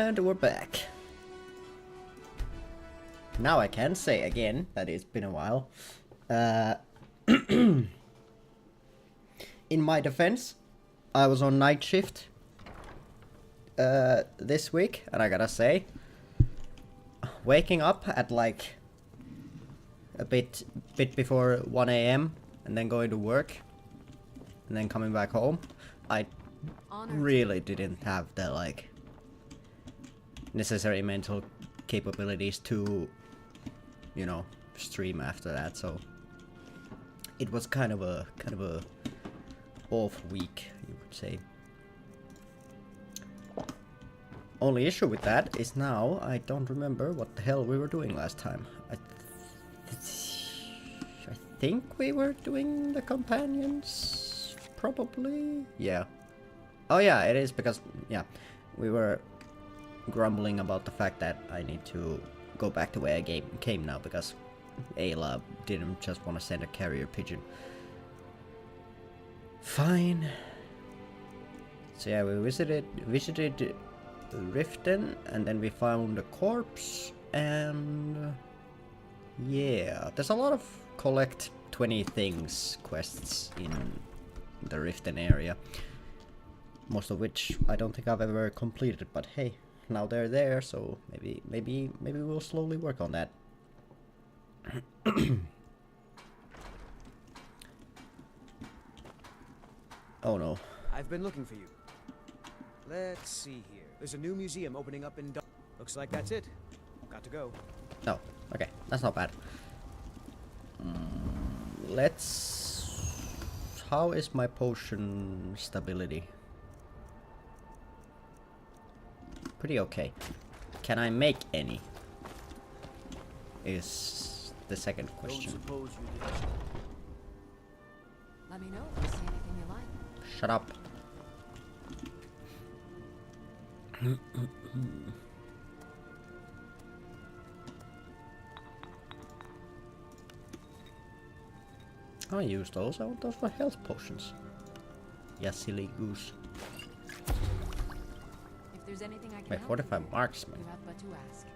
And we're back. Now I can say again that it's been a while. In my defense, I was on night shift this week, and I gotta say, waking up at like a bit before 1 a.m. and then going to work and then coming back home, I really didn't have the like necessary mental capabilities to, you know, stream after that. So it was kind of a off week, you would say. Only issue with that is now I don't remember what the hell we were doing last time. I think we were doing the companions, probably. Yeah. Oh yeah, it is because yeah, we were grumbling about the fact that I need to go back the way I came now because Ayla didn't just want to send a carrier pigeon. Fine. So yeah, we visited Riften, and then we found a corpse, and yeah, there's a lot of collect 20 things quests in the Riften area, most of which I don't think I've ever completed, but hey, now they're there, so maybe we'll slowly work on that. Oh no. I've been looking for you. Let's see here. There's a new museum opening up in Looks like that's it. Got to go. No. Okay, that's not bad. Let's... How is my potion stability? Pretty okay. Can I make any? Is the second question. Don't suppose you did. Let me know if you see anything you like. Shut up. I use those. I want those for health potions. Yeah, silly goose. If there's anything I can Wait, help 45 you marksman. you have but to ask.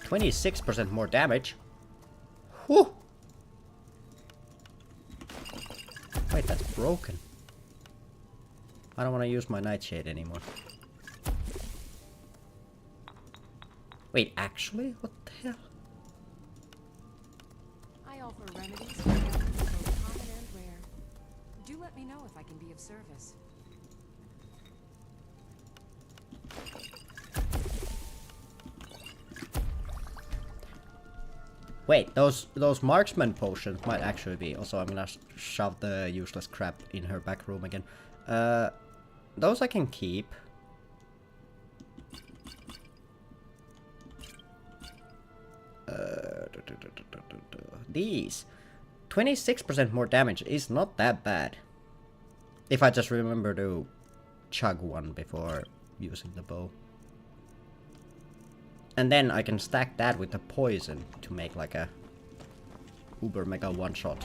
26% more damage. Whew! Wait, that's broken. I don't want to use my nightshade anymore. Wait, actually? What the hell? I offer remedies for both common and rare. Do let me know if I can be of service. Wait, those marksman potions might actually be. Also, I'm gonna shove the useless crap in her back room again. Those I can keep. These 26% more damage is not that bad. If I just remember to chug one before using the bow. And then I can stack that with the poison to make like a uber mega one shot.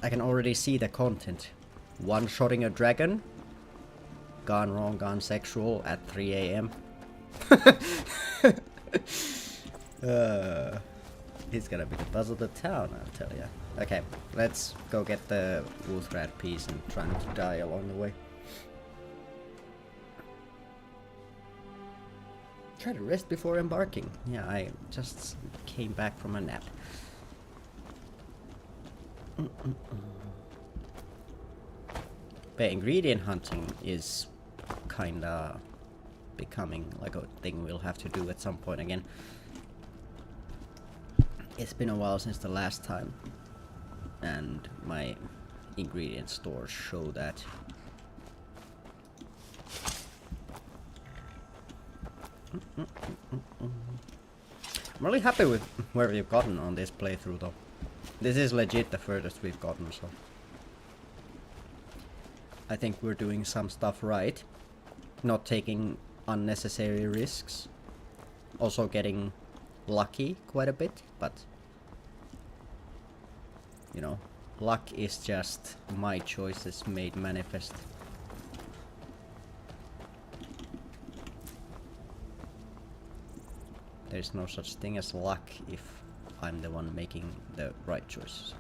I can already see the content. One-shotting a dragon. Gone wrong, gone sexual at 3 a.m. He's gonna be the buzz of the town, I'll tell ya. Okay, let's go get the Wolfrat piece and try not to die along the way. Try to rest before embarking. Yeah, I just came back from a nap. But ingredient hunting is kinda becoming like a thing we'll have to do at some point again. It's been a while since the last time, and my ingredient stores show that. I'm really happy with where we've gotten on this playthrough though. This is legit the furthest we've gotten, so I think we're doing some stuff right. Not taking unnecessary risks. Also getting lucky quite a bit, but you know, luck is just my choices made manifest. there's no such thing as luck if I'm the one making the right choices.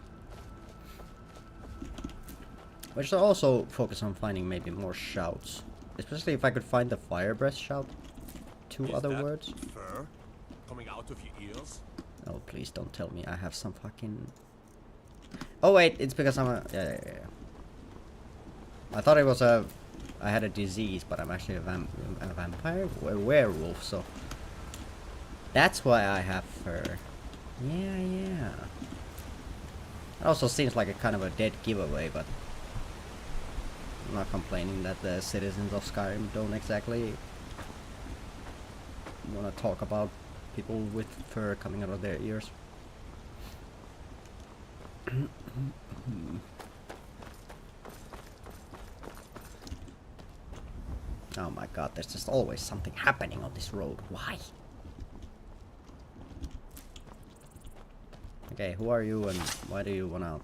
We should also focus on finding maybe more shouts. Especially if I could find the fire breath shout. Two other words. Fur coming out of your ears? Oh, please don't tell me I have some fucking... Oh wait, it's because I'm a... Yeah. I thought it was a... I had a disease, but I'm actually a vampire? A werewolf, so... That's why I have fur. Yeah. It also seems like a kind of a dead giveaway, but... I'm not complaining that the citizens of Skyrim don't exactly... want to talk about people with fur coming out of their ears. Oh my god, there's just always something happening on this road. Why? Okay, who are you and why do you wanna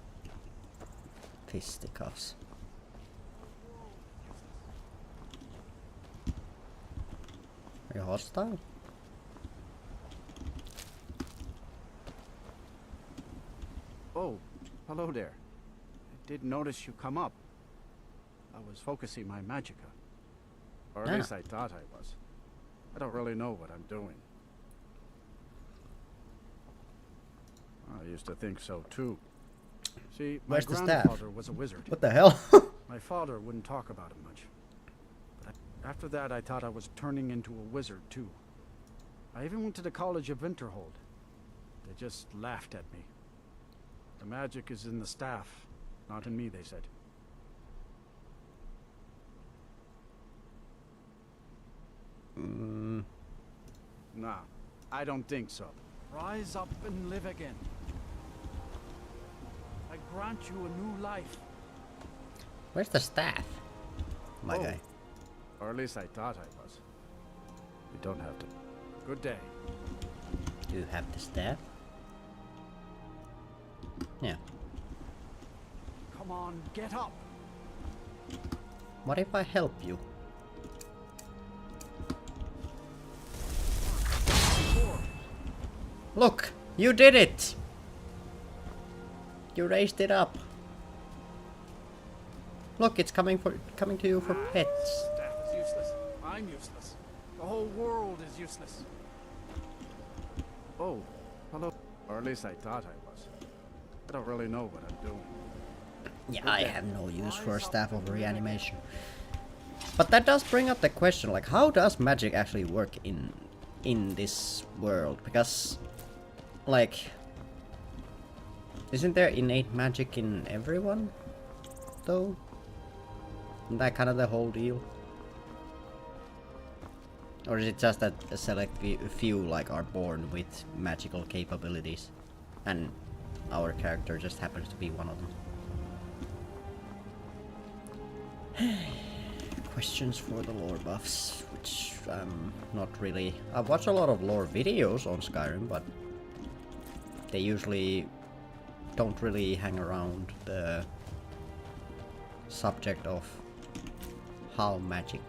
fisticuffs? Are you hostile? Oh, hello there. I did notice you come up. I was focusing my magicka. Or at least I thought I was. I don't really know what I'm doing. I used to think so too. See, my Where's the staff? grandfather was a wizard. What the hell? My father wouldn't talk about it much. But after that, I thought I was turning into a wizard too. I even went to the College of Winterhold. They just laughed at me. The magic is in the staff, not in me, they said. Nah, I don't think so. Rise up and live again. I grant you a new life. Where's the staff? My Oh. guy. Or at least I thought I was. You don't have to. Good day. Do you have the staff? Yeah. Come on, get up. What if I help you? Look! You did it! You raised it up. Look, it's coming to you for pets. Staff is useless. I'm useless. The whole world is useless. Oh, hello. Or at least I thought I was. I don't really know what I'm doing. Yeah, I have no use for a staff of reanimation. But that does bring up the question, like, how does magic actually work in this world? Because, like, isn't there innate magic in everyone, though? Isn't that kind of the whole deal? Or is it just that a select few, like, are born with magical capabilities, and our character just happens to be one of them? Questions for the lore buffs, which I'm not really... I've watched a lot of lore videos on Skyrim, but they usually don't really hang around the subject of how magic.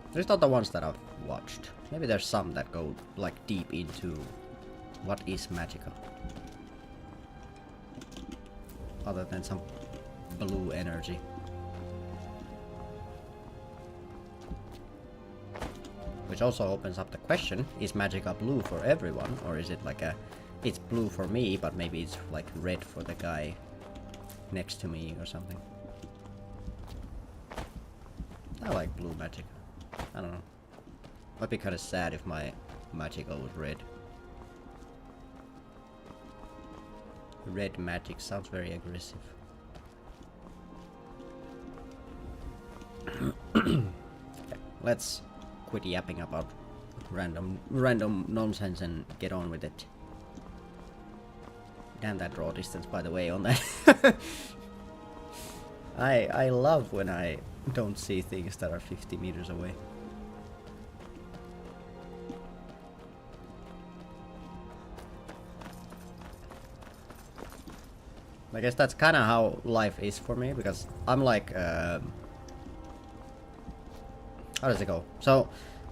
At least not the ones that I've watched. Maybe there's some that go like deep into what is magical. Other than some blue energy. Which also opens up the question, is magicka blue for everyone? Or is it like a, it's blue for me, but maybe it's like red for the guy next to me or something. I like blue magic. I don't know. Might be kind of sad if my magicka was red. Red magic sounds very aggressive. Okay, let's quit yapping about random nonsense and get on with it. Damn that draw distance, by the way, on that. I love when I don't see things that are 50 meters away. I guess that's kind of how life is for me, because I'm like How does it go? So,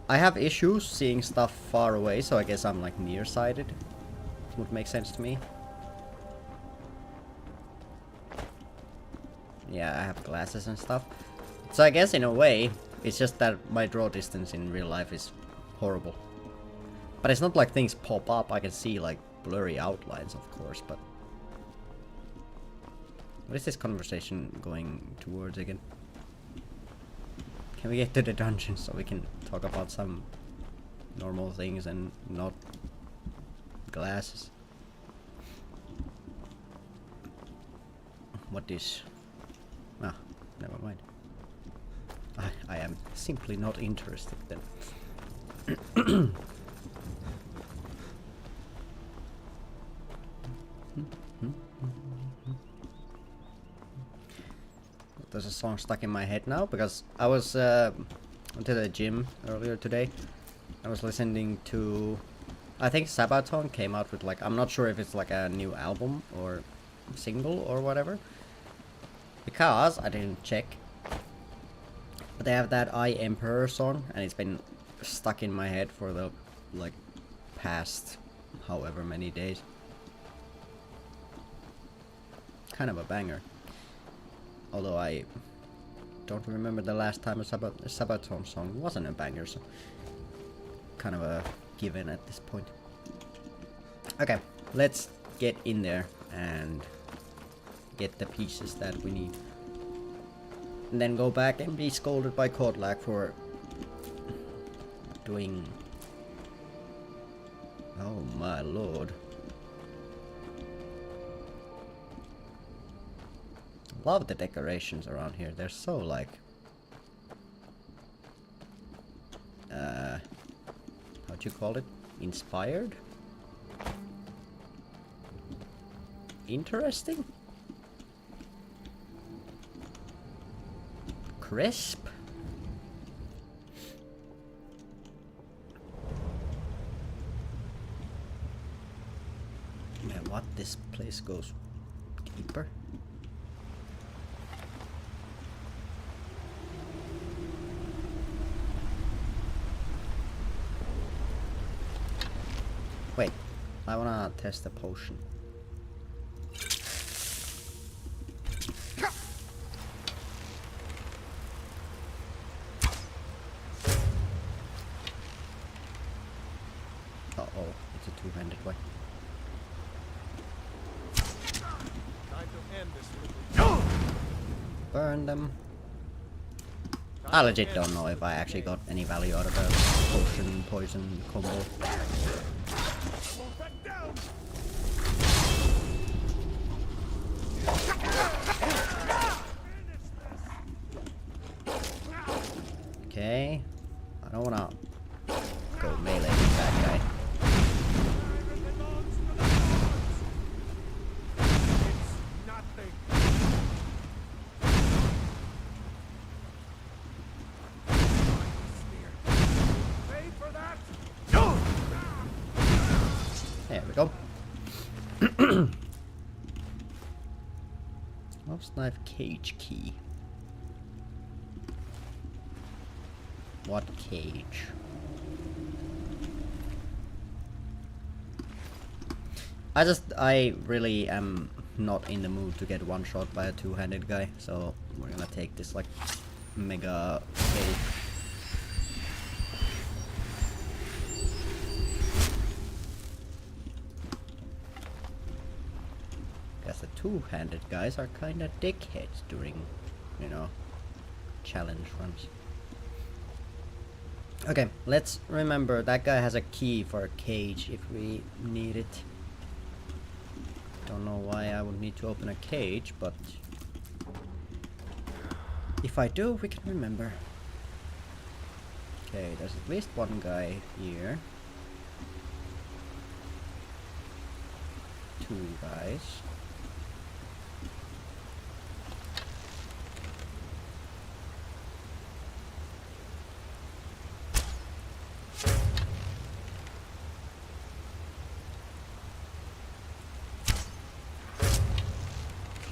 I have issues seeing stuff far away, so I guess I'm like nearsighted. Would make sense to me. Yeah, I have glasses and stuff. So I guess in a way, it's just that my draw distance in real life is horrible. But it's not like things pop up. I can see like blurry outlines, of course, but... What is this conversation going towards again? Can we get to the dungeon so we can talk about some normal things and not glasses? What is... Ah, never mind. I am simply not interested then. There's a song stuck in my head now because I was went to the gym earlier today. I was listening to, I think Sabaton came out with like, I'm not sure if it's like a new album or single or whatever, because I didn't check. But they have that I Emperor song and it's been stuck in my head for the like past however many days. Kind of a banger. Although I don't remember the last time a Sabaton song wasn't a banger, so kind of a given at this point. Okay, let's get in there and get the pieces that we need. And then go back and be scolded by Kodlak for doing... Oh my lord. Love the decorations around here. They're so like... how'd you call it? Inspired? Interesting? Crisp? Man, what? This place goes deeper? Wait, I wanna test the potion. Uh-oh, it's a two-handed one. Time to end this. Burn them. I legit don't know if I actually got any value out of the potion poison combo. Okay, I don't wanna go melee with that guy. There we go. Lost knife cage key. What cage? I really am not in the mood to get one shot by a two-handed guy, so we're gonna take this like mega cage. Guess the two-handed guys are kinda dickheads during, you know, challenge runs. Okay, let's remember that guy has a key for a cage if we need it. Don't know why I would need to open a cage, but if I do, we can remember. Okay, there's at least one guy here. Two guys.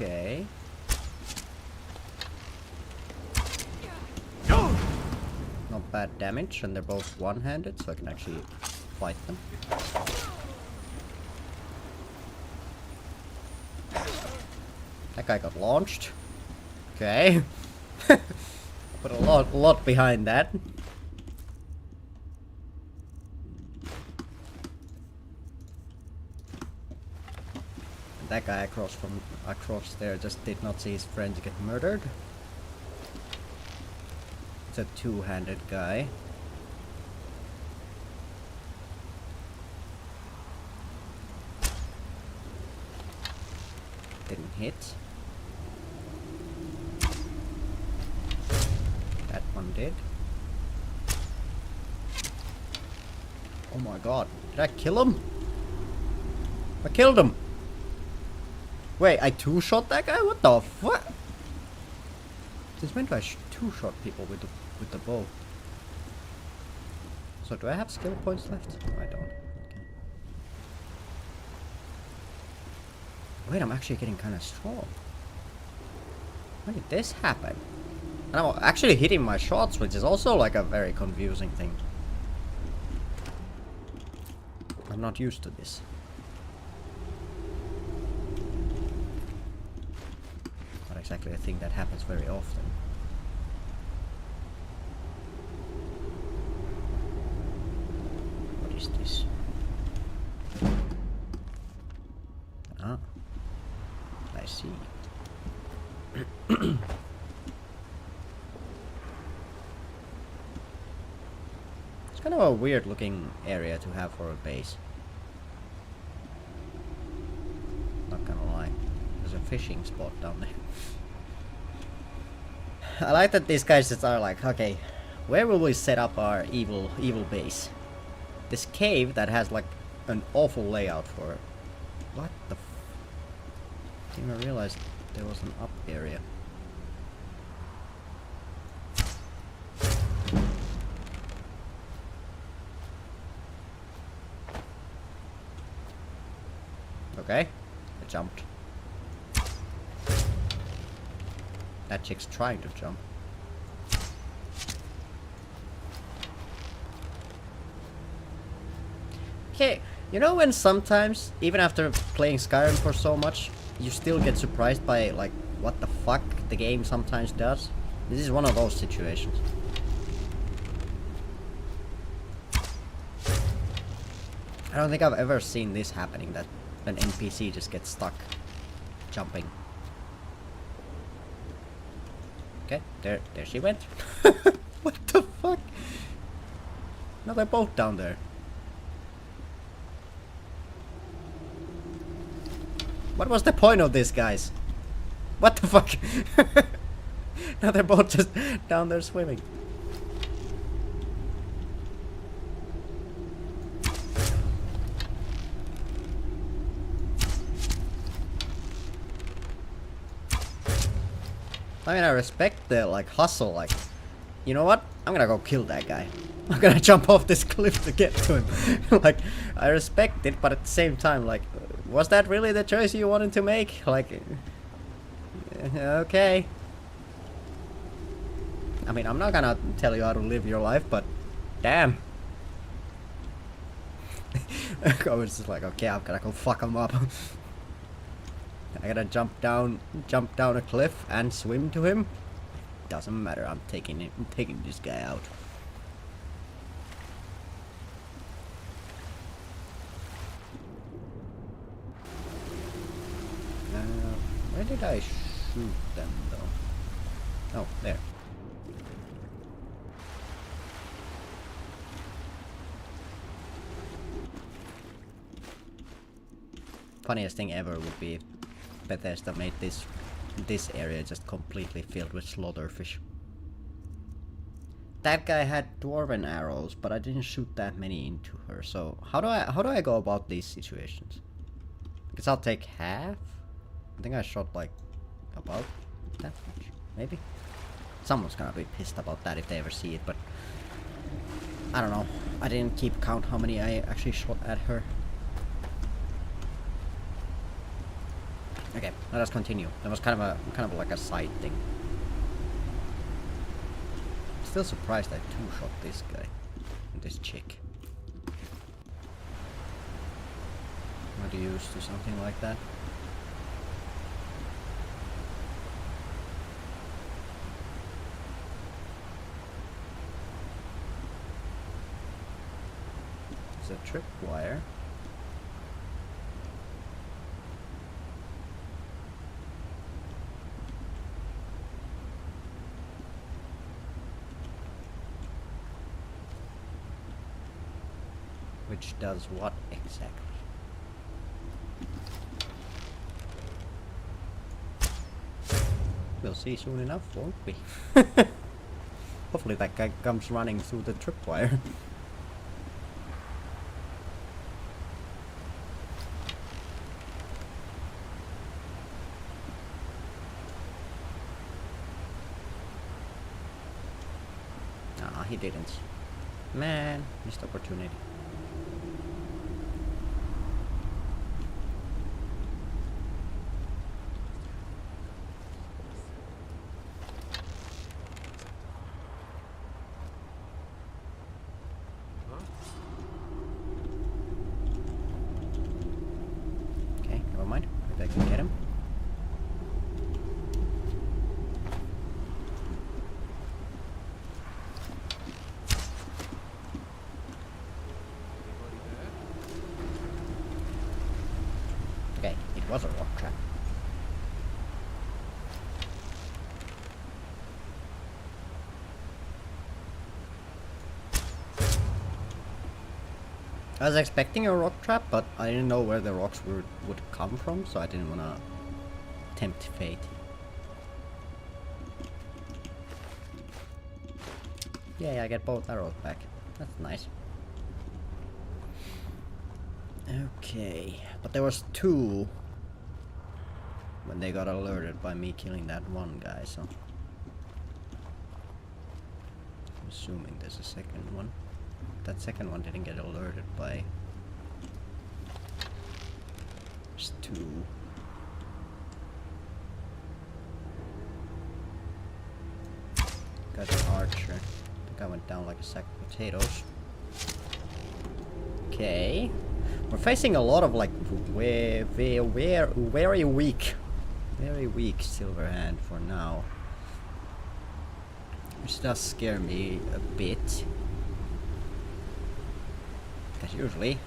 Okay. Not bad damage, and they're both one-handed, so I can actually fight them. That guy got launched. Okay. Put a lot behind that. And that guy across there just did not see his friends get murdered. It's a two-handed guy. Didn't hit. That one did. Oh my god. Did I kill him? I killed him! Wait, I two-shot that guy? What the fuck? Since when do I two-shot people with the bow? So do I have skill points left? No, I don't. Okay. Wait, I'm actually getting kind of strong. When did this happen? And I'm actually hitting my shots, which is also like a very confusing thing. I'm not used to this. Not exactly a thing that happens very often. What is this? Ah, I see. It's kind of a weird looking area to have for a base. Not gonna lie. There's a fishing spot down there. I like that these guys just are like, okay, where will we set up our evil base? This cave that has like an awful layout for it. What the didn't even realize there was an up area. Okay, I jumped. That chick's trying to jump. Okay, you know when sometimes, even after playing Skyrim for so much, you still get surprised by like what the fuck the game sometimes does? This is one of those situations. I don't think I've ever seen this happening, that an NPC just gets stuck jumping. Okay, there she went. What the fuck? Now they're both down there. What was the point of this, guys? What the fuck? Now they're both just down there swimming. I mean, I respect the like hustle, like, you know what? I'm gonna go kill that guy. I'm gonna jump off this cliff to get to him. Like, I respect it, but at the same time, like, was that really the choice you wanted to make? Like, okay. I mean, I'm not gonna tell you how to live your life, but damn. I was just like, okay, I'm gonna go fuck him up. I gotta jump down a cliff and swim to him. Doesn't matter. I'm taking this guy out. Where did I shoot them though? Oh, there. Funniest thing ever would be if Bethesda made this area just completely filled with slaughterfish. That guy had dwarven arrows, but I didn't shoot that many into her. So how do I go about these situations? I guess I'll take half. I think I shot like about that much, maybe. Someone's gonna be pissed about that if they ever see it, but I don't know. I didn't keep count how many I actually shot at her. Okay, let us continue. That was kind of like a side thing. Still surprised I two-shot this guy. This chick. Not used to something like that. It's a tripwire. Which does what exactly? We'll see soon enough, won't we? Hopefully that guy comes running through the tripwire. Nah, he didn't. Man, missed opportunity. Okay, never mind. Maybe I can get him. Okay, it was a rock trap. I was expecting a rock trap, but I didn't know where the rocks would come from, so I didn't want to tempt fate. Yay, I get both arrows back. That's nice. Okay, but there was two when they got alerted by me killing that one guy, so I'm assuming there's a second one. That second one didn't get alerted by... There's two. Got an archer. I think I went down like a sack of potatoes. Okay. We're facing a lot of like very weak silver hand for now. Which does scare me a bit. Because usually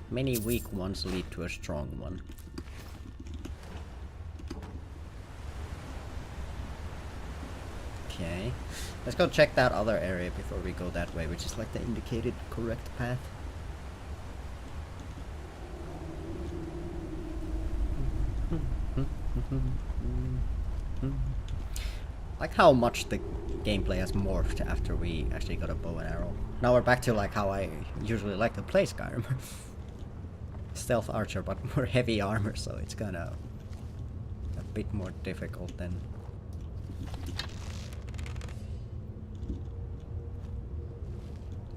many weak ones lead to a strong one. Okay, let's go check that other area before we go that way, which is like the indicated correct path. Like how much the gameplay has morphed after we actually got a bow and arrow. Now we're back to like how I usually like to play Skyrim. Stealth archer, but more heavy armor, so it's kinda a bit more difficult than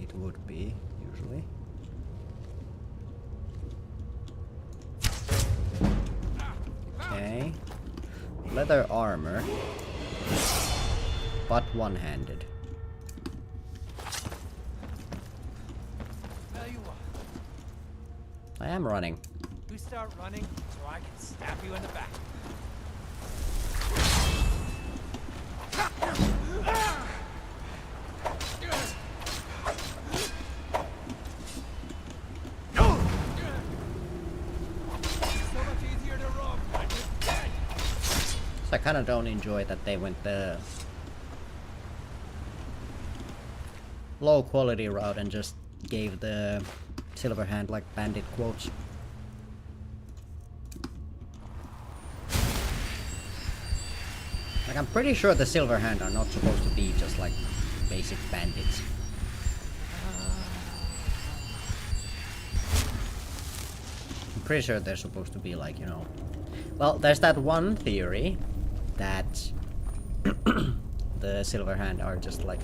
it would be usually. Okay. Leather armor. But one-handed. Tell you what, I am running. you start running so I can stab you in the back. So much easier to rob when you're dead. So I kinda don't enjoy that they went the low quality route and just gave the silver hand like bandit quotes. Like I'm pretty sure the silver hand are not supposed to be just like basic bandits. I'm pretty sure they're supposed to be like, you know, well, there's that one theory that the silver hand are just like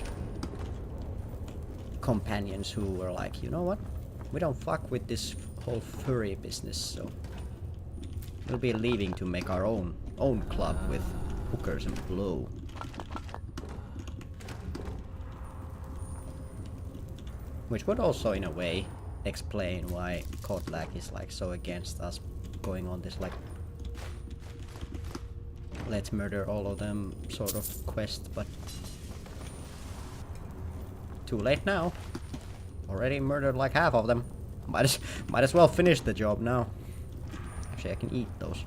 companions who were like, you know what, we don't fuck with this whole furry business, so we'll be leaving to make our own own club with hookers and blow. Which would also, in a way, explain why Kodlak is like so against us going on this like let's murder all of them sort of quest, but too late now. Already murdered like half of them. Might as well finish the job now. Actually, I can eat those.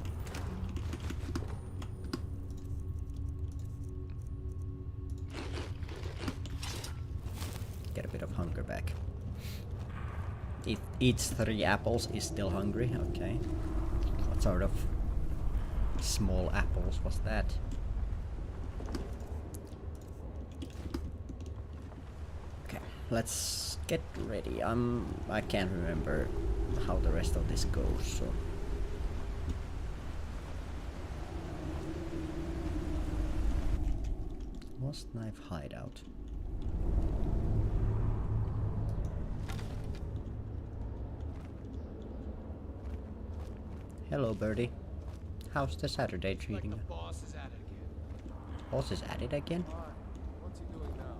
Get a bit of hunger back. Eats 3 apples, is still hungry. Okay. What sort of small apples was that? Okay, let's get ready. I can't remember how the rest of this goes, so lost knife hideout. Hello, birdie. How's the Saturday treating you? Like the boss is at it again. Boss is at it again? Why? What's he doing now?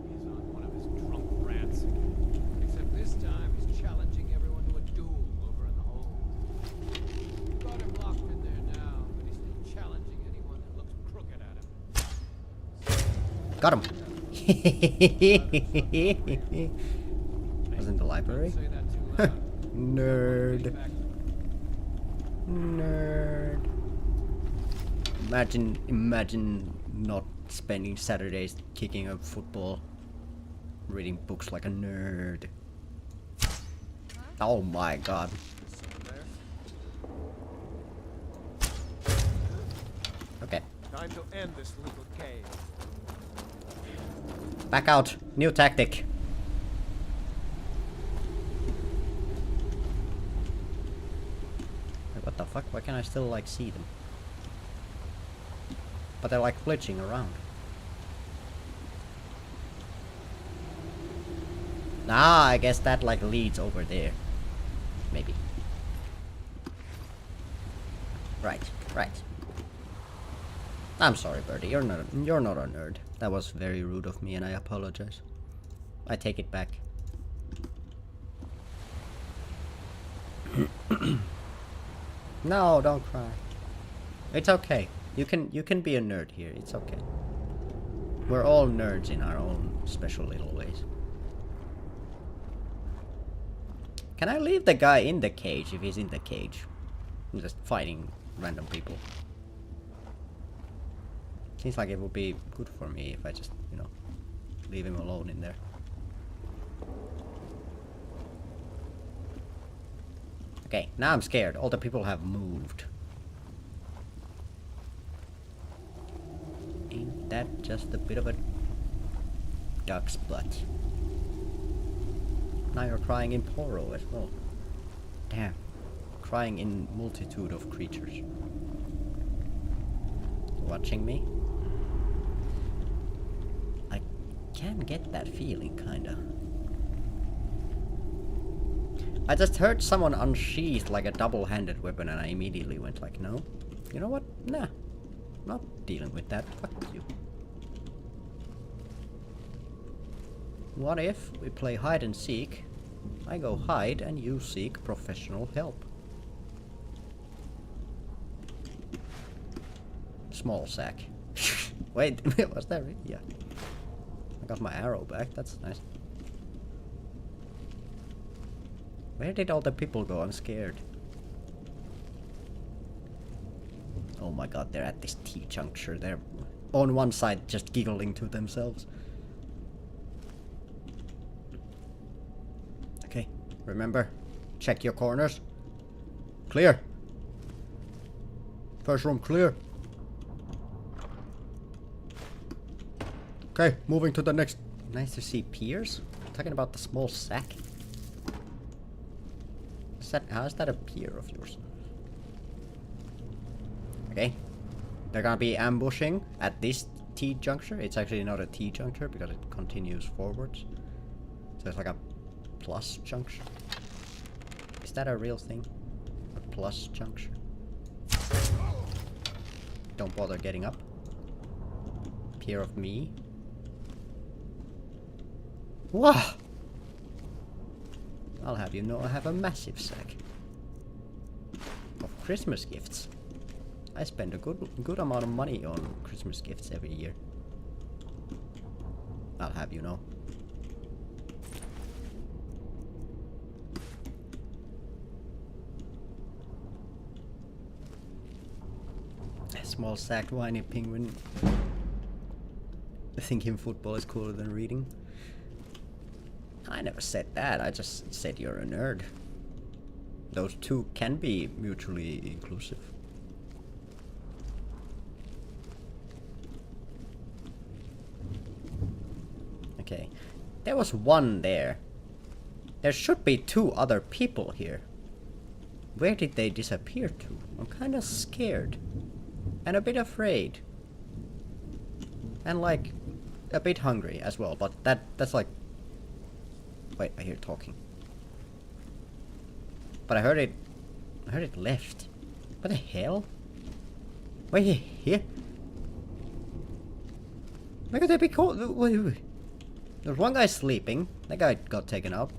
He's on one of his drunk rants again. Except this time he's challenging everyone to a duel over in the hold. Got him locked in there now, but he's still challenging anyone that looks crooked at him. Got him! Was in the library? Say that too loud. Nerd. Nerd. Imagine not spending Saturdays kicking a football, reading books like a nerd. Oh my god. Okay. Time to end this little cave. Back out. New tactic. Wait, what the fuck? Why can't I still like see them? But they're like glitching around. Ah, I guess that like leads over there. Maybe. Right, right. I'm sorry, Birdie. You're not a nerd. That was very rude of me, and I apologize. I take it back. No, don't cry. It's okay. You can be a nerd here. It's okay. We're all nerds in our own special little ways. Can I leave the guy in the cage if he's in the cage? I'm just fighting random people. Seems like it would be good for me if I just, you know, leave him alone in there. Okay, now I'm scared. All the people have moved. Ain't that just a bit of a duck's butt? Now you're crying in Poro as well. Damn. Crying in multitude of creatures. Watching me? I can get that feeling, kinda. I just heard someone unsheath like a double-handed weapon and I immediately went like, no. You know what? Nah. Not dealing with that. Fuck you. What if we play hide and seek? I go hide and you seek professional help. Small sack. Wait, was that right? Yeah. I got my arrow back. That's nice. Where did all the people go? I'm scared. Oh my god, they're at this T-juncture. They're on one side just giggling to themselves. Okay, remember, check your corners. Clear. First room clear. Okay, moving to the next. Nice to see Piers. Talking about the small sack. How is that a peer of yours? Okay. They're gonna be ambushing at this T-juncture. It's actually not a T-juncture because it continues forwards. So it's like a plus juncture. Is that a real thing? A plus juncture? Don't bother getting up. Fear of me. Wow! I'll have you know I have a massive sack of Christmas gifts. I spend a good amount of money on Christmas gifts every year. I'll have you know. A small sacked whiny penguin thinking football is cooler than reading. I never said that, I just said you're a nerd. Those two can be mutually inclusive. Okay, there was one there. There should be two other people here. Where did they disappear to? I'm kinda scared. And a bit afraid. And like, a bit hungry as well, but that's like... Wait, I hear talking. But I heard it left. What the hell? Wait, here? Why could they be called? Wait. There's one guy sleeping. That guy got taken out.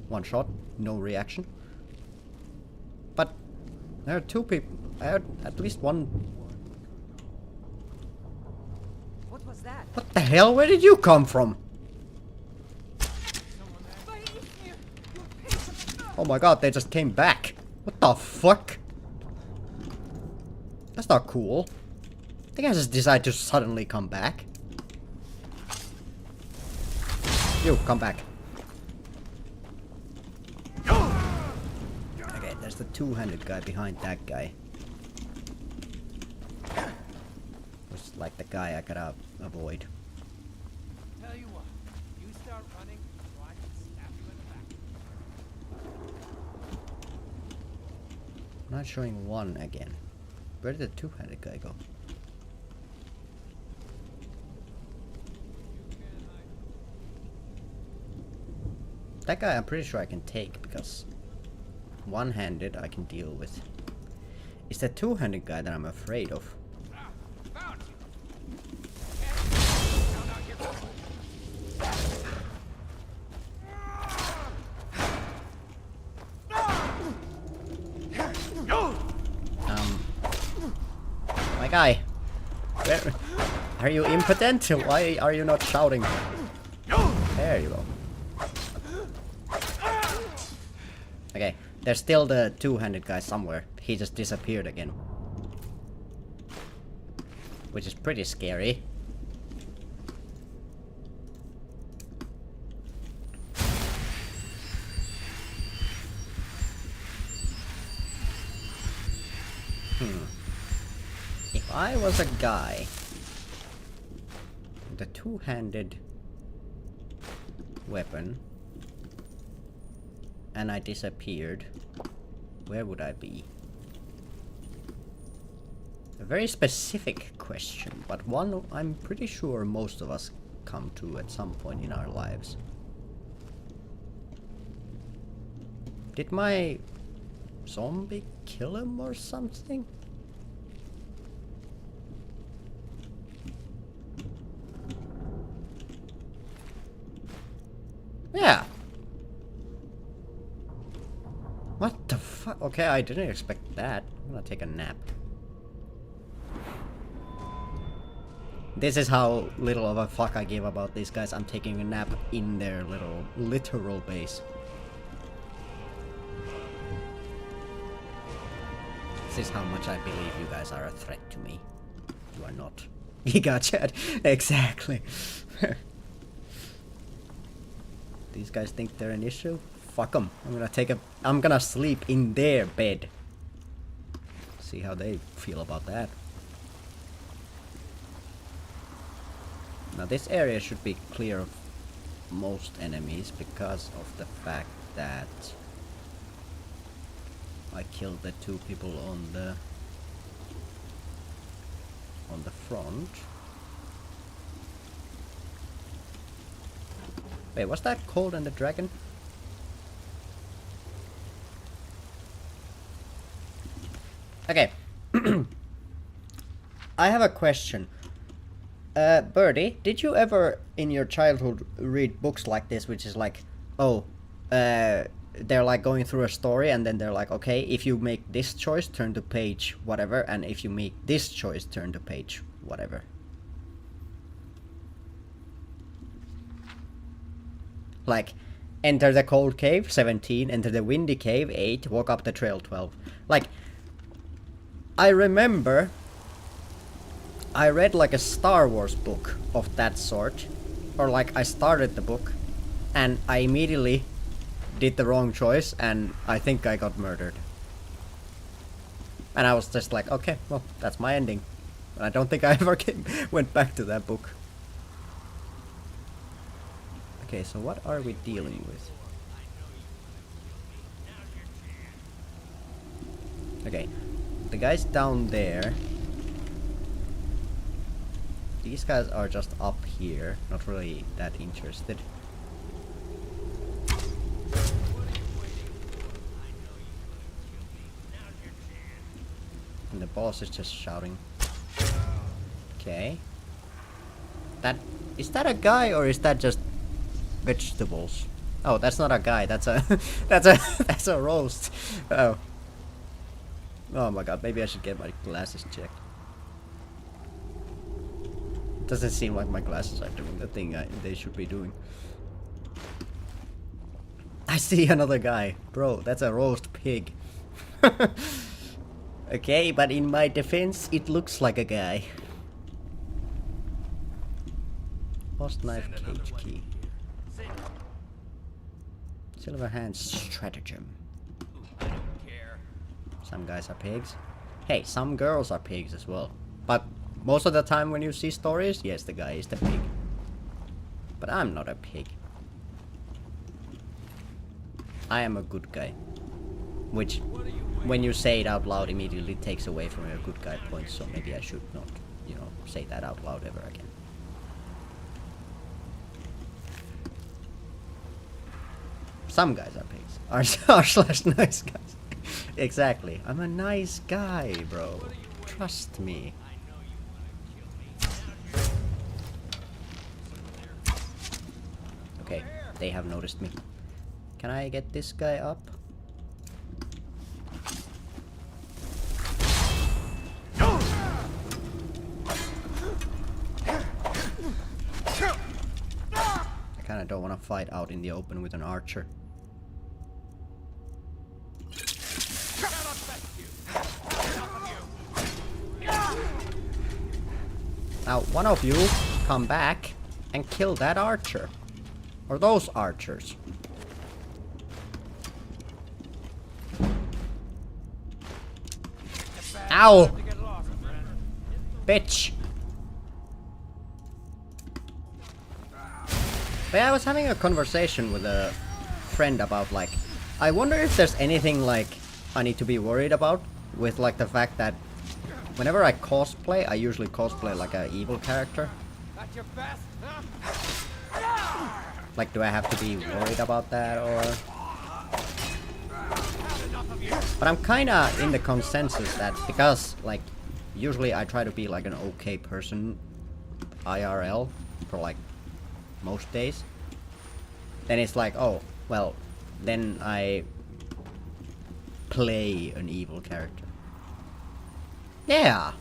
One shot, no reaction. But there are two people. I heard at least one. What was that? What the hell? Where did you come from? Oh my god, they just came back. What the fuck? That's not cool. They can't just decide to suddenly come back. You, come back. Okay, there's the two-handed guy behind that guy. Which is like the guy I gotta avoid. Tell you what, you start running, so I can stab you in the back. Not showing one again. Where did the two-handed guy go? That guy I'm pretty sure I can take because one-handed I can deal with. It's the two-handed guy that I'm afraid of. Found you. Okay. Now get My guy. Where are you impotent? Why are you not shouting? There you go. Okay, there's still the two-handed guy somewhere. He just disappeared again. Which is pretty scary. If I was a guy with a two-handed weapon and I disappeared, where would I be? A very specific question, but one I'm pretty sure most of us come to at some point in our lives. Did my zombie kill him or something? Yeah. What the fuck? Okay, I didn't expect that. I'm gonna take a nap. This is how little of a fuck I give about these guys. I'm taking a nap in their little literal base. This is how much I believe you guys are a threat to me. You are not. Giga chat. Exactly. These guys think they're an issue? Fuck them. I'm gonna sleep in their bed. See how they feel about that. Now this area should be clear of most enemies because of the fact that I killed the two people on the front. Wait, was that Cold and the Dragon? Okay. I have a question. Birdie, did you ever in your childhood read books like this, which is like, oh, they're like going through a story and then they're like, okay, if you make this choice, turn to page whatever, and if you make this choice, turn to page whatever. Like, enter the cold cave, 17, enter the windy cave, 8, walk up the trail, 12. Like, I remember I read like a Star Wars book of that sort, or like I started the book and I immediately did the wrong choice and I think I got murdered. And I was just like, okay, well, that's my ending. And I don't think I ever went back to that book. Okay, so what are we dealing with? Okay, the guys down there. These guys are just up here, not really that interested. And the boss is just shouting. Okay. Is that a guy or is that just vegetables? Oh, that's not a guy. That's a that's a roast. Oh. Oh my god. Maybe I should get my glasses checked. Doesn't seem like my glasses are doing the thing they should be doing. I see another guy. Bro, that's a roast pig. Okay, but in my defense, it looks like a guy. Lost knife cage key. Silver hand stratagem. Some guys are pigs. Hey, some girls are pigs as well. But most of the time when you see stories, yes, the guy is the pig. But I'm not a pig. I am a good guy. Which, when you say it out loud, immediately takes away from your good guy point, so maybe I should not, you know, say that out loud ever again. Some guys are pigs. R slash nice guys. Exactly. I'm a nice guy, bro. Trust me. Okay, they have noticed me. Can I get this guy up? I kinda don't wanna fight out in the open with an archer. Now, one of you come back and kill that archer. Or those archers. Ow! Bitch! But yeah, I was having a conversation with a friend about like, I wonder if there's anything like I need to be worried about with like the fact that whenever I cosplay, I usually cosplay like an evil character. Like, do I have to be worried about that or? But I'm kinda in the consensus that because like usually I try to be like an okay person IRL for like most days, then it's like, oh well, then I play an evil character. Yeah.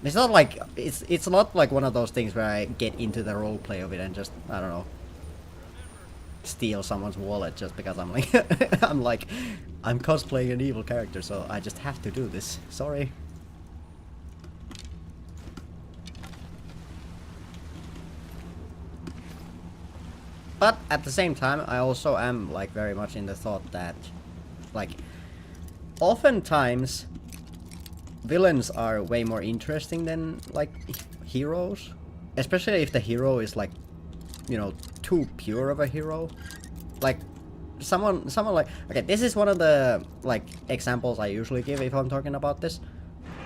It's not like it's not like one of those things where I get into the roleplay of it and just, I don't know, steal someone's wallet just because I'm like I'm cosplaying an evil character, so I just have to do this. Sorry. But at the same time, I also am like very much in the thought that like oftentimes villains are way more interesting than like heroes, especially if the hero is like, you know, too pure of a hero. Like someone like, okay, this is one of the like examples I usually give if I'm talking about this.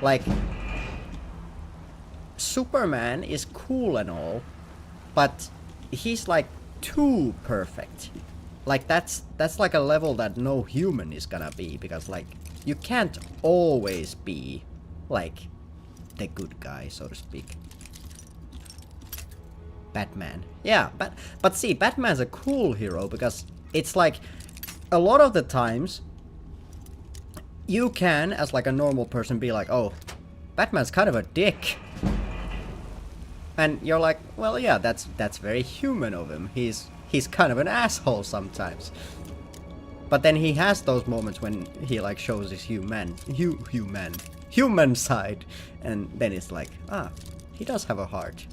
Like Superman is cool and all, but he's like too perfect. Like that's like a level that no human is gonna be, because like you can't always be like the good guy, so to speak. Batman. Yeah, but see, Batman's a cool hero because it's like a lot of the times you can, as like a normal person, be like, oh, Batman's kind of a dick. And you're like, well, yeah, that's very human of him. He's kind of an asshole sometimes. But then he has those moments when he like shows his human side, and then it's like, ah, he does have a heart.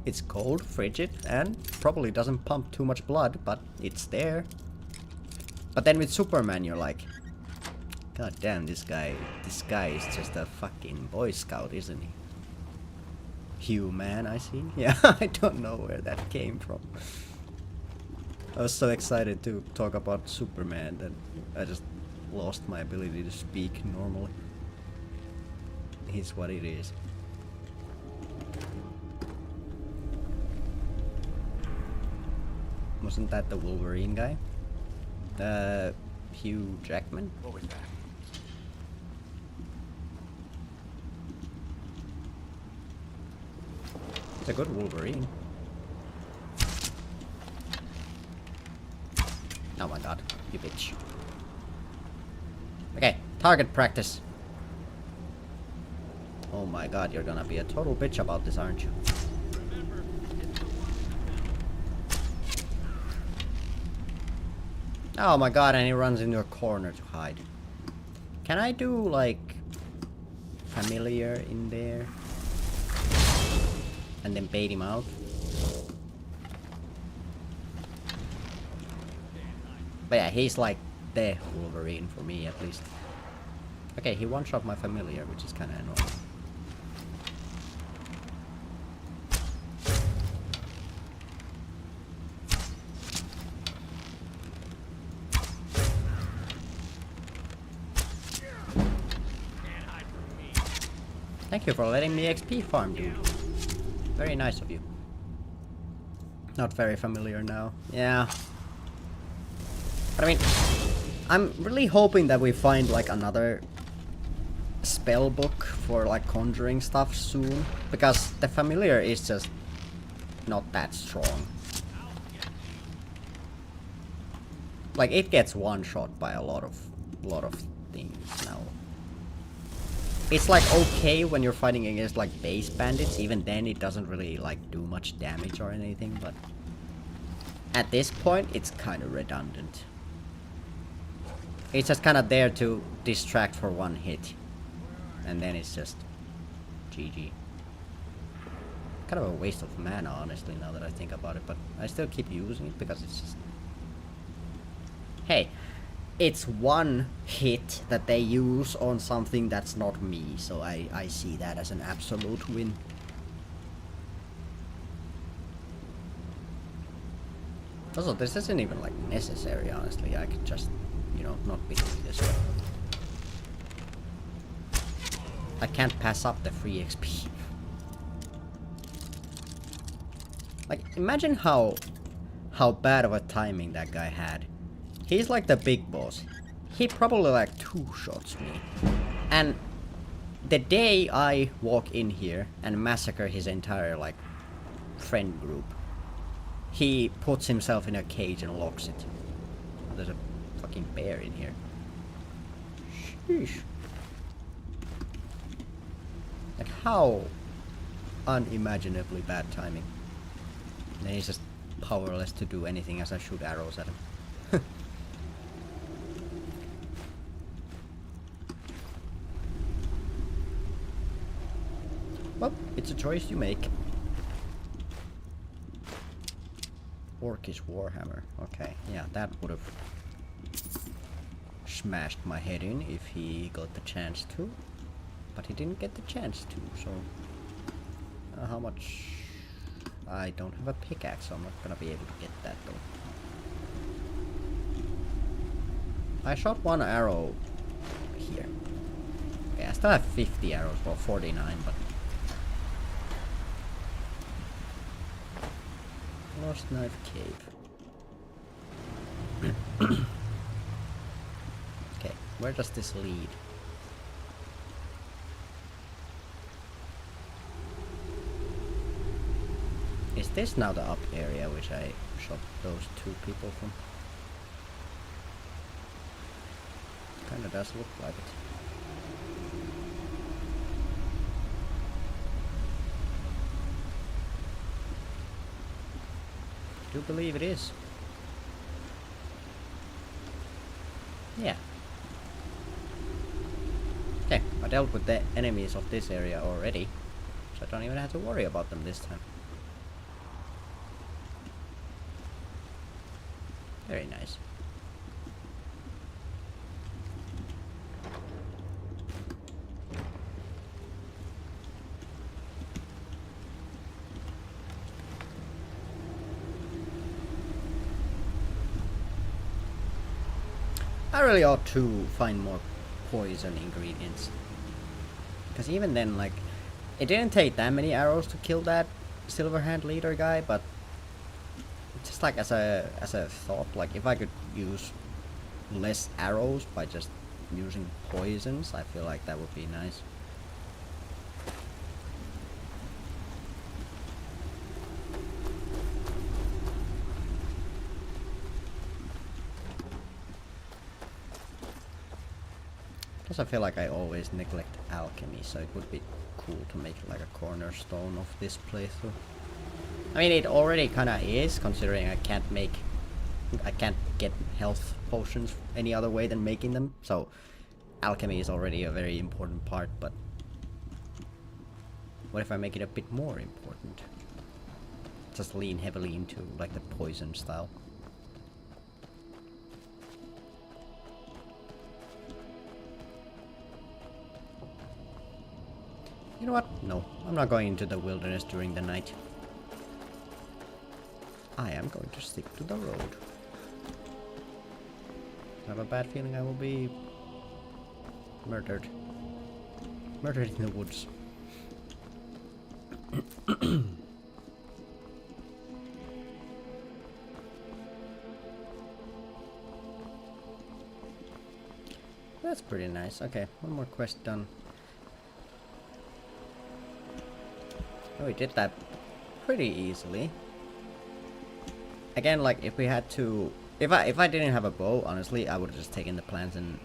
It's cold, frigid, and probably doesn't pump too much blood, but it's there. But then with Superman, you're like, god damn, this guy is just a fucking Boy Scout, isn't he? Human, I see. Yeah, I don't know where that came from. I was so excited to talk about Superman that I just lost my ability to speak normally. It's what it is. Wasn't that the Wolverine guy? Hugh Jackman? What was that? It's a good Wolverine. Oh my god, you bitch. Okay, target practice. Oh my god, you're gonna be a total bitch about this, aren't you? Oh my god, and he runs into a corner to hide. Can I do, like, familiar in there? And then bait him out? But yeah, he's like the Wolverine for me, at least. Okay, he one-shot my familiar, which is kinda annoying. Thank you for letting me XP farm, dude. Very nice of you. Not very familiar now. Yeah. But I mean, I'm really hoping that we find like another spell book for like conjuring stuff soon. Because the familiar is just not that strong. Like it gets one shot by a lot of things now. It's like okay when you're fighting against like base bandits, even then it doesn't really like do much damage or anything, but at this point it's kind of redundant. It's just kind of there to distract for one hit, and then it's just GG. Kind of a waste of mana, honestly, now that I think about it, but I still keep using it because it's just... Hey, it's one hit that they use on something that's not me, so I see that as an absolute win. Also, this isn't even like necessary, honestly. I could just, you know, not be doing this way. I can't pass up the free XP. Like, imagine how bad of a timing that guy had. He's like the big boss. He probably like two-shots me. And the day I walk in here and massacre his entire like friend group, he puts himself in a cage and locks it. There's a fucking bear in here. Sheesh. Like how unimaginably bad timing. And then he's just powerless to do anything as I shoot arrows at him. Well, it's a choice you make. Orcish Warhammer. Okay, yeah, that would have smashed my head in if he got the chance to. But he didn't get the chance to, so... how much... I don't have a pickaxe, so I'm not gonna be able to get that though. I shot one arrow here. Okay, I still have 50 arrows, well 49, but... Lost Knife Cave. Okay, where does this lead? Is this now the up area which I shot those 2 people from? Kinda does look like it. I do believe it is. Yeah. Okay, I dealt with the enemies of this area already, so I don't even have to worry about them this time. Very nice. I really ought to find more poison ingredients. Because even then, like, it didn't take that many arrows to kill that Silverhand leader guy, but just like as a thought, like if I could use less arrows by just using poisons, I feel like that would be nice. Plus I feel like I always neglect alchemy, so it would be cool to make like a cornerstone of this playthrough. I mean, it already kinda is, considering I can't get health potions any other way than making them, so alchemy is already a very important part, but what if I make it a bit more important? Just lean heavily into like the poison style. You know what? No, I'm not going into the wilderness during the night. I am going to stick to the road. I have a bad feeling I will be murdered. Murdered in the woods. That's pretty nice. Okay, one more quest done. Oh, we did that pretty easily. Again, like if we had to, if I didn't have a bow, honestly, I would have just taken the plants and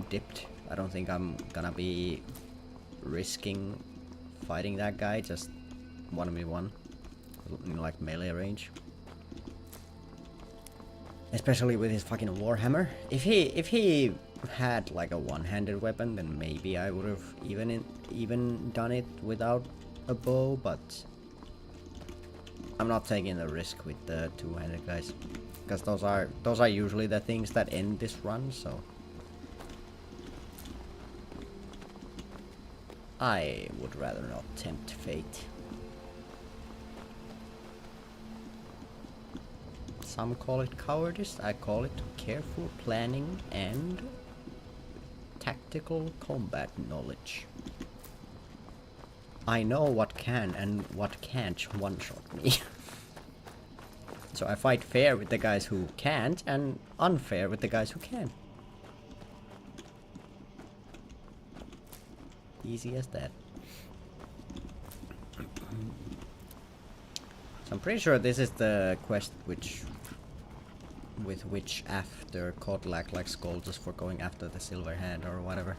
dipped. I don't think I'm gonna be risking fighting that guy just 1v1 in like melee range. Especially with his fucking warhammer. If he had like a one-handed weapon, then maybe I would have even done it without a bow, but I'm not taking the risk with the two-handed guys, because those are usually the things that end this run, so I would rather not tempt fate. Some call it cowardice, I call it careful planning and tactical combat knowledge. I know what can and what can't one-shot me. So I fight fair with the guys who can't and unfair with the guys who can. Easy as that. So I'm pretty sure this is the quest with which after Kodlak like scolds us for going after the silver hand or whatever.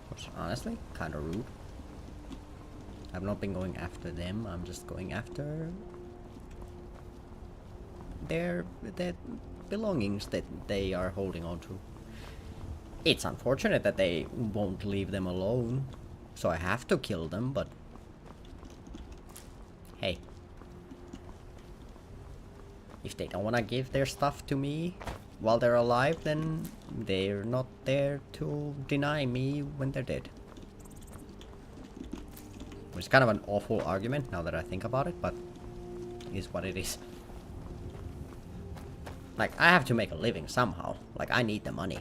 Which honestly, kinda rude. I've not been going after them, I'm just going after their belongings that they are holding on to. It's unfortunate that they won't leave them alone, so I have to kill them, but hey, if they don't want to give their stuff to me while they're alive, then they're not there to deny me when they're dead. Which is kind of an awful argument now that I think about it, but it is what it is. Like, I have to make a living somehow. Like, I need the money.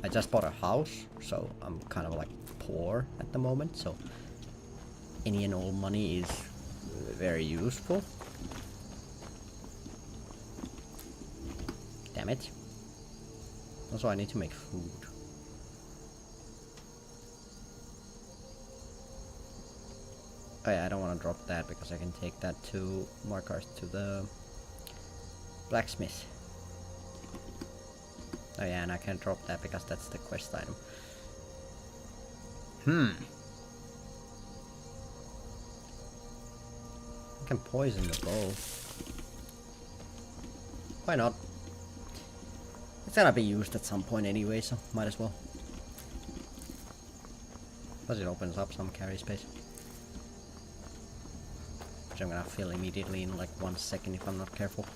I just bought a house, so I'm kind of like poor at the moment, so any and all money is very useful. Damn it. Also, I need to make food. Oh yeah, I don't want to drop that because I can take that to Markars to the blacksmith. Oh yeah, and I can't drop that because that's the quest item. I can poison the bow. Why not? It's gonna be used at some point anyway, so might as well. Plus it opens up some carry space. Which I'm gonna fill immediately in like 1 second if I'm not careful.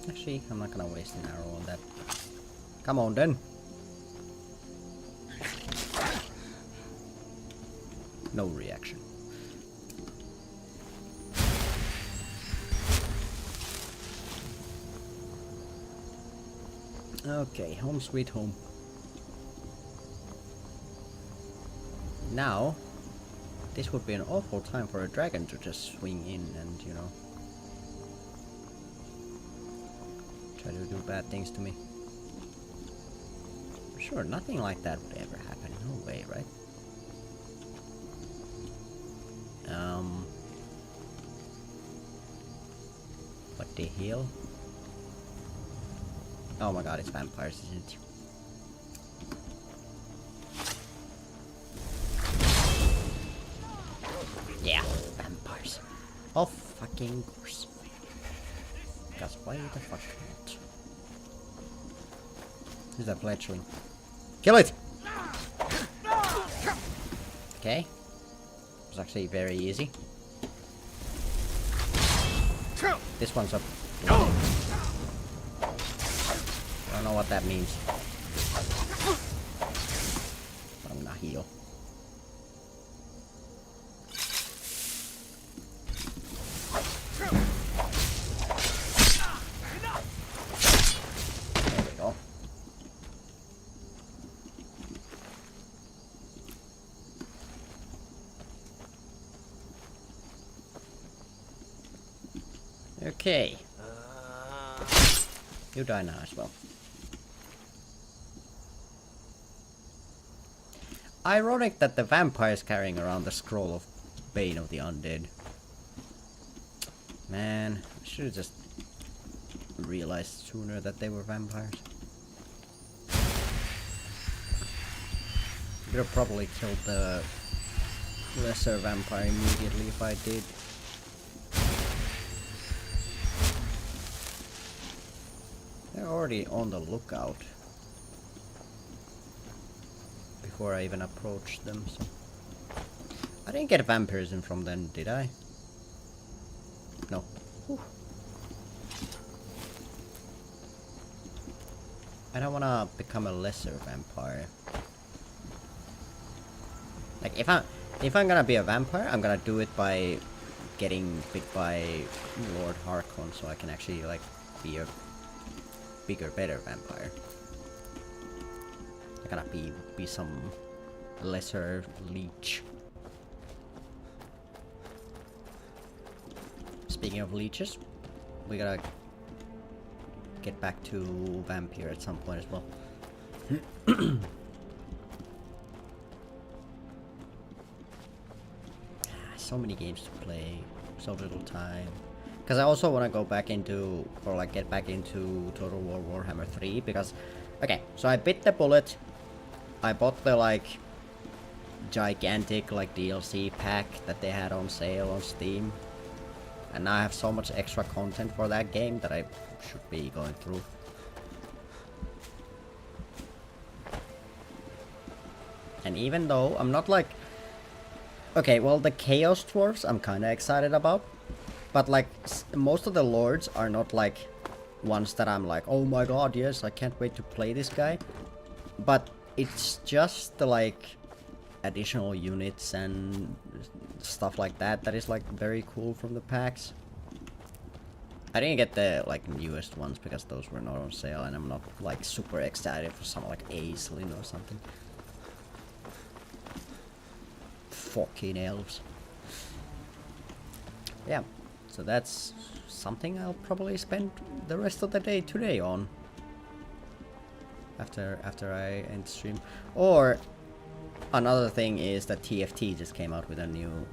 Actually, I'm not gonna waste an arrow on that. Come on then! No reaction. Okay, home sweet home. Now, this would be an awful time for a dragon to just swing in and, you know, try to do bad things to me. Sure, nothing like that would ever happen. No way, right? What the hell? Oh my god, it's vampires, isn't it? Yeah, vampires. Of fucking course. Because why the fuck not? Who's that fledgling? Kill it! Okay. It was actually very easy. This one's up. I don't know what that means. But I'm gonna heal. There we go. Okay. You die now as well. Ironic that the vampire is carrying around the scroll of Bane of the Undead. Man, I should have just realized sooner that they were vampires. Could have probably killed the lesser vampire immediately if I did. They're already on the lookout before I even approached them, so I didn't get vampirism from them, did I? No. Whew. I don't wanna become a lesser vampire. Like if I'm gonna be a vampire, I'm gonna do it by getting bit by Lord Harkon, so I can actually like be a bigger, better vampire. I gotta be some lesser leech. Speaking of leeches, we gotta get back to vampire at some point as well. So many games to play, so little time. Because I also want to go back into, or like get back into Total War Warhammer 3, because, okay, so I bit the bullet, I bought the like, gigantic like DLC pack that they had on sale on Steam, and now I have so much extra content for that game that I should be going through. And even though I'm not like, okay, well the Chaos Dwarfs I'm kinda excited about. But like, most of the lords are not like ones that I'm like, oh my god, yes, I can't wait to play this guy. But it's just the like additional units and stuff like that that is like very cool from the packs. I didn't get the like newest ones because those were not on sale, and I'm not like super excited for some like Aisling or something. Fucking elves. Yeah. So that's something I'll probably spend the rest of the day today on. After I end stream. Or another thing is that TFT just came out with a new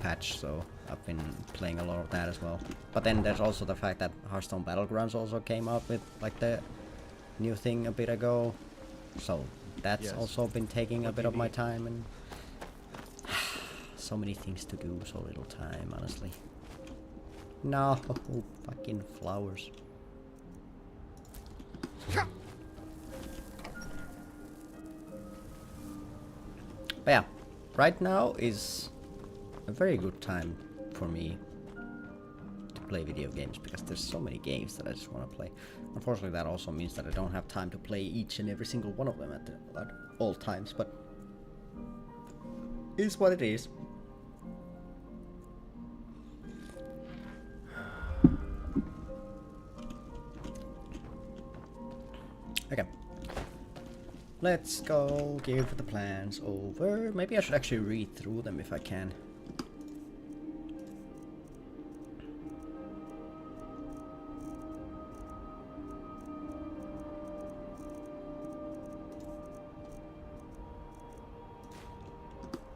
patch, so I've been playing a lot of that as well. But then there's also the fact that Hearthstone Battlegrounds also came out with like the new thing a bit ago, so that's also been taking a bit of my time, and so many things to do, so little time, honestly. No, fucking flowers. But yeah, right now is a very good time for me to play video games, because there's so many games that I just want to play. Unfortunately, that also means that I don't have time to play each and every single one of them at all times, but it is what it is. Okay. Let's go give the plans over. Maybe I should actually read through them if I can.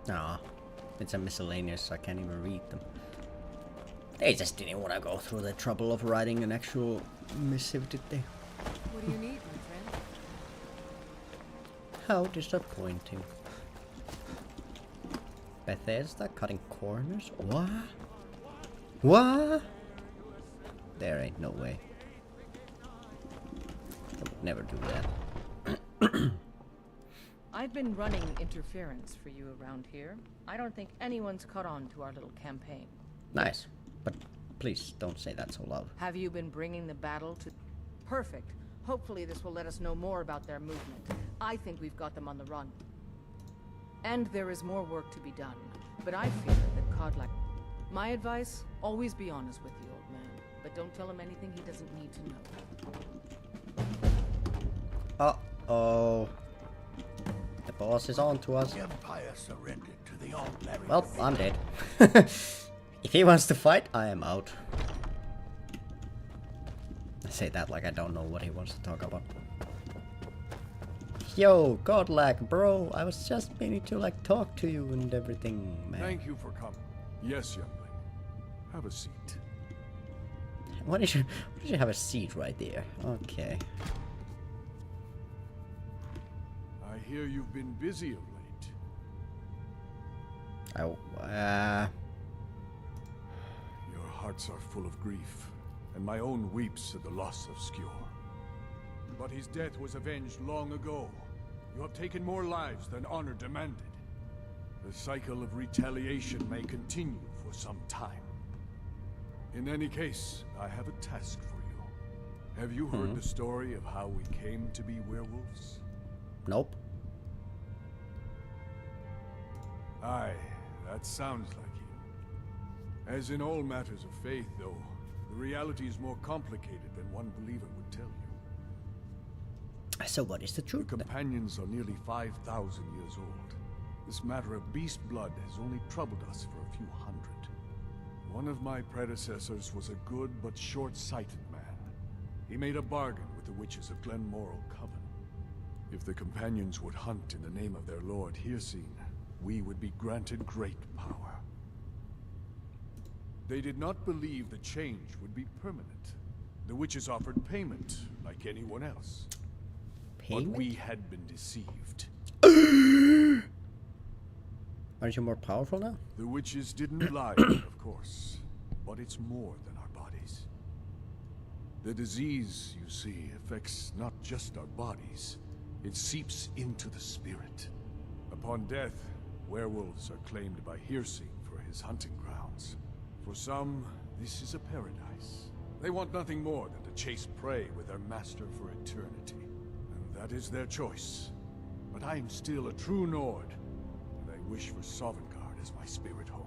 Nah, it's a miscellaneous, so I can't even read them. They just didn't want to go through the trouble of writing an actual missive, did they? What do you need, my friend? How disappointing. Bethesda cutting corners? What? What? There ain't no way. I would never do that. I've been running interference for you around here. I don't think anyone's caught on to our little campaign. Nice. But please don't say that so loud. Have you been bringing the battle to... Perfect. Hopefully this will let us know more about their movement. I think we've got them on the run. And there is more work to be done. But I fear that Kodlak... My advice? Always be honest with the old man. But don't tell him anything he doesn't need to know. Uh-oh. The boss is on to us. The Empire surrendered to the ordinary. Well, I'm dead. If he wants to fight, I am out. I say that like I don't know what he wants to talk about. Yo, Godlike, bro, I was just meaning to like talk to you and everything, man. Thank you for coming. Yes, youngling. Have a seat. Why did you have a seat right there? Okay. I hear you've been busy of late. Oh, Your hearts are full of grief, and my own weeps at the loss of Skjor. But his death was avenged long ago. You have taken more lives than honor demanded. The cycle of retaliation may continue for some time. In any case, I have a task for you. Have you heard the story of how we came to be werewolves? nope. Aye, that sounds like you. As in all matters of faith, though, the reality is more complicated than one believer would tell you. So what is the The truth then? companions are nearly 5,000 years old. This matter of beast blood has only troubled us for a few hundred. One of my predecessors was a good but short-sighted man. He made a bargain with the witches of Glenmoral Coven. If the companions would hunt in the name of their lord Hircine, we would be granted great power. They did not believe the change would be permanent. The witches offered payment, like anyone else. Payment? But we had been deceived. Aren't you more powerful now? The witches didn't lie, of course, but it's more than our bodies. The disease, you see, affects not just our bodies. It seeps into the spirit. Upon death, werewolves are claimed by Hircine for his hunting grounds. For some, this is a paradise. They want nothing more than to chase prey with their master for eternity. And that is their choice. But I am still a true Nord, and I wish for Sovngarde as my spirit home.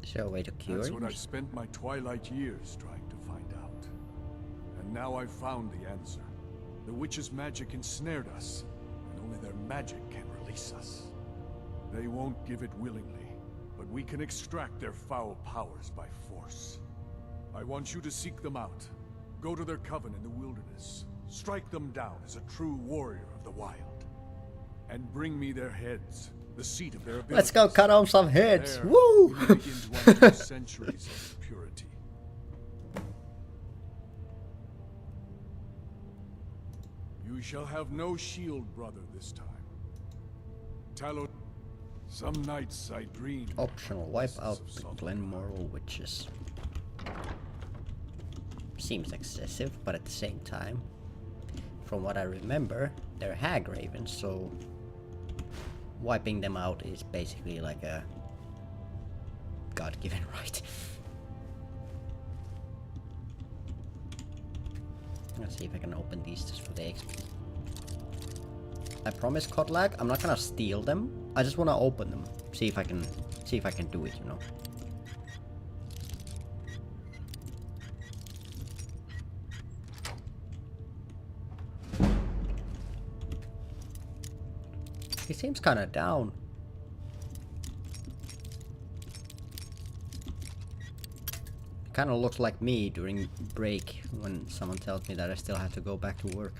Is there a way to cure That's it? what I've spent my twilight years trying to find out. And now I've found the answer. The witch's magic ensnared us, and only their magic can release us. They won't give it willingly, but we can extract their foul powers by force. I want you to seek them out. Go to their coven in the wilderness. Strike them down as a true warrior of the wild. And bring me their heads, the seat of their abilities. Let's go cut off some heads. There, Woo! we begin to undo centuries of purity. You shall have no shield, brother, this time. Talon. Some nights I dream. Optional, wipe out the Glenmoral witches. Seems excessive, but at the same time, from what I remember, they're hag ravens, so wiping them out is basically like a God-given right. Let's see if I can open these just for the XP. I promise, Kotlag, I'm not gonna steal them. I just wanna open them. See if I can do it, you know. He seems kinda down. Kinda looks like me during break when someone tells me that I still have to go back to work.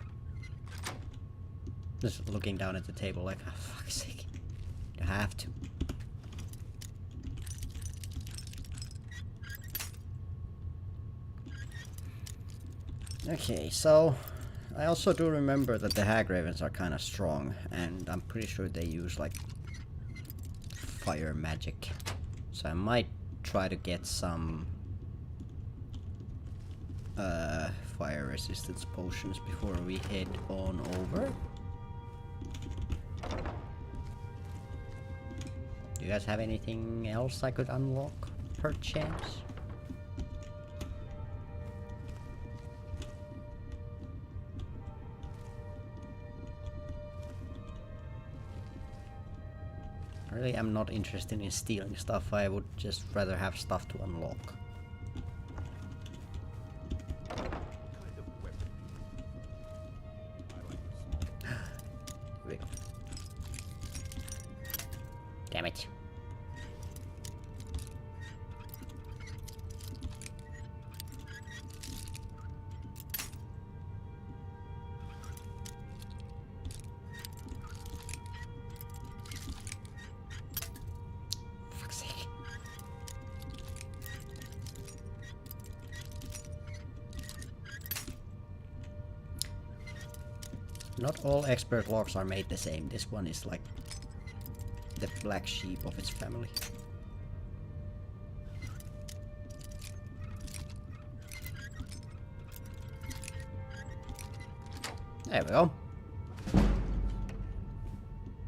Just looking down at the table like, oh, fuck's sake. You have to. Okay, so I also do remember that the hag ravens are kind of strong, and I'm pretty sure they use like fire magic. So I might try to get some fire resistance potions before we head on over. Do you guys have anything else I could unlock, perchance? Really, I'm not interested in stealing stuff. I would just rather have stuff to unlock. Here we go. Damn it. Fuck's sake. Not all expert locks are made the same. This one is like the black sheep of its family. There we go.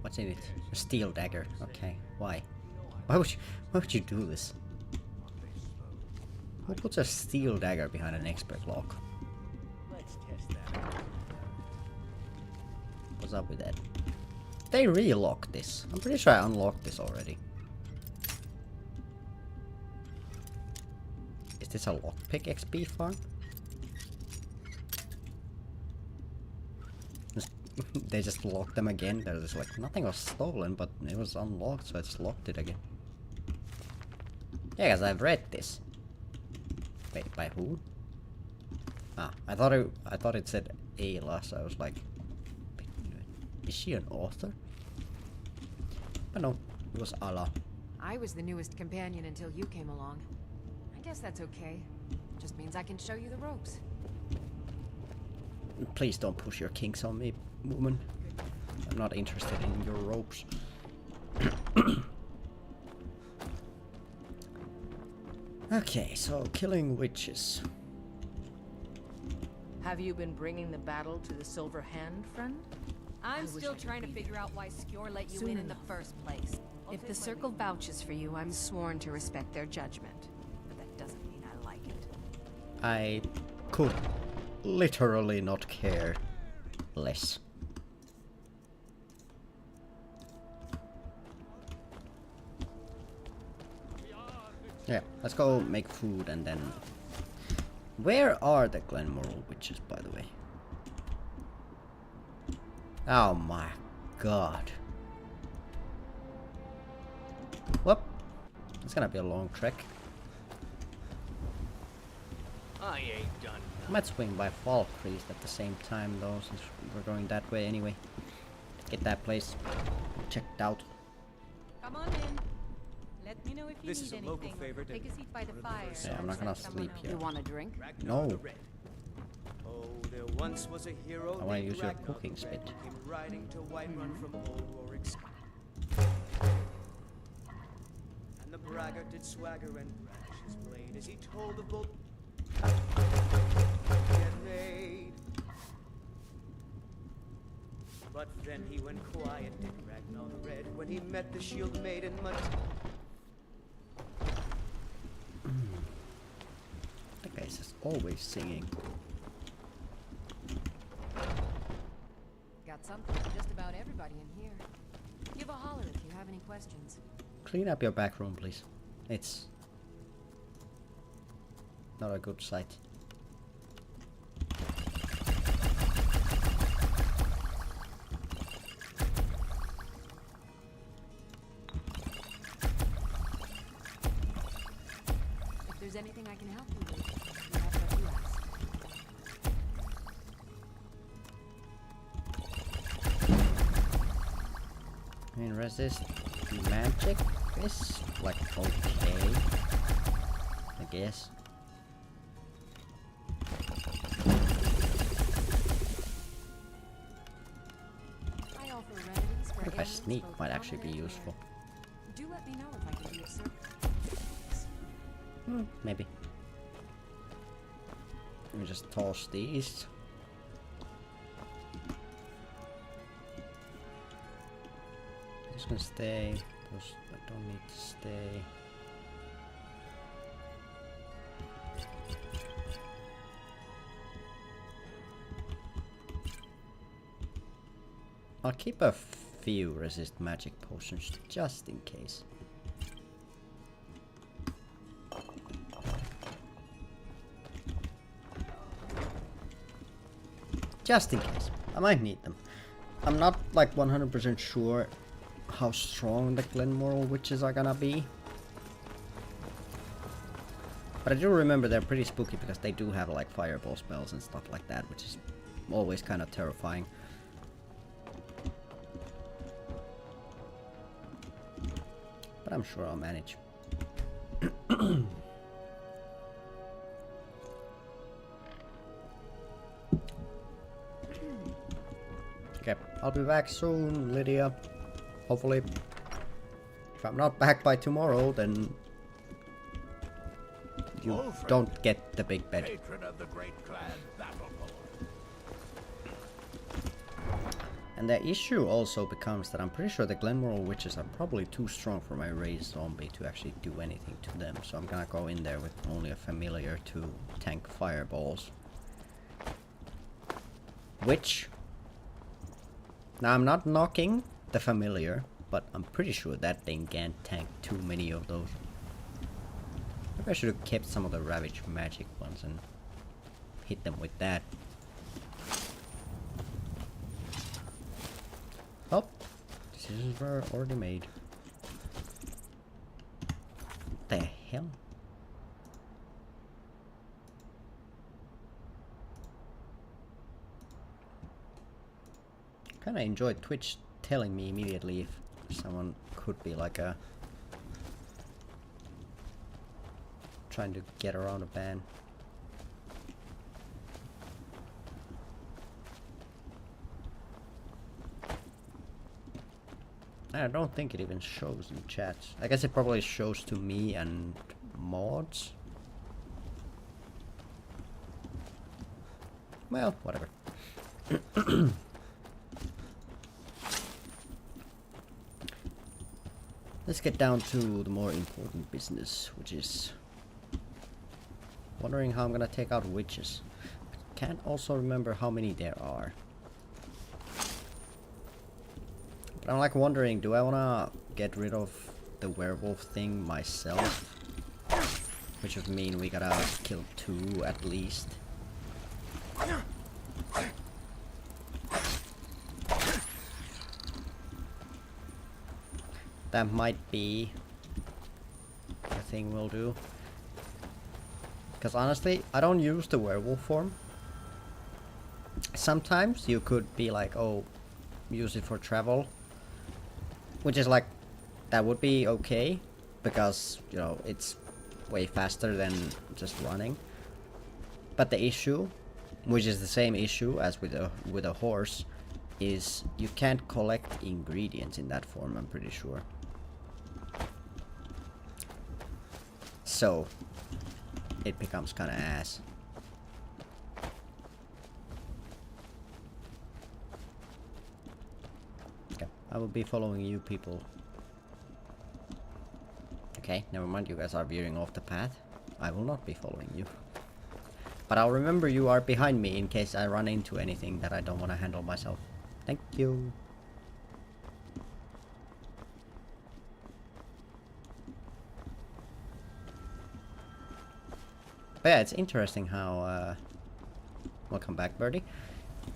What's in it? A steel dagger. Okay. Why? Why would you do this? Who puts a steel dagger behind an expert lock? Let's test that out. What's up with that? They relocked this. I'm pretty sure I unlocked this already. Is this a lockpick XP farm? They just locked them again. They're just like, nothing was stolen, but it was unlocked, so it's locked it again. Yeah, guys, I've read this. Wait, by who? Ah, I thought it said Ayla, so I was like, is she an author? But no, it was Allah. I was the newest companion until you came along. I guess that's okay. Just means I can show you the ropes. Please don't push your kinks on me, woman. I'm not interested in your ropes. Okay, so killing witches. Have you been bringing the battle to the Silver Hand, friend? I'm I wish still I could trying to be figure there. out why Skjor let you Soon in the enough. first place. If the circle vouches for you, I'm sworn to respect their judgment. But that doesn't mean I like it. I could literally not care less. Yeah, let's go make food and then... Where are the Glenmoral witches, by the way? Oh my god. Whoop. It's gonna be a long trek. I ain't done. I might swing by Fall Priest at the same time though, since we're going that way anyway. Get that place checked out. Come on in. Let me know if you This need is a anything. local favorite. Take a seat by the fire. Yeah, I'm not gonna sleep here. You want a drink? No. the Red. Oh, there once was a hero. I wanna named use your Ragnar the cooking Red, spit. who came riding to Whiterun from old Rorik's. And the braggart did swagger and brandish his blade as he told of bold get made. But then he went quiet, did Ragnar the Red, when he met the shield maiden much. That guy's just always singing. Got something for just about everybody in here. Give a holler if you have any questions. Clean up your back room, please. It's not a good sight. If there's anything I can help you with, you have what you ask. I mean, resist magic is like okay, I guess. I offer remedies for If I ailments sneak, both might common actually be and rare. useful. Do let me know if I can be of service. Maybe. Let me just toss these. Just gonna stay. Those I don't need to stay. I'll keep a few resist magic potions just in case. Just in case. I might need them. I'm not like 100% sure how strong the Glenmoral witches are gonna be. But I do remember they're pretty spooky because they do have like fireball spells and stuff like that, which is always kind of terrifying. But I'm sure I'll manage. Okay, I'll be back soon, Lydia. Hopefully. If I'm not back by tomorrow, then you don't get the big bed. Patron of the great clan Battlepole. And the issue also becomes that I'm pretty sure the Glenmoral witches are probably too strong for my raised zombie to actually do anything to them. So I'm gonna go in there with only a familiar to tank fireballs. Which... Now I'm not knocking the familiar, but I'm pretty sure that thing can't tank too many of those. Maybe I should have kept some of the Ravage magic ones and hit them with that. Oh, decisions were already made. What the hell? Kinda enjoyed Twitch telling me immediately if someone could be like a trying to get around a ban. I don't think it even shows in chat. I guess it probably shows to me and mods. Well, whatever. Let's get down to the more important business, which is wondering how I'm gonna take out witches. Can't also remember how many there are. But I'm like wondering, do I wanna get rid of the werewolf thing myself? Which would mean we gotta kill 2 at least. That might be anything will do. Because honestly, I don't use the werewolf form. Sometimes you could be like, oh, use it for travel. Which is like, that would be okay. Because, you know, it's way faster than just running. But the issue, which is the same issue as with a horse, is you can't collect ingredients in that form, I'm pretty sure. So, it becomes kinda ass. Okay, I will be following you people. Okay, never mind, you guys are veering off the path. I will not be following you. But I'll remember you are behind me in case I run into anything that I don't want to handle myself. Thank you. But yeah, it's interesting how... welcome back, Birdie.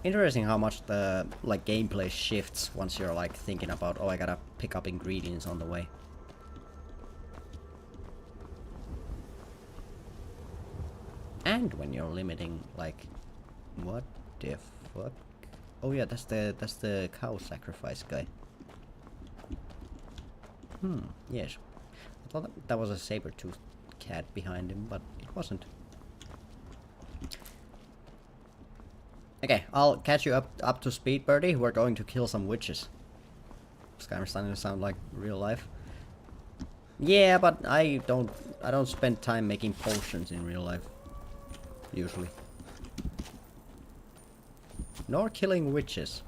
Interesting how much the like gameplay shifts once you're like thinking about, oh, I gotta pick up ingredients on the way. And when you're limiting, like, what the fuck? Oh yeah, that's the cow sacrifice guy. Yes. I thought that was a saber-toothed cat behind him, but it wasn't. Okay, I'll catch you up to speed, Birdie. We're going to kill some witches. Skyrim's starting to sound like real life. Yeah, but I don't spend time making potions in real life. Usually. Nor killing witches.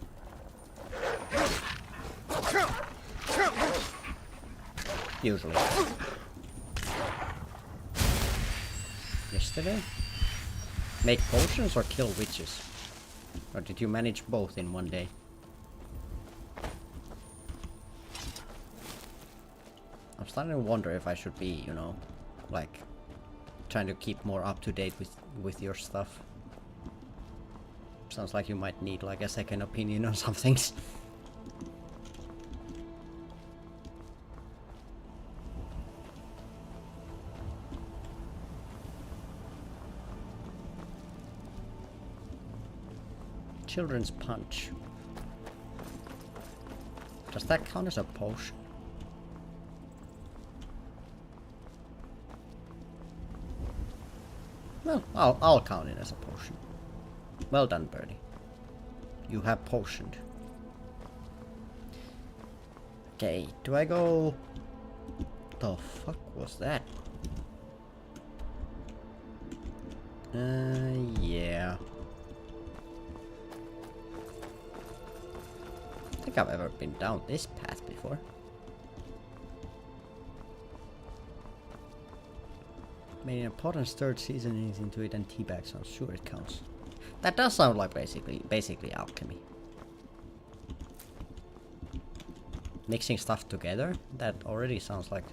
Usually. Yesterday? Make potions or kill witches? Or did you manage both in one day? I'm starting to wonder if I should be, you know, like, trying to keep more up to date with your stuff. Sounds like you might need like a second opinion on some things. Children's punch. Does that count as a potion? Well, I'll count it as a potion. Well done, Birdie. You have potioned. Okay, do I go... The fuck was that? Yeah. I don't think I've ever been down this path before. Made an important stirred seasonings into it and teabag sounds. Sure it counts. That does sound like basically alchemy. Mixing stuff together? That already sounds like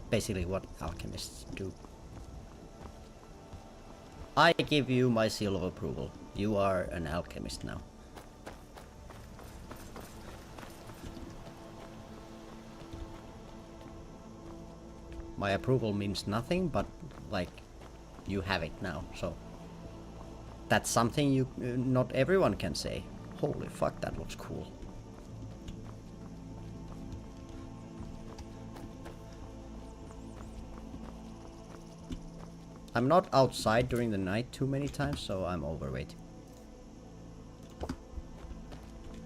basically what alchemists do. I give you my seal of approval. You are an alchemist now. My approval means nothing, but like, you have it now, so that's something you not everyone can say. Holy fuck, that looks cool. I'm not outside during the night too many times, so I'm overweight.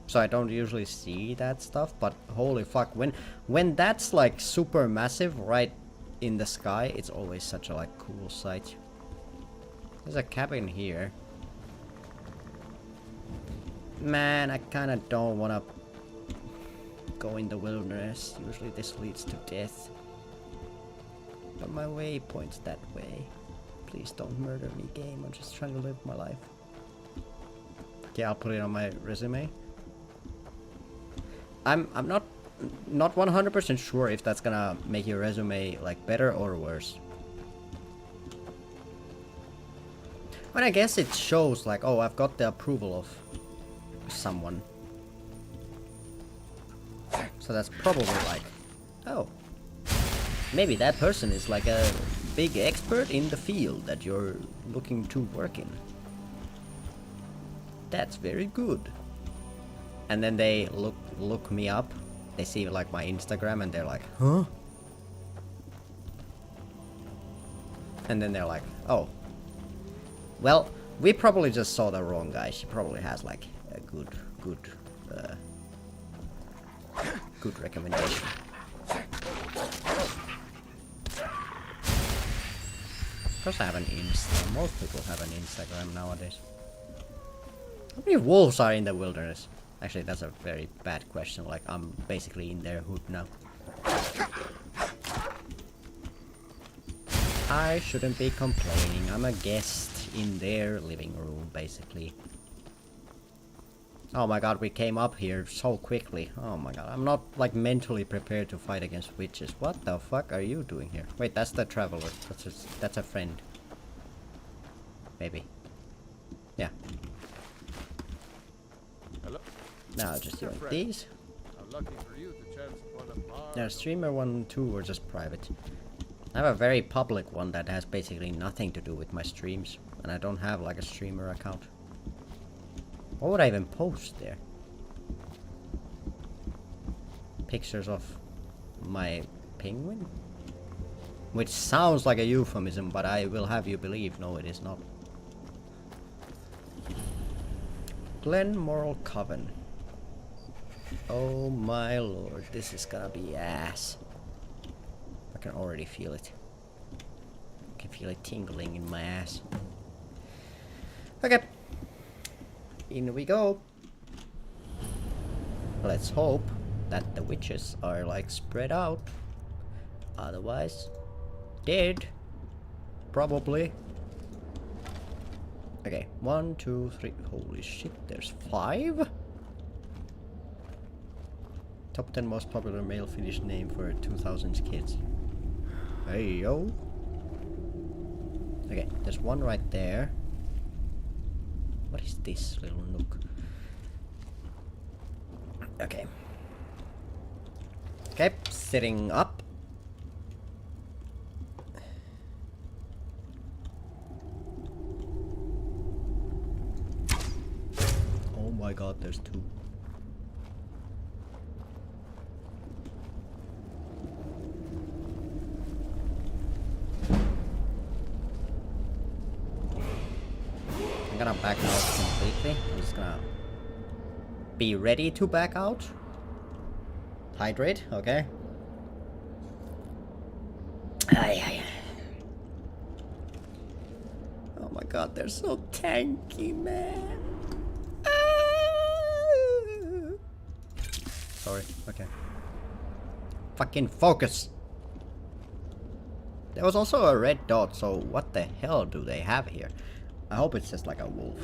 So I don't usually see that stuff, but holy fuck, when that's like super massive right in the sky, it's always such a like cool sight. There's a cabin here. Man, I kinda don't wanna go in the wilderness. Usually this leads to death. But my way points that way. Please don't murder me, game. I'm just trying to live my life. Okay, I'll put it on my resume. I'm not 100% sure if that's gonna make your resume like better or worse. But I guess it shows like, oh, I've got the approval of someone. So that's probably like, oh, maybe that person is like a big expert in the field that you're looking to work in. That's very good. And then they look me up. They see like my Instagram and they're like, huh? And then they're like, oh. Well, we probably just saw the wrong guy. She probably has like a good recommendation. Of course I have an Insta. Most people have an Instagram nowadays. How many wolves are in the wilderness? Actually, that's a very bad question. Like, I'm basically in their hood now. I shouldn't be complaining. I'm a guest in their living room, basically. Oh my god, we came up here so quickly. Oh my god, I'm not, like, mentally prepared to fight against witches. What the fuck are you doing here? Wait, that's the traveler. That's a friend. Maybe. Yeah. Hello? Now just use these. How lucky for you to chance upon a bar. Yeah, streamer 1 and 2 are just private. I have a very public one that has basically nothing to do with my streams. And I don't have like a streamer account. What would I even post there? Pictures of my penguin? Which sounds like a euphemism, but I will have you believe, no it is not. Glen Moral Coven. Oh my lord, this is gonna be ass. I can already feel it. I can feel it tingling in my ass. Okay. In we go. Let's hope that the witches are like spread out. Otherwise, dead. Probably. Okay, 1, 2, 3. Holy shit, there's 5? Top 10 most popular male Finnish name for 2000s kids. Hey yo. Okay, there's one right there. What is this little nook? Okay. Okay, sitting up. Oh my god, there's 2. I'm gonna back out completely. I'm just gonna be ready to back out. Hydrate, okay. Aye. Oh my god, they're so tanky, man. Sorry, okay. Fucking focus. There was also a red dot, so what the hell do they have here? I hope it's just like a wolf.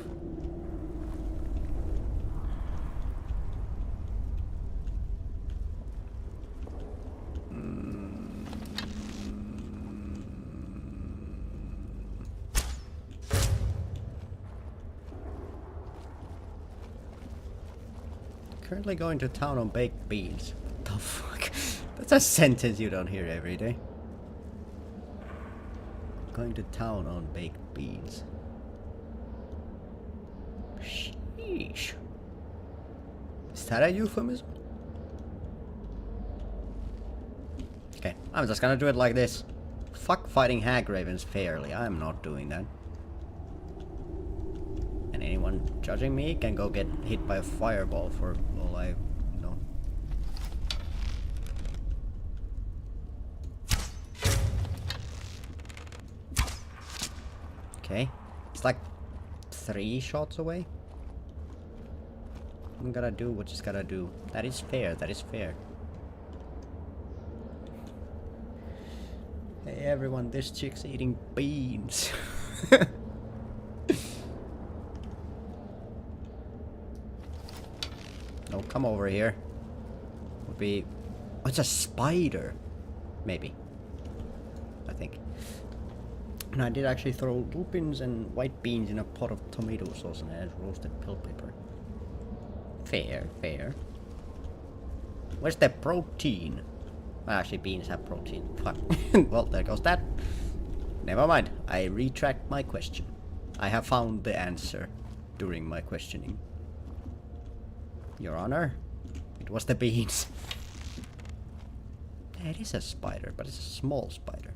Currently going to town on baked beans. What the fuck? That's a sentence you don't hear every day. Going to town on baked beans. Sheesh. Is that a euphemism? Okay, I'm just gonna do it like this. Fuck fighting hag ravens fairly. I'm not doing that. And anyone judging me can go get hit by a fireball for all I know. Okay, it's like 3 shots away. I'm gonna do what you gotta do. That is fair, that is fair. Hey everyone, this chick's eating beans. No, come over here. Would be... Oh, it's a spider. Maybe. I think. And I did actually throw lupins and white beans in a pot of tomato sauce and add roasted bell pepper. Fair, fair. Where's the protein? Actually, beans have protein. Fuck. Well, there goes that. Never mind. I retract my question. I have found the answer during my questioning. Your Honor, it was the beans. It is a spider, but it's a small spider.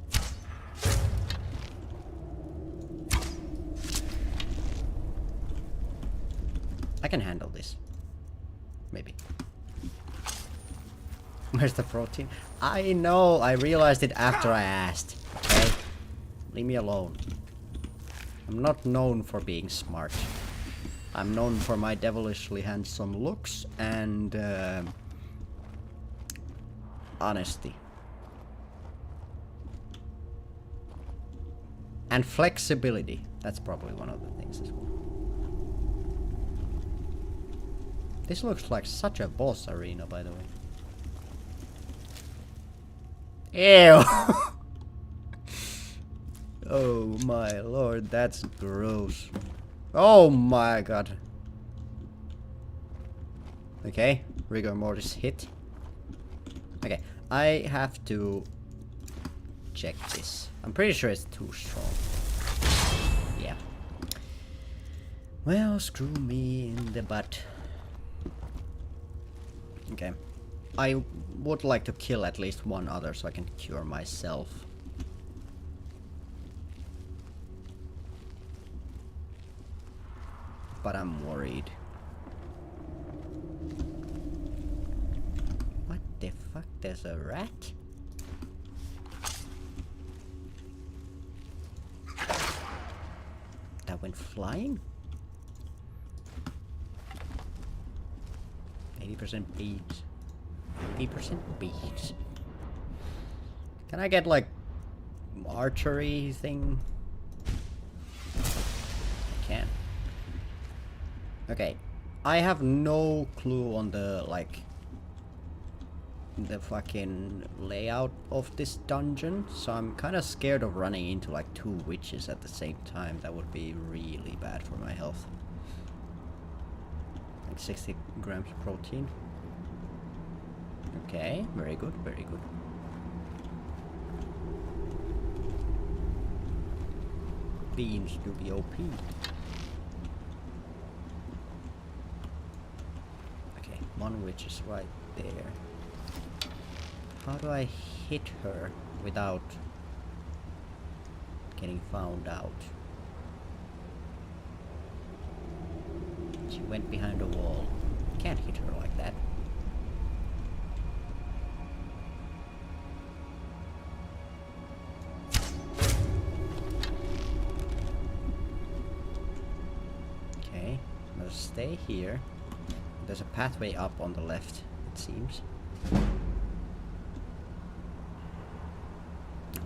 I can handle this. Maybe. Where's the protein? I know! I realized it after I asked. Okay? Leave me alone. I'm not known for being smart. I'm known for my devilishly handsome looks and honesty. And flexibility. That's probably one of the things as well. This looks like such a boss arena, by the way. Ew! Oh my lord, that's gross. Oh my god. Okay, rigor mortis hit. Okay, I have to check this. I'm pretty sure it's too strong. Yeah. Well, screw me in the butt. Okay. I would like to kill at least one other so I can cure myself. But I'm worried. What the fuck? There's a rat? That went flying? 80% beads. 80% beads. Can I get like archery thing? I can. Okay. I have no clue on the like the fucking layout of this dungeon, so I'm kind of scared of running into like two witches at the same time. That would be really bad for my health. Like 60 grams of protein. Okay, very good, very good. Beans do be OP. Okay, one witch is right there. How do I hit her without getting found out? She went behind a wall. Can't hit her like that. Okay, I'm gonna stay here. There's a pathway up on the left, it seems.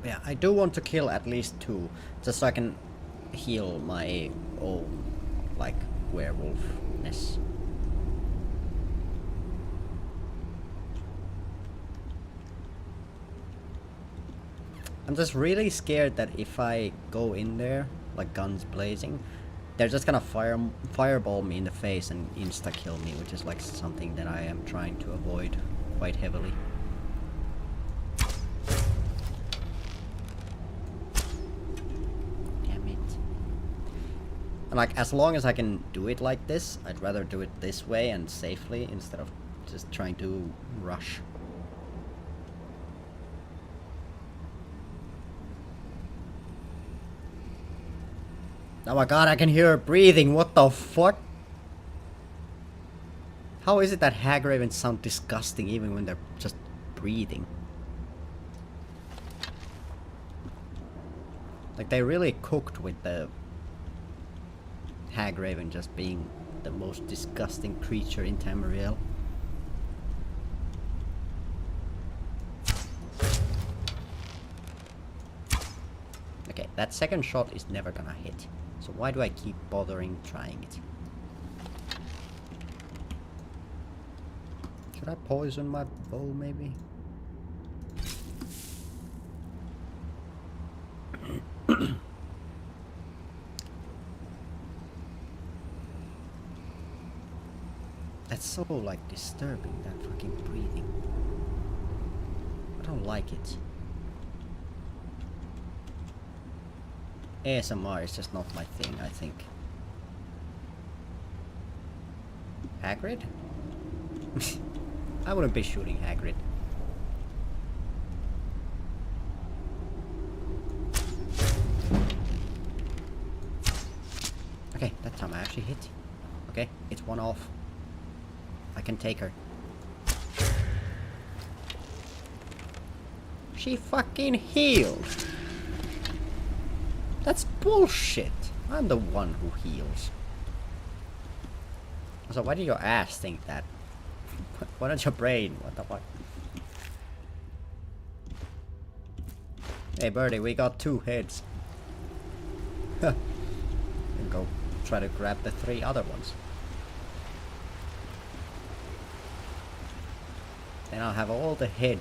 Yeah, I do want to kill at least two, just so I can heal my own, like, werewolfness. I'm just really scared that if I go in there, like guns blazing, they're just gonna fireball me in the face and insta-kill me, which is like something that I am trying to avoid quite heavily. And like, as long as I can do it like this, I'd rather do it this way and safely instead of just trying to rush. Oh my god, I can hear her breathing, what the fuck? How is it that hag ravens sound disgusting even when they're just breathing? Like, they really cooked with the hag raven just being the most disgusting creature in Tamriel. Okay, that second shot is never gonna hit. So why do I keep bothering trying it? Should I poison my bow maybe? That's so, like, disturbing, that fucking breathing. What don't like it. ASMR is just not my thing, I think. Hagrid? I wouldn't be shooting Hagrid. Okay, that time I actually hit. Okay, it's one off. I can take her. She fucking healed. That's bullshit. I'm the one who heals. So why did your ass think that? Why not your brain? What the fuck? Hey birdie, we got 2 heads. Then go try to grab the 3 other ones. Then I'll have all the head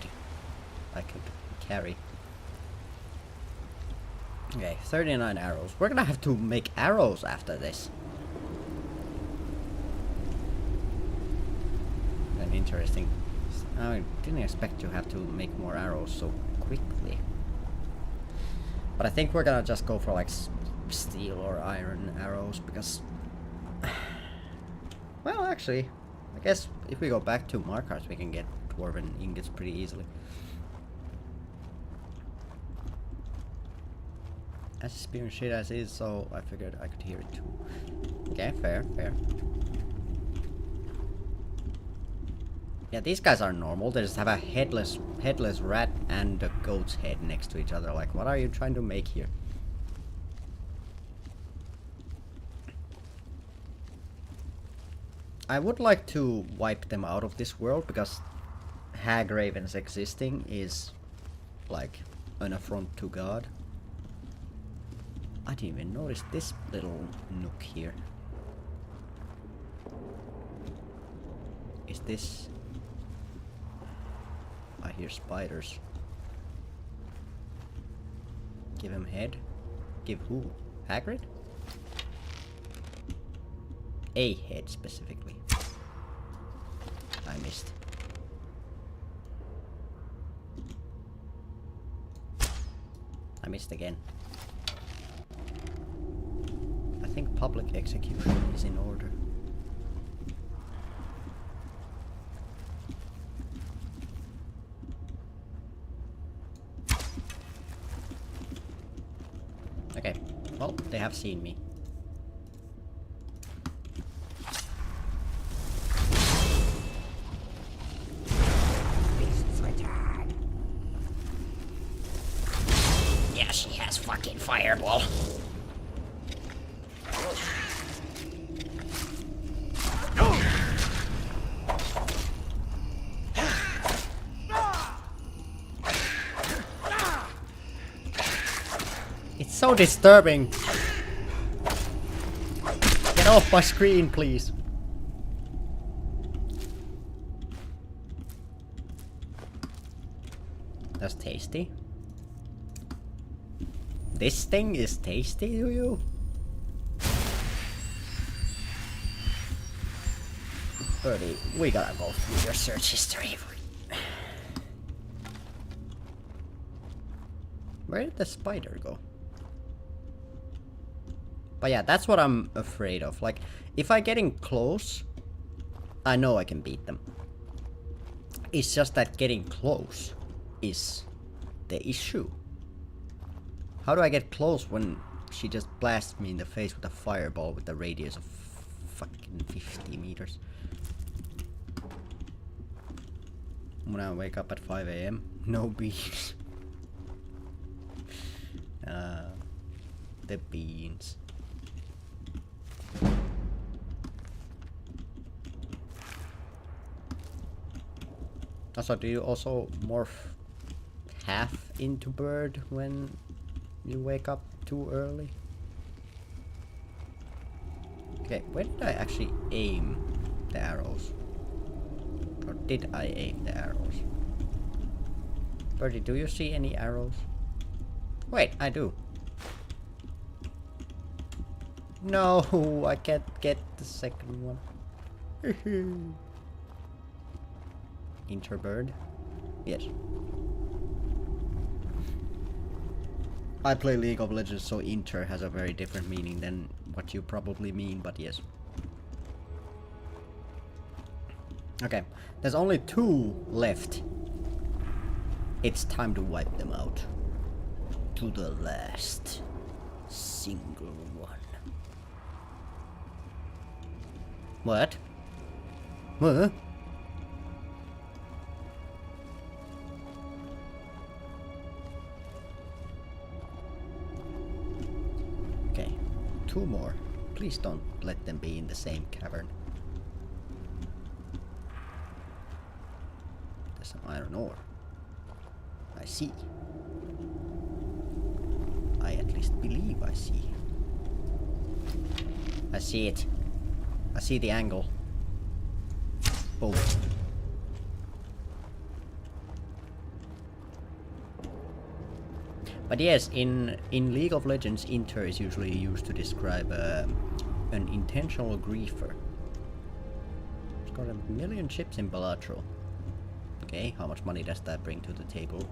I could carry. Okay, 39 arrows. We're gonna have to make arrows after this. An interesting... I didn't expect to have to make more arrows so quickly. But I think we're gonna just go for like steel or iron arrows because... Well, actually, I guess if we go back to Markarth we can get dwarven ingots pretty easily. As spear and shit as is, so I figured I could hear it too. Okay, fair, fair. Yeah, these guys are normal. They just have a headless rat and a goat's head next to each other. Like, what are you trying to make here? I would like to wipe them out of this world because hag ravens existing is like an affront to God. I didn't even notice this little nook here. Is this... I hear spiders. Give him head? Give who? Hagrid? A head specifically. I missed. I missed again. I think public execution is in order. Okay, well, they have seen me. Yeah, she has fucking fireball. So disturbing. Get off my screen, please. That's tasty. This thing is tasty to you? Birdie, we gotta go through your search history. Where did the spider go? But yeah, that's what I'm afraid of. Like, if I get in close, I know I can beat them. It's just that getting close is the issue. How do I get close when she just blasts me in the face with a fireball with a radius of fucking 50 meters? When I wake up at 5 AM, no beans. The beans. Also, do you also morph half into bird when you wake up too early? Okay, where did I actually aim the arrows? Or did I aim the arrows? Birdie, do you see any arrows? Wait, I do. No, I can't get the second one. Interbird? Yes. I play League of Legends, so inter has a very different meaning than what you probably mean, but yes. Okay, there's only 2 left. It's time to wipe them out. To the last single one. What? What? Okay, 2 more. Please don't let them be in the same cavern. There's some iron ore. I see. I at least believe I see. I see it. I see the angle. Boom. But yes, in League of Legends, inter is usually used to describe an intentional griefer. It's got 1,000,000 chips in Balatro. Okay, how much money does that bring to the table?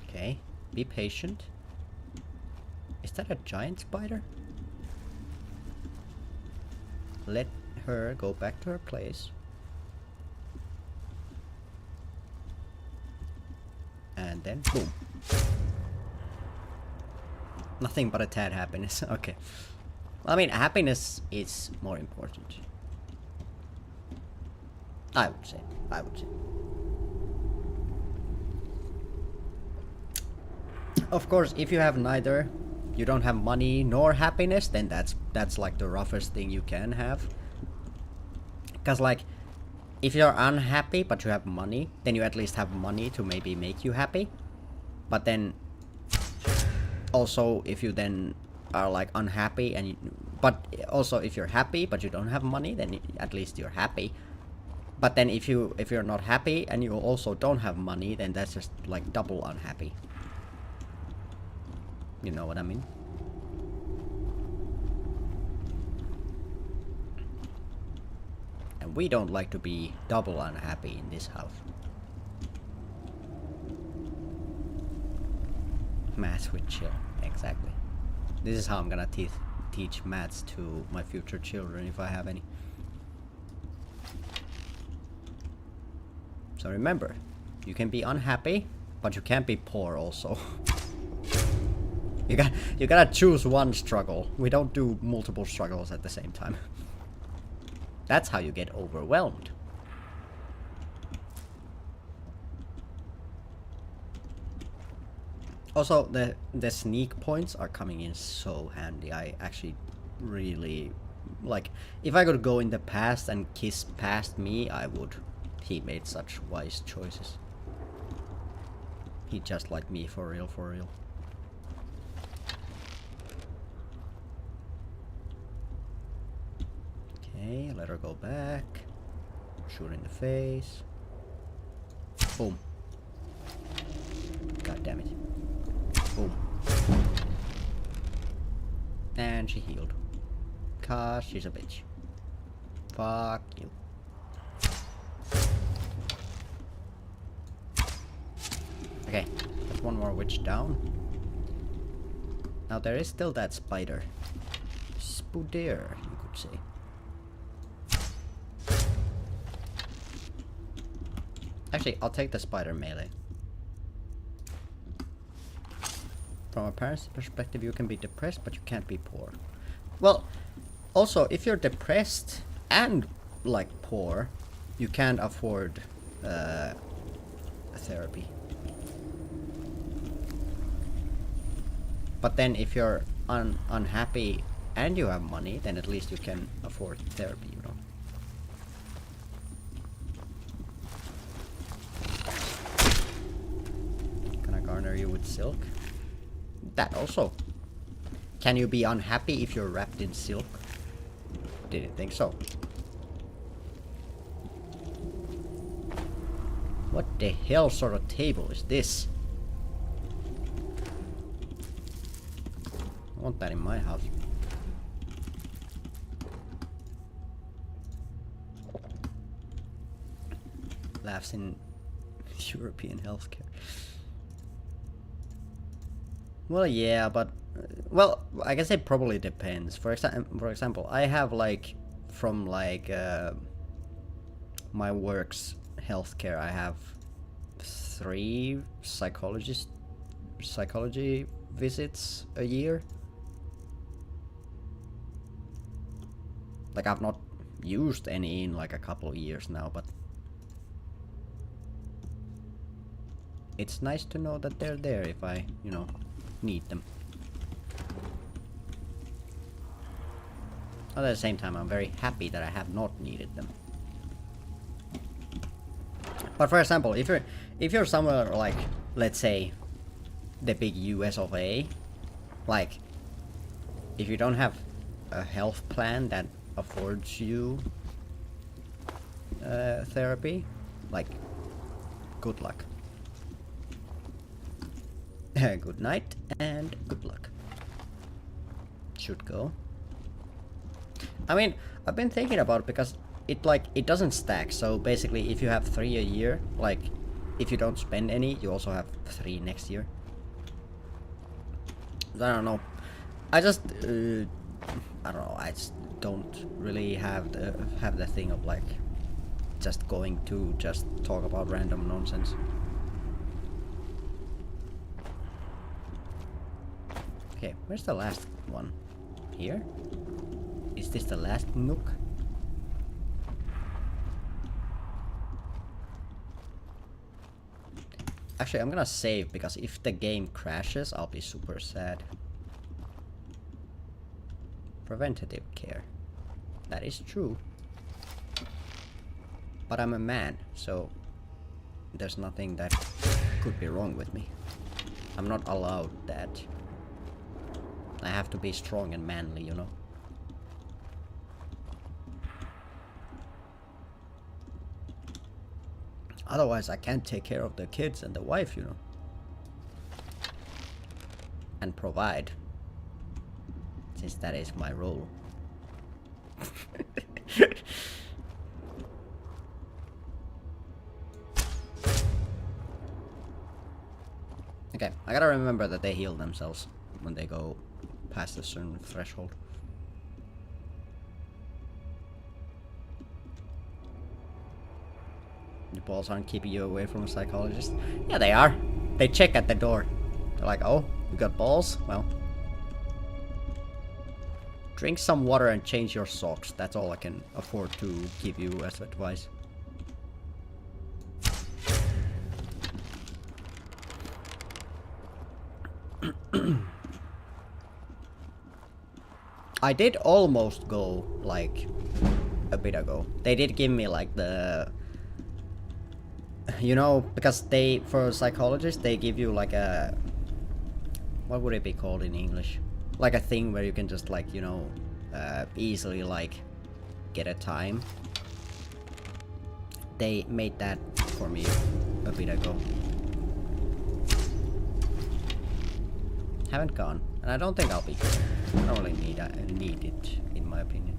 Okay, be patient. Is that a giant spider? Let her go back to her place. And then boom. Nothing but a tad happiness. Okay. I mean, happiness is more important. I would say. I would say. Of course, if you have neither, you don't have money nor happiness, then that's like the roughest thing you can have. Because like, if you're unhappy but you have money, then you at least have money to maybe make you happy. But then, also if you then are like unhappy and but also if you're happy but you don't have money, then at least you're happy. But then if you're not happy and you also don't have money, then that's just like double unhappy. You know what I mean? And we don't like to be double unhappy in this house. Maths with chill, exactly. This is how I'm gonna teach maths to my future children if I have any. So remember, you can be unhappy, but you can't be poor also. You gotta choose one struggle. We don't do multiple struggles at the same time. That's how you get overwhelmed. Also, the sneak points are coming in so handy. I actually really like, if I could go in the past and kiss past me, I would. He made such wise choices. He just like me, for real, for real. Okay, let her go back. Shoot in the face. Boom. God damn it. Boom. And she healed. 'Cause she's a bitch. Fuck you. Okay, there's one more witch down. Now there is still that spider. Spooder, you could say. Actually, I'll take the spider melee. From a parent's perspective, you can be depressed, but you can't be poor. Well, also, if you're depressed and, like, poor, you can't afford a therapy. But then if you're unhappy and you have money, then at least you can afford therapy, you know. Can I garner you with silk? That also. Can you be unhappy if you're wrapped in silk? Didn't think so. What the hell sort of table is this? I want that in my house. laughs in European healthcare. Well, yeah, but well, I guess it probably depends. For example, I have like from like my work's healthcare, I have 3 psychology visits a year. Like I've not used any in like a couple of years now, but it's nice to know that they're there if I, you know, need them. At the same time, I'm very happy that I have not needed them. But for example, if you're somewhere like, let's say, the big US of A, like, if you don't have a health plan that affords you therapy, like, good luck. Good night and good luck. Should go. I mean, I've been thinking about it because it doesn't stack. So basically, if you have 3 a year, like if you don't spend any, you also have 3 next year. I don't know. I just I don't know. I just don't really have the thing of like just going to just talk about random nonsense. Okay, where's the last one? Here? Is this the last nook? Actually, I'm gonna save because if the game crashes, I'll be super sad. Preventative care. That is true. But I'm a man, so there's nothing that could be wrong with me. I'm not allowed that. I have to be strong and manly, you know. Otherwise, I can't take care of the kids and the wife, you know. And provide. Since that is my role. Okay, I gotta remember that they heal themselves when they go past a certain threshold. The balls aren't keeping you away from a psychologist. Yeah, they are. They check at the door. They're like, oh, you got balls? Well. Drink some water and change your socks. That's all I can afford to give you as advice. I did almost go, like, a bit ago. They did give me, like, the... You know, because they, for psychologists, they give you, like, a... What would it be called in English? Like a thing where you can just, like, you know, easily, like, get a time. They made that for me a bit ago. Haven't gone, and I don't think I'll be going. I don't really need it, in my opinion.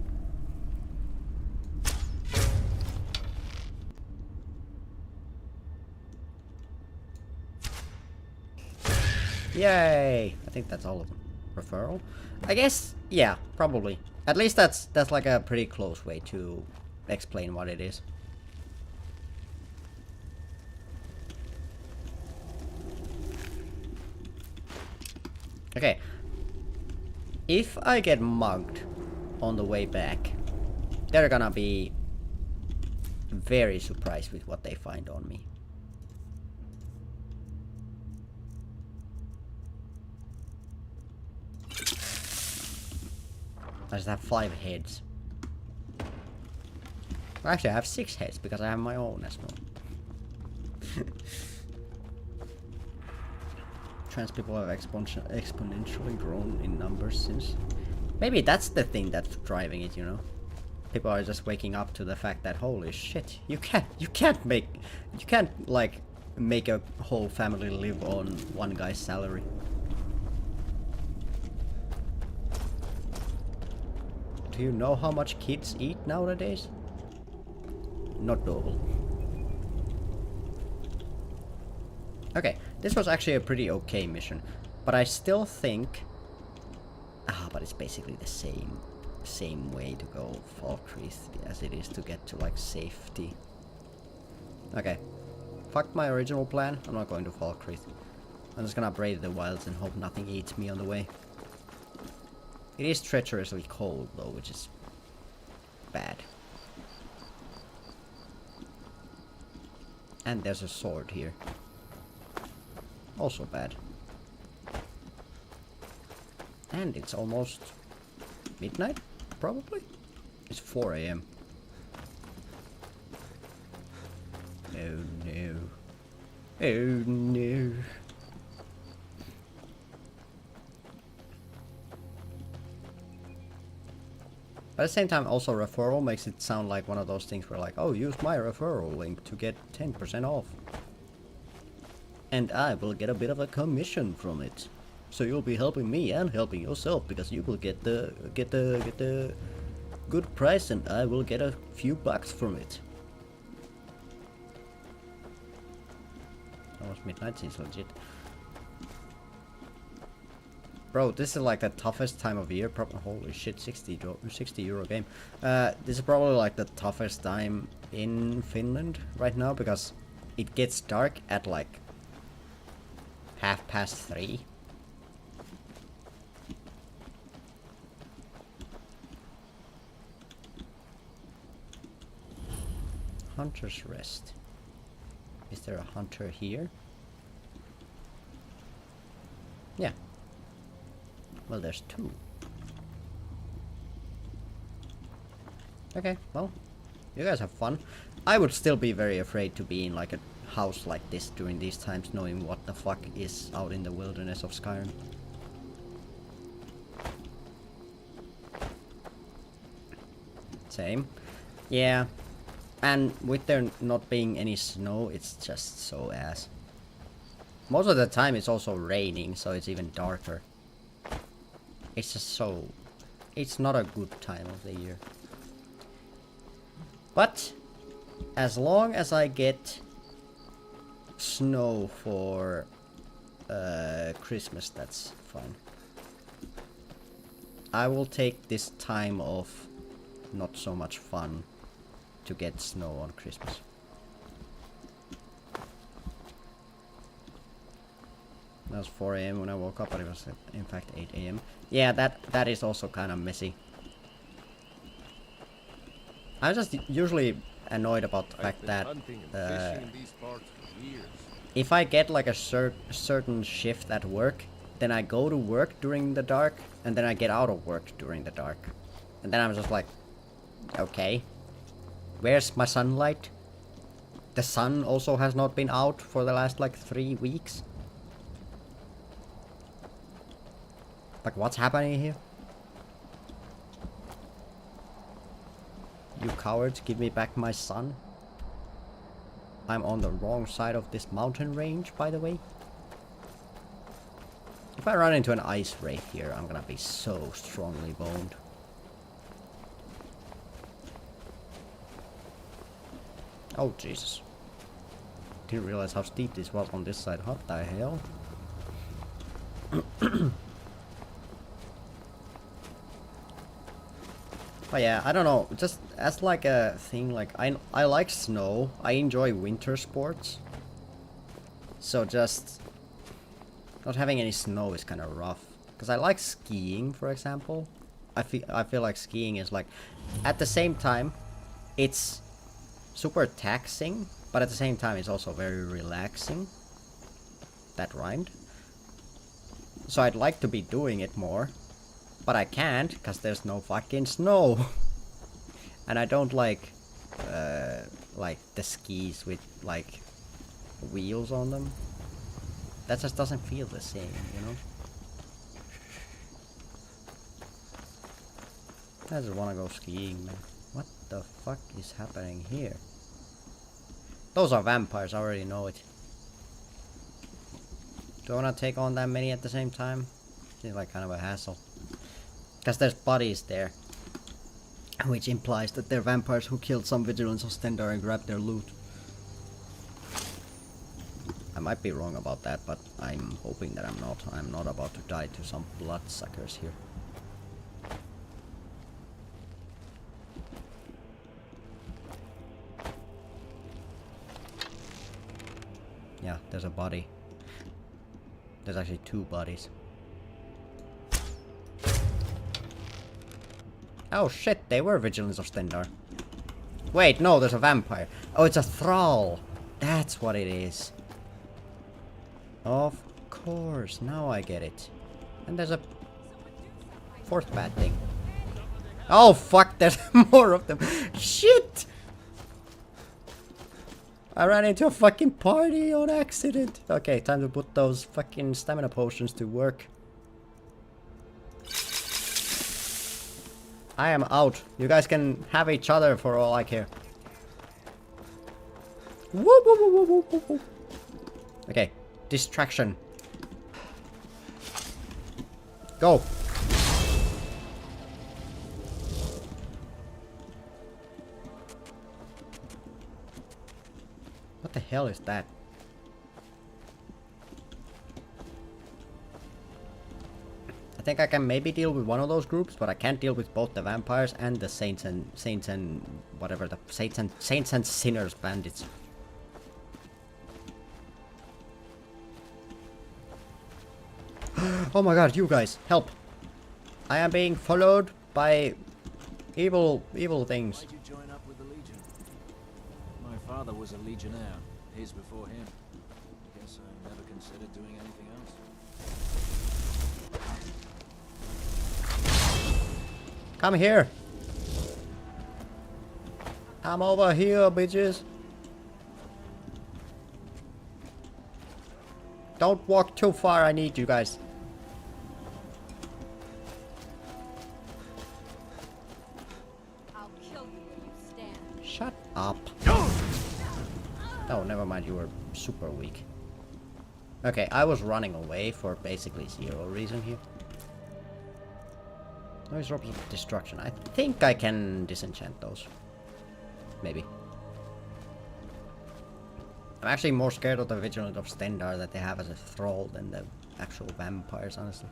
Yay! I think that's all of them. Referral? I guess, yeah, probably. At least that's like a pretty close way to explain what it is. Okay. If I get mugged on the way back, they're gonna be very surprised with what they find on me. I just have 5 heads. Well, actually, I have 6 heads because I have my own as well. Trans people have exponentially grown in numbers since. Maybe that's the thing that's driving it, you know. People are just waking up to the fact that holy shit, you can't like make a whole family live on one guy's salary. Do you know how much kids eat nowadays? Not double. Okay, this was actually a pretty okay mission. But I still think... but it's basically the same way to go Falkreath as it is to get to, like, safety. Okay. Fuck my original plan. I'm not going to Falkreath. I'm just gonna brave the wilds and hope nothing eats me on the way. It is treacherously cold, though, which is bad. And there's a sword here. Also bad. And it's almost midnight, probably? It's 4 AM. Oh no. Oh no. But at the same time, also referral makes it sound like one of those things where like, oh, use my referral link to get 10% off. And I will get a bit of a commission from it. So you'll be helping me and helping yourself because you will get the good price and I will get a few bucks from it. Almost midnight seems legit. Bro, this is like the toughest time of year. Holy shit, 60 euro game. This is probably like the toughest time in Finland right now because it gets dark at like 3:30. Hunter's Rest. Is there a hunter here? Yeah. Well, there's two. Okay, well, you guys have fun. I would still be very afraid to be in like a house like this during these times, knowing what the fuck is out in the wilderness of Skyrim. Same. Yeah. And with there not being any snow, it's just so ass. Most of the time it's also raining, so it's even darker. It's just so... It's not a good time of the year. But, as long as I get snow for Christmas, that's fine. I will take this time of not so much fun to get snow on Christmas. That was 4 AM when I woke up, but it was in fact 8 AM. Yeah, that is also kind of messy. I'm just usually annoyed about the fact that if I get like a certain shift at work, then I go to work during the dark, and then I get out of work during the dark. And then I'm just like, okay, where's my sunlight? The sun also has not been out for the last like 3 weeks. Like, what's happening here? You cowards, give me back my sun. I'm on the wrong side of this mountain range, by the way. If I run into an ice wraith here, I'm gonna be so strongly boned. Oh, Jesus. Didn't realize how steep this was on this side. What the hell? But yeah, I don't know, just as like a thing, like I like snow, I enjoy winter sports. So just not having any snow is kind of rough. Because I like skiing, for example. I feel like skiing is like, at the same time, it's super taxing, but at the same time it's also very relaxing. That rhymed. So I'd like to be doing it more. But I can't, because there's no fucking snow. And I don't like the skis with, like, wheels on them. That just doesn't feel the same, you know? I just wanna go skiing, man. What the fuck is happening here? Those are vampires, I already know it. Do I wanna take on that many at the same time? Seems like kind of a hassle. Because there's bodies there. Which implies that they're vampires who killed some vigilants of Stendar and grabbed their loot. I might be wrong about that, but I'm hoping that I'm not. I'm not about to die to some bloodsuckers here. Yeah, there's a body. There's actually 2 bodies. Oh shit, they were Vigilance of Stendar. Wait, no, there's a vampire. Oh, it's a thrall. That's what it is. Of course, now I get it. And there's a 4th bad thing. Oh fuck, there's more of them. Shit! I ran into a fucking party on accident. Okay, time to put those fucking stamina potions to work. I am out. You guys can have each other for all I care. Woo, woo, woo, woo, woo, woo, woo. Okay, distraction. Go. What the hell is that? I think I can maybe deal with one of those groups, but I can't deal with both the vampires and the saints and whatever the saints and sinners bandits. Oh my god, you guys, help! I am being followed by evil things. Why'd you join up with the Legion? My father was a legionnaire. His before him. Guess I never considered doing anything else. Come here! I'm over here, bitches! Don't walk too far, I need you guys. I'll kill you where you stand. Shut up. Oh, never mind, you were super weak. Okay, I was running away for basically 0 reason here. Noise drops of destruction. I think I can disenchant those. Maybe. I'm actually more scared of the Vigilant of Stendar that they have as a thrall than the actual vampires, honestly.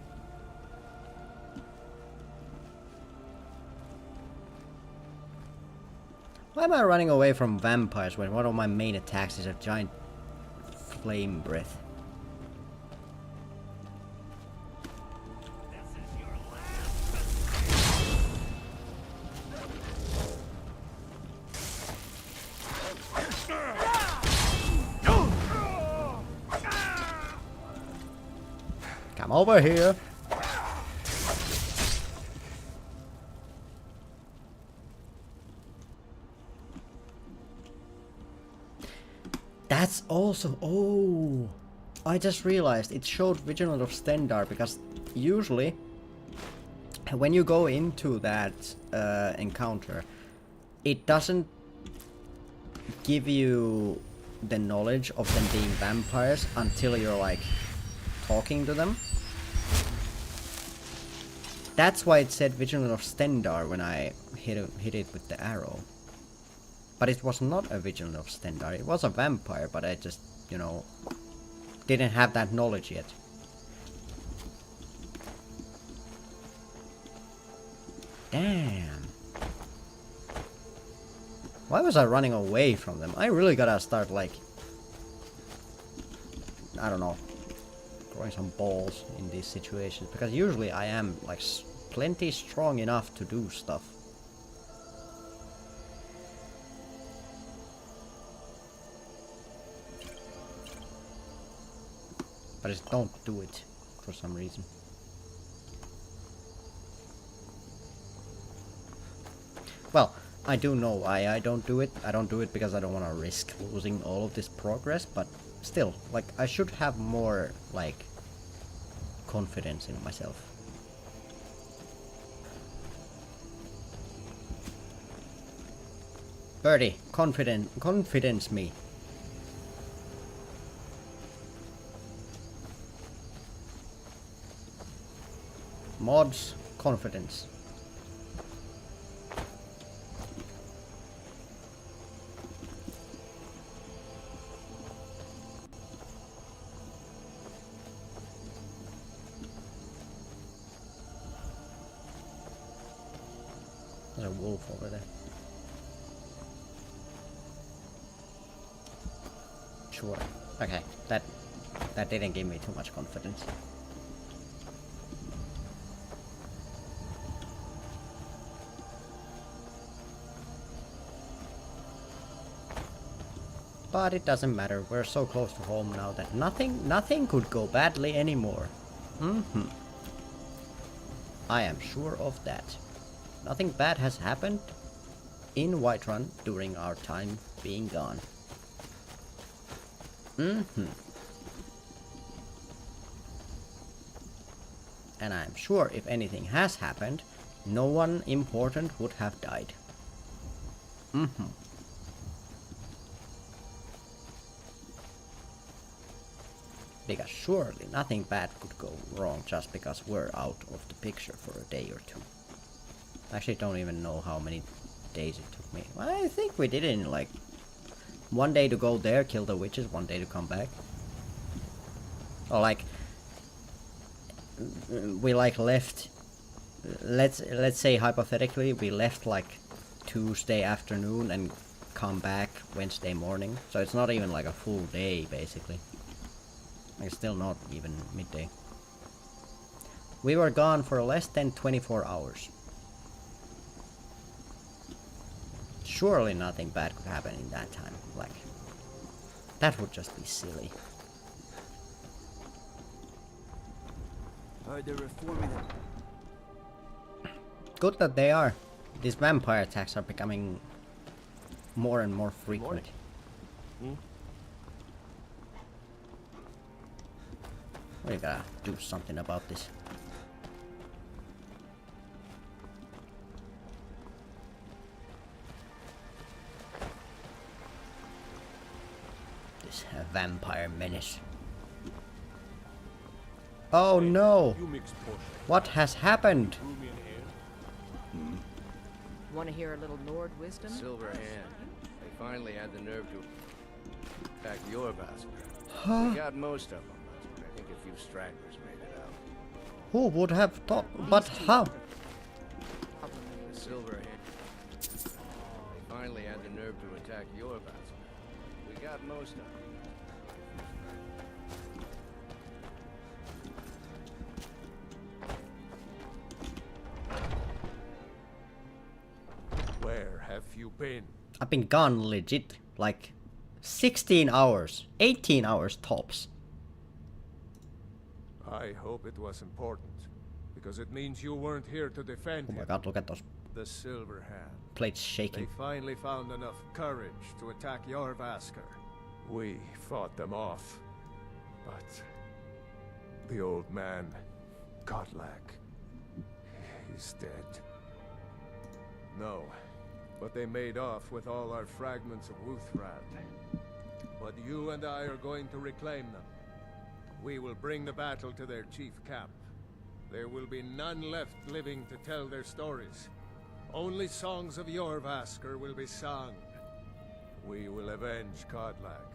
Why am I running away from vampires when one of my main attacks is a giant flame breath? Come over here. That's also... Oh! I just realized it showed Vigilant of Stendar because usually when you go into that encounter, it doesn't give you the knowledge of them being vampires until you're like talking to them. That's why it said Vigilant of Stendar when I hit it with the arrow. But it was not a Vigilant of Stendar, it was a vampire, but I just, you know, didn't have that knowledge yet. Damn. Why was I running away from them? I really gotta start, like, I don't know, growing some balls in these situations, because usually I am, like, plenty strong enough to do stuff. I just don't do it for some reason. Well, I do know why I don't do it. I don't do it because I don't want to risk losing all of this progress, but still, like, I should have more, like, confidence in myself. Birdie, confidence me. Mods, confidence. a wolf over there. Sure. Okay, that didn't give me too much confidence. But it doesn't matter. We're so close to home now that nothing could go badly anymore. I am sure of that. Nothing bad has happened in Whiterun during our time being gone. And I'm sure if anything has happened, no one important would have died. Because surely nothing bad could go wrong just because we're out of the picture for a day or two. I actually don't even know how many days it took me. I think we did it in like 1 day to go there, kill the witches, 1 day to come back. Or like we like left, let's say hypothetically we left like Tuesday afternoon and come back Wednesday morning. So it's not even like a full day basically. Like still not even midday. We were gone for less than 24 hours. Surely nothing bad could happen in that time. Like, that would just be silly. Heard they're reforming them. Good that they are. These vampire attacks are becoming more and more frequent. We gotta do something about this. This vampire menace. Oh no! What has happened? Want to hear a little Nord wisdom? Silver Hand. They finally had the nerve to attack your basket. We got most of them. I think a few stragglers made it out. Who would have thought? But how? The Silver Hand. They finally had the nerve to attack your basket. We got most of them. Where have you been? I've been gone legit like 16 hours, 18 hours tops. I hope it was important, because it means you weren't here to defend Oh my him. god, look at those The Silver Hand. plates They shaking. finally found enough courage to attack Jorvaskr. We fought them off, but the old man, Godlak, he's dead. No, but they made off with all our fragments of Wuthrad. But you and I are going to reclaim them. We will bring the battle to their chief camp. There will be none left living to tell their stories. Only songs of Jorvaskr will be sung. We will avenge Godlak,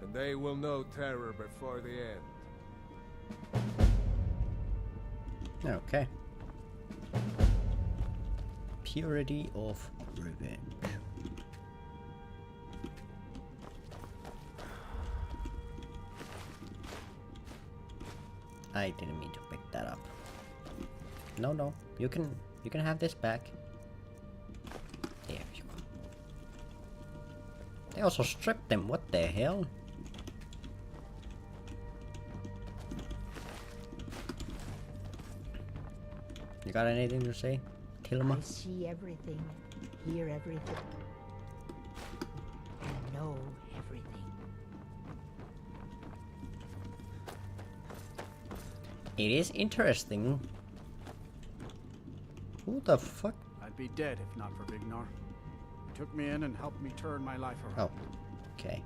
and they will know terror before the end. Okay. Purity of revenge. I didn't mean to pick that up. No, you can have this back. There you go. They also stripped them. What the hell? You got anything to say, Tilma? I see everything, hear everything, and know everything. It is interesting. Who the fuck? I'd be dead if not for Vignar. He took me in and helped me turn my life around. Oh, okay.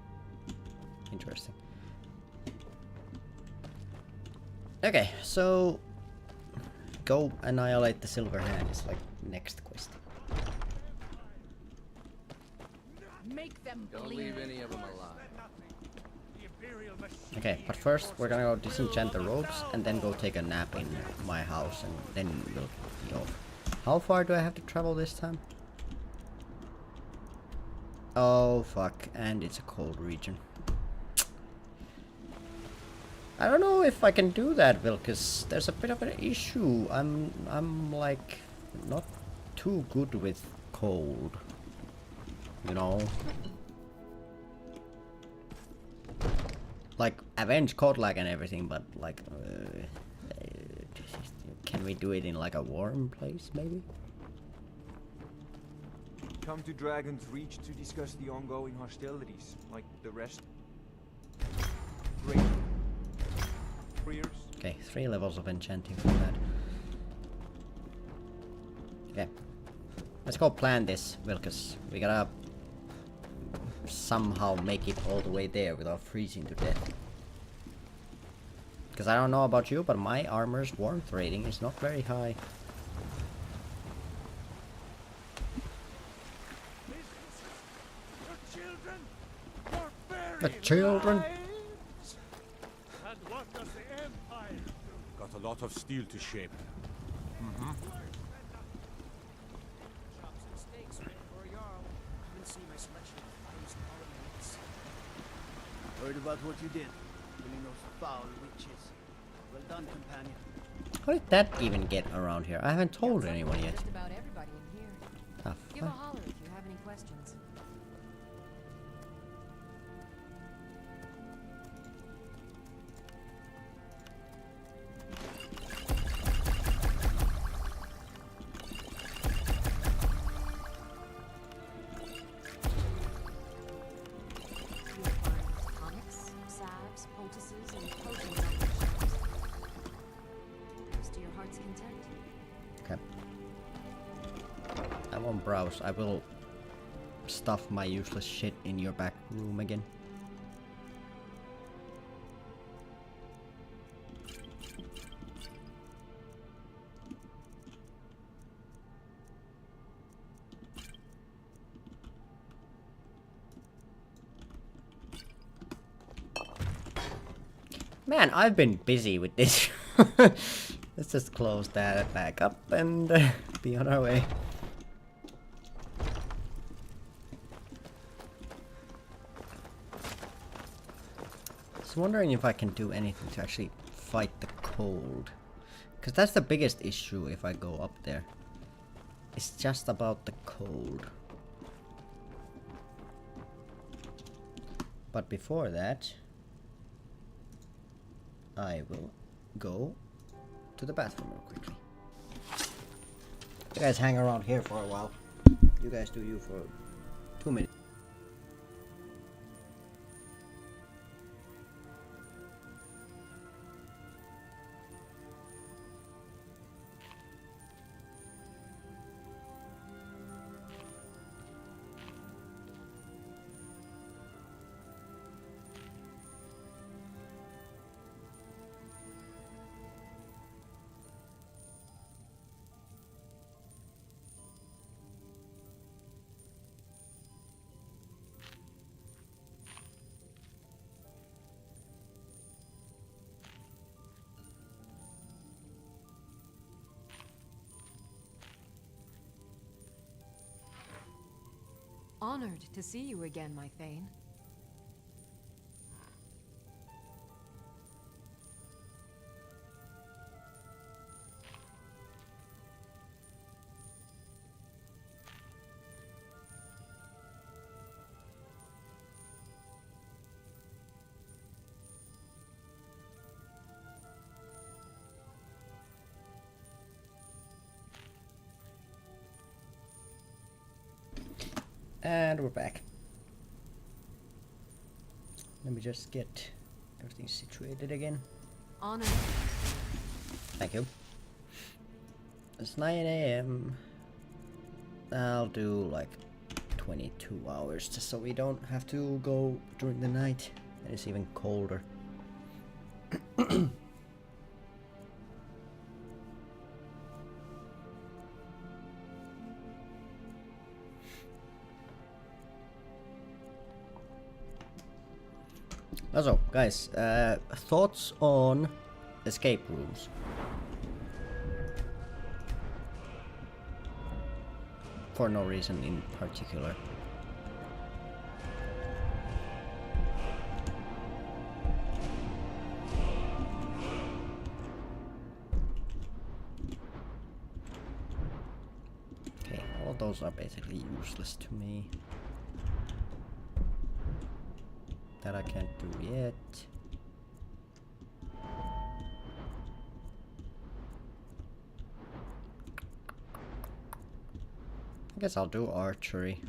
Interesting. Okay, so go annihilate the Silver Hand is like next quest. Make them Don't bleed. leave any of them alive. Okay, but first we're gonna go disenchant the robes and then go take a nap in my house and then we'll be off. How far do I have to travel this time? Oh fuck, and it's a cold region. I don't know if I can do that, Vilcus. There's a bit of an issue. I'm like not too good with cold. You know? Like avenge cold lag and everything, but like can we do it in like a warm place maybe? Come to Dragon's Reach to discuss the ongoing hostilities, like the rest. Great. Okay, 3 levels of enchanting for that. Okay. Let's go plan this, Vilcus. We gotta somehow make it all the way there without freezing to death. Because I don't know about you, but my armor's warmth rating is not very high. The children! And what does the Empire do? Got a lot of steel to shape. Chops and steaks ready for a Jarl. Come and see my selection of finest quality meats. Heard about what you did, killing those foul witches. Well done, companion. How did that even get around here? I haven't told anyone yet. Just about everybody in here. Ah, Give a holler if you have any questions. Browse. I will stuff my useless shit in your back room again. Man, I've been busy with this. Let's just close that back up and be on our way. Wondering if I can do anything to actually fight the cold, because that's the biggest issue if I go up there. It's just about the cold. But before that, I will go to the bathroom real quickly. You guys hang around here for a while. You guys do you for 2 minutes. Honored to see you again, my Thane. And we're back. Let me just get everything situated again. Honor. Thank you. It's 9 AM. I'll do like 22 hours just so we don't have to go during the night. And it's even colder. Also, guys, thoughts on escape rooms? For no reason in particular. Okay, all those are basically useless to me. That I can't do yet. I guess I'll do archery.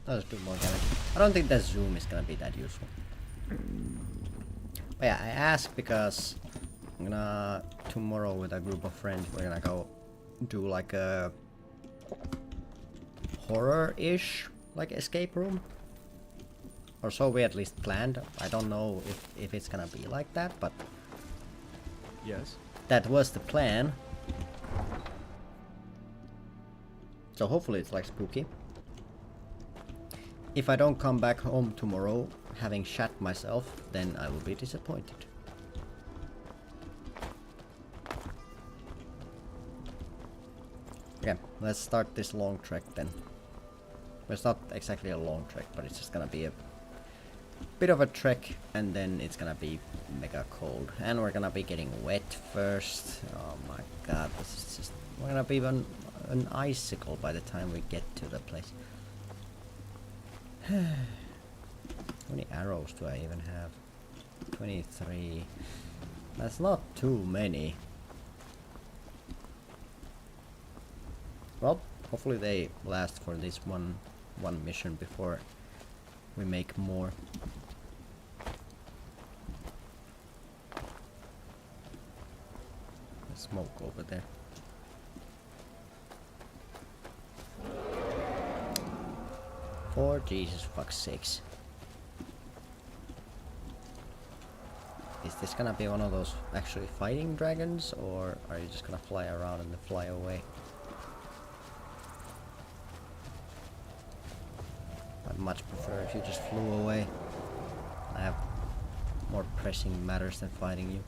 I'll just do more damage. I don't think that zoom is gonna be that useful. But yeah, I asked because I'm gonna tomorrow with a group of friends we're gonna go do like a horror-ish like escape room. Or so we at least planned. I don't know if it's gonna be like that, but Yes? that was the plan. So hopefully it's like spooky. If I don't come back home tomorrow having shat myself, then I will be disappointed. Okay, let's start this long trek then. Well, it's not exactly a long trek, but it's just gonna be a bit of a trek, and then it's gonna be mega cold, and we're gonna be getting wet first. Oh my god, this is just, we're gonna be an icicle by the time we get to the place. How many arrows do I even have? 23. That's not too many. Well, hopefully they last for this one mission before we make more. Smoke over there. For Jesus fuck's sakes. Is this gonna be one of those actually fighting dragons, or are you just gonna fly around and then fly away? I'd much prefer if you just flew away. I have more pressing matters than fighting you.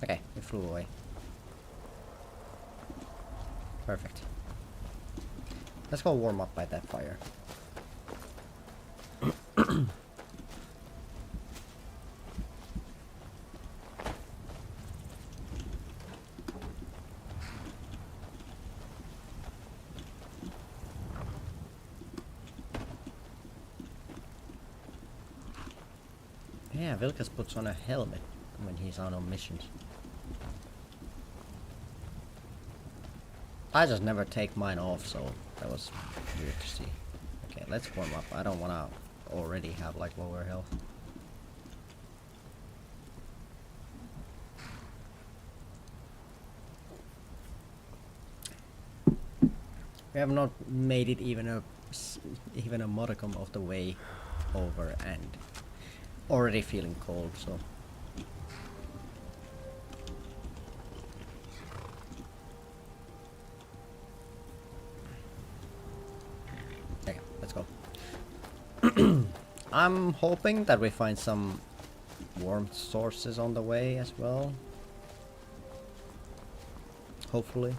Okay, it flew away. Perfect. Let's go warm up by that fire. Yeah, Vilkas puts on a helmet when he's out on missions. I just never take mine off, so that was weird to see. Okay, let's warm up. I don't wanna already have like lower health. We have not made it even a modicum of the way over, and already feeling cold, so. Okay, let's go. I'm hoping that we find some warmth sources on the way as well. Hopefully.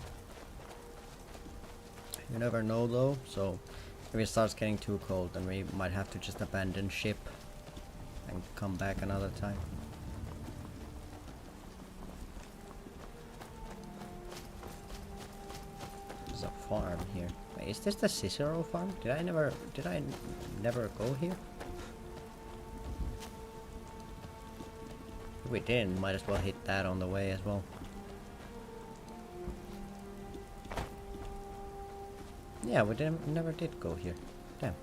You never know though, so if it starts getting too cold, then we might have to just abandon ship and come back another time. There's a farm here. Wait, is this the Cicero farm? Did I never go here? If we didn't, might as well hit that on the way as well. Yeah, we never did go here. Damn.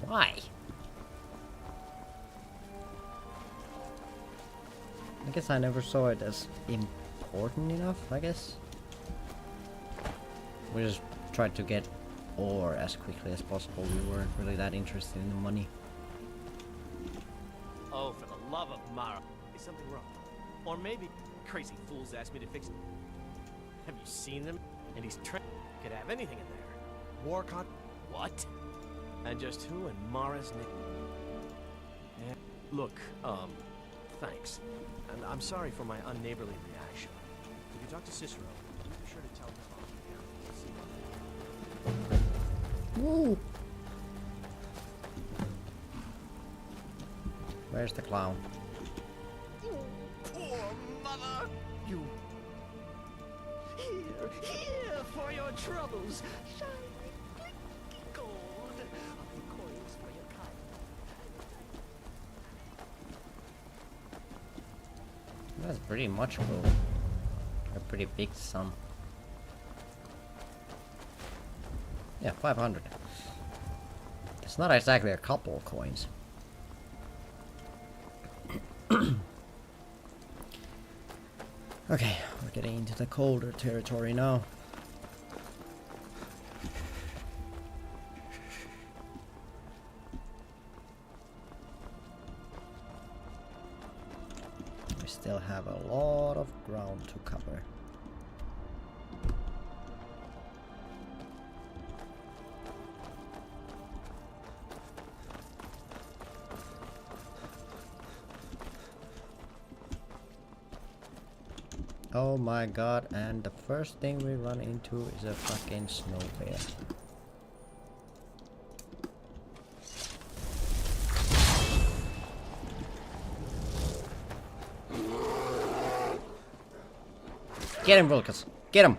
Why? I guess I never saw it as important enough, I guess. We just tried to get ore as quickly as possible. We weren't really that interested in the money. Oh, for the love of Mara. Is something wrong? Or maybe crazy fools asked me to fix. Have you seen them? And he's trying. Could have anything in there. Warcott. What? And just who in Mara's name? Yeah. Look, thanks. And I'm sorry for my unneighborly reaction. If you talk to Cicero, be sure to tell him Woo! Where's the clown? Poor mother! You... Here for your troubles. Shining, clinky gold. Of the coins for your kind. That's pretty much cool. A pretty big sum. Yeah, 500. It's not exactly a couple of coins. Okay, we're getting into the colder territory now. We still have a lot of ground to cover. Oh my god, and the first thing we run into is a fucking snow bear. Get him, Vulcus! Get him!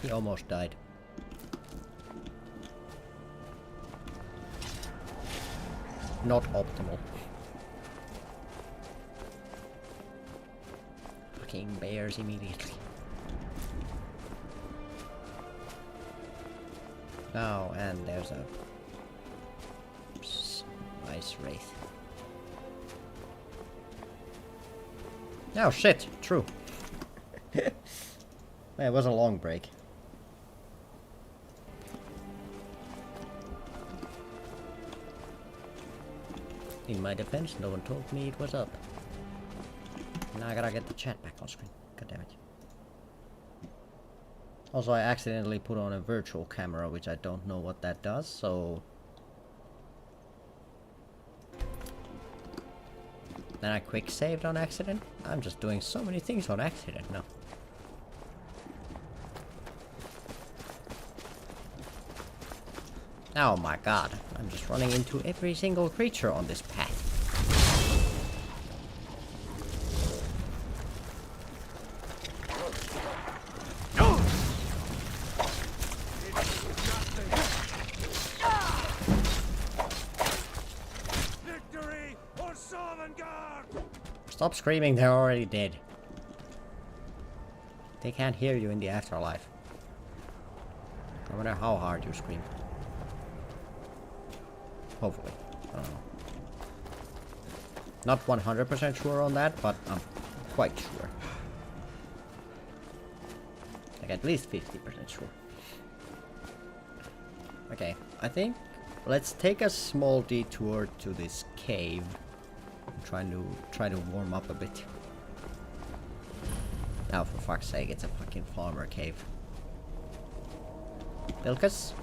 He almost died. Not optimal. Fucking bears immediately. Oh, and there's a ice wraith. Oh shit, true. It was a long break. In my defense, no one told me it was up. Now I gotta get the chat back on screen. God damn it. Also, I accidentally put on a virtual camera, which I don't know what that does, so... Then I quick saved on accident? I'm just doing so many things on accident now. Oh my god, I'm just running into every single creature on this path. Victory or Sovngarde! Stop screaming, they're already dead. They can't hear you in the afterlife. No matter how hard you scream. Hopefully. I don't know. Not 100% sure on that, but I'm quite sure. Like at least 50% sure. Okay, I think let's take a small detour to this cave. I'm try to warm up a bit. Now, for fuck's sake, it's a fucking farmer cave. Vilkas?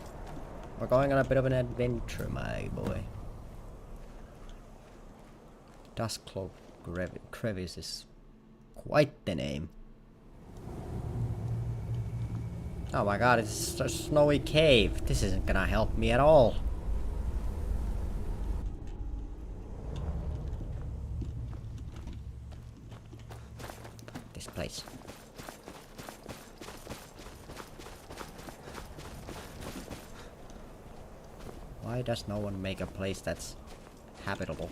We're going on a bit of an adventure, my boy. Duskcloak Crevice is quite the name. Oh my god, it's a snowy cave. This isn't gonna help me at all. This place. Why does no one make a place that's habitable?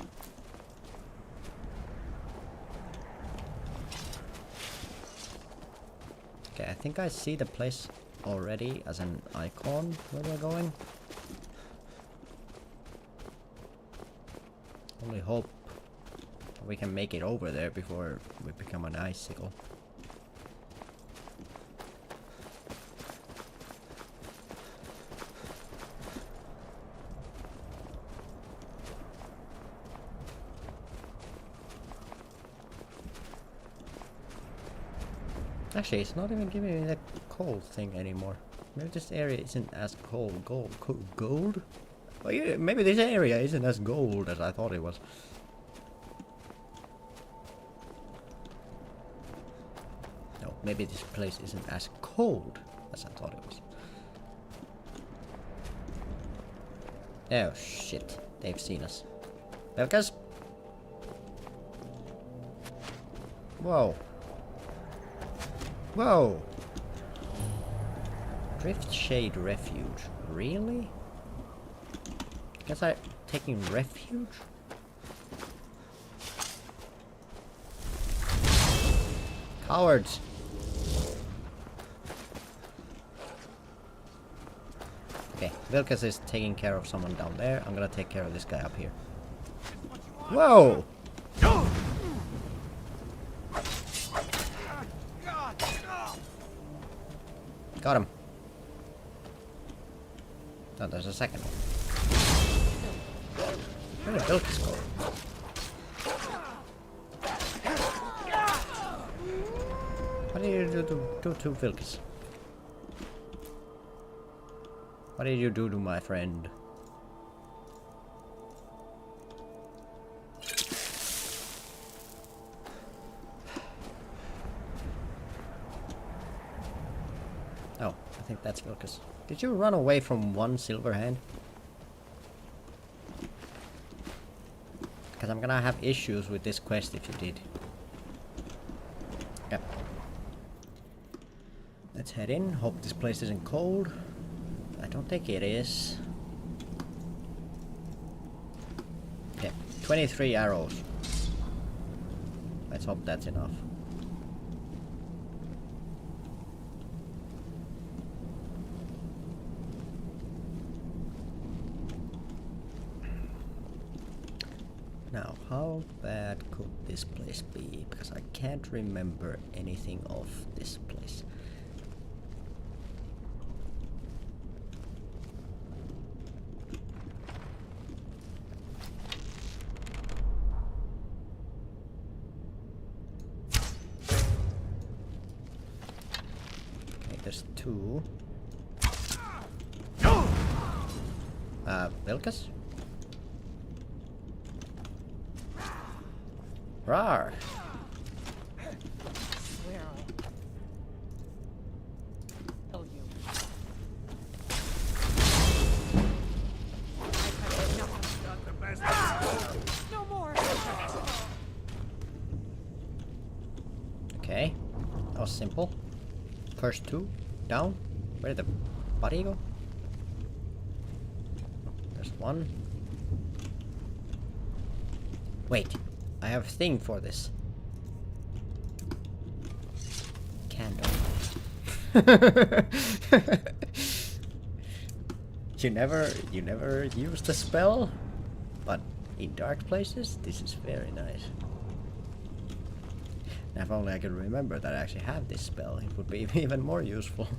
Okay, I think I see the place already as an icon where we're going. we can make it over there before we become an icicle. Actually, it's not even giving me the cold thing anymore. Maybe this area isn't as cold. Gold? Oh yeah, maybe this area isn't as gold as I thought it was. No, maybe this place isn't as cold as I thought it was. Oh shit, they've seen us. Belkas? Whoa. Whoa! Drift Shade Refuge. Really? Guess I'm taking refuge? Cowards! Okay, Vilkas is taking care of someone down there. I'm gonna take care of this guy up here. Whoa! Got him. Oh, there's a second one. Where did Vilkas go? What did you do to Vilkas? What did you do to my friend? Oh, I think that's Vilkas. Did you run away from one silver hand? Because I'm gonna have issues with this quest if you did. Yep. Let's head in. Hope this place isn't cold. I don't think it is. Okay, 23 arrows. Let's hope that's enough. Now, how bad could this place be? Because I can't remember anything of this place. Okay, there's two. Vilkas? Rawr! Where are you? No more. Okay, that was simple. First two, down. Where did the body go? There's one. Wait, I have a thing for this. Candle. You never use the spell, but in dark places, this is very nice. Now, if only I could remember that I actually have this spell, it would be even more useful.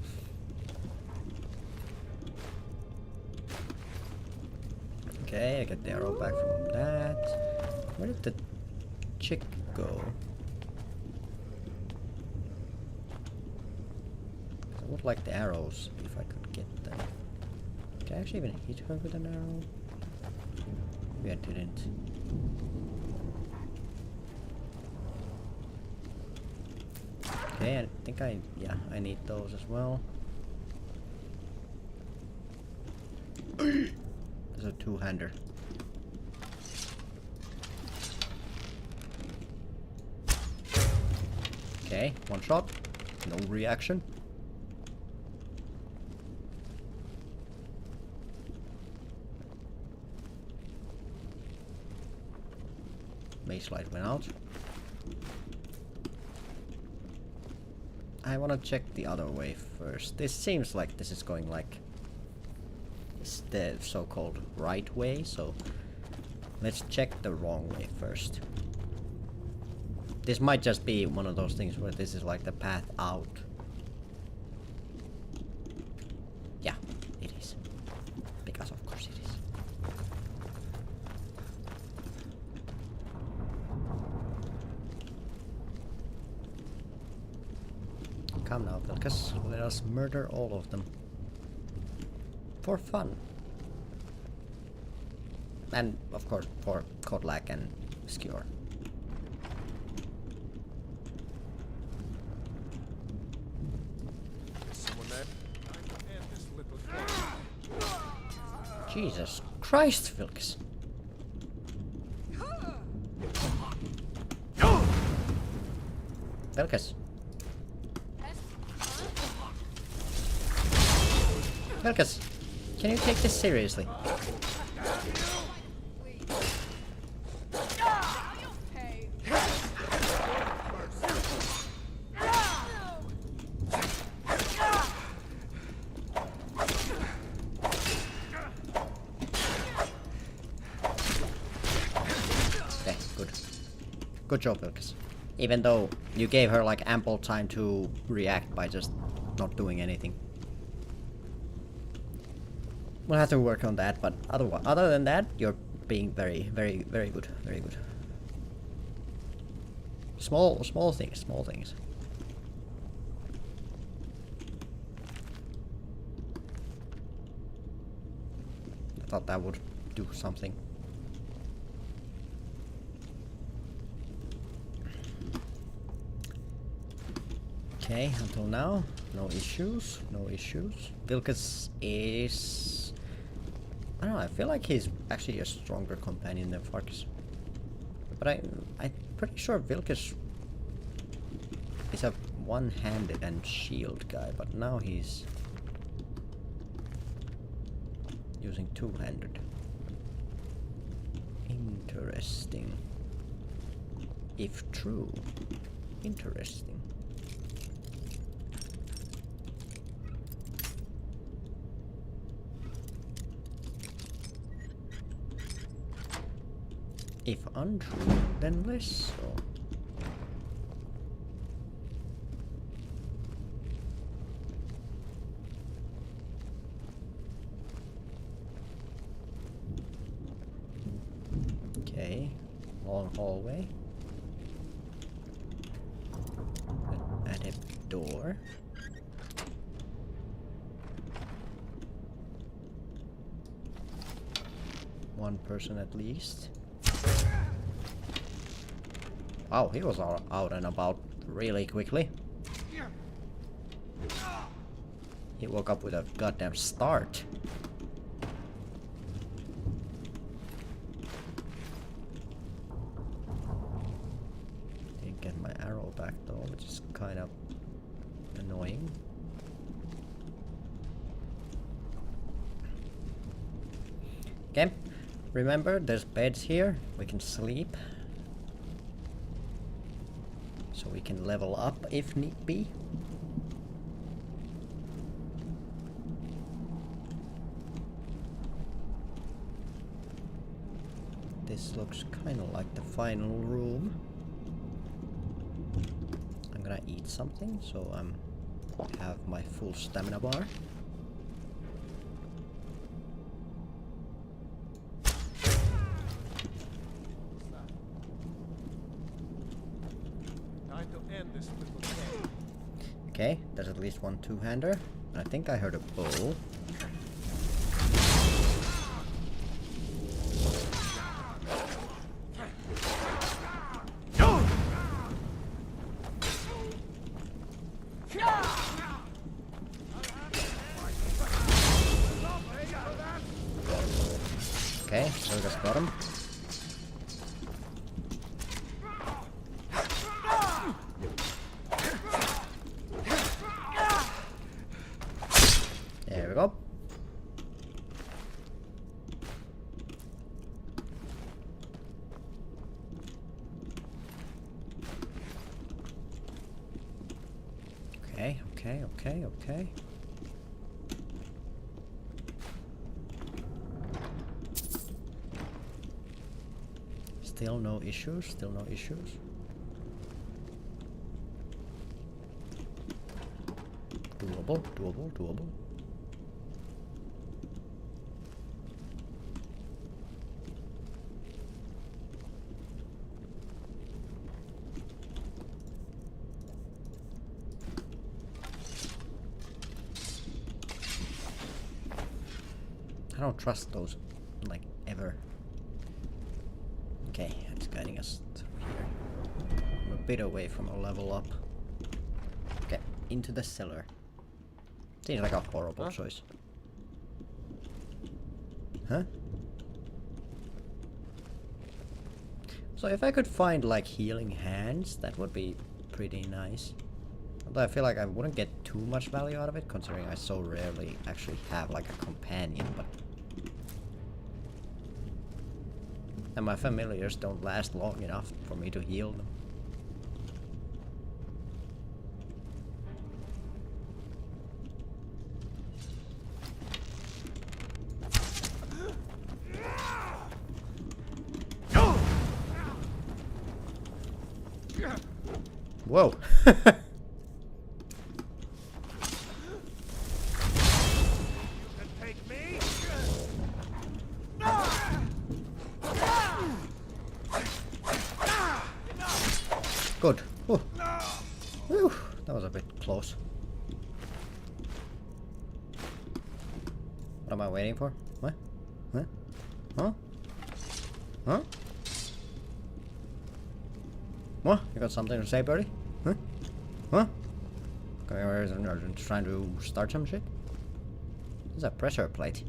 Okay, I get the arrow back from that. Where did the chick go? I would like the arrows if I could get them. Can I actually even hit her with an arrow? Maybe I didn't. Okay, I think I need those as well. There's a two-hander. Okay, one shot, no reaction. Mace light went out. I want to check the other way first. This seems like this is going like the so-called right way, so let's check the wrong way first. This might just be one of those things where this is like the path out. Yeah, it is. Because of course it is. Come now, Vilkas. Let us murder all of them. For fun. And, of course, for Kodlak and Skjor. Someone there? Time to end this little game. Jesus Christ, Vilkas. Vilkas. Vilkas, can you take this seriously? Okay, good. Good job, Vilkas. Even though you gave her like ample time to react by just not doing anything. We'll have to work on that, but other than that, you're being very, very, very good. Very good. Small things, small things. I thought that would do something. Okay, until now, no issues, no issues. Vilkas is... I don't know, I feel like he's actually a stronger companion than Farkas. But I'm pretty sure Vilkas is a one-handed and shield guy, but now he's using two-handed. Interesting. If true, interesting. If untrue, then less so. Okay, long hallway. Add a door. One person at least. Wow, he was out and about really quickly. He woke up with a goddamn start. Didn't get my arrow back though, which is kind of annoying. Okay, remember there's beds here, we can sleep. So we can level up if need be. This looks kind of like the final room. I'm gonna eat something so I have my full stamina bar. Okay, there's at least one two-hander. I think I heard a bow. Okay, so we just got him. There we go. Okay. Still no issues, Doable, doable, doable. I don't trust those, like, ever. Okay, it's guiding us through here. I'm a bit away from a level up. Okay, into the cellar. Seems like a horrible choice. Huh? So if I could find, like, healing hands, that would be pretty nice. Although I feel like I wouldn't get too much value out of it, considering I so rarely actually have, like, a companion, but... And my familiars don't last long enough for me to heal them. Whoa. Good. Whew. Whew. That was a bit close. What am I waiting for? What? Huh? Huh? Huh? What? You got something to say, birdie? Huh? Huh? Okay, where is it? Trying to start some shit? There's a pressure plate.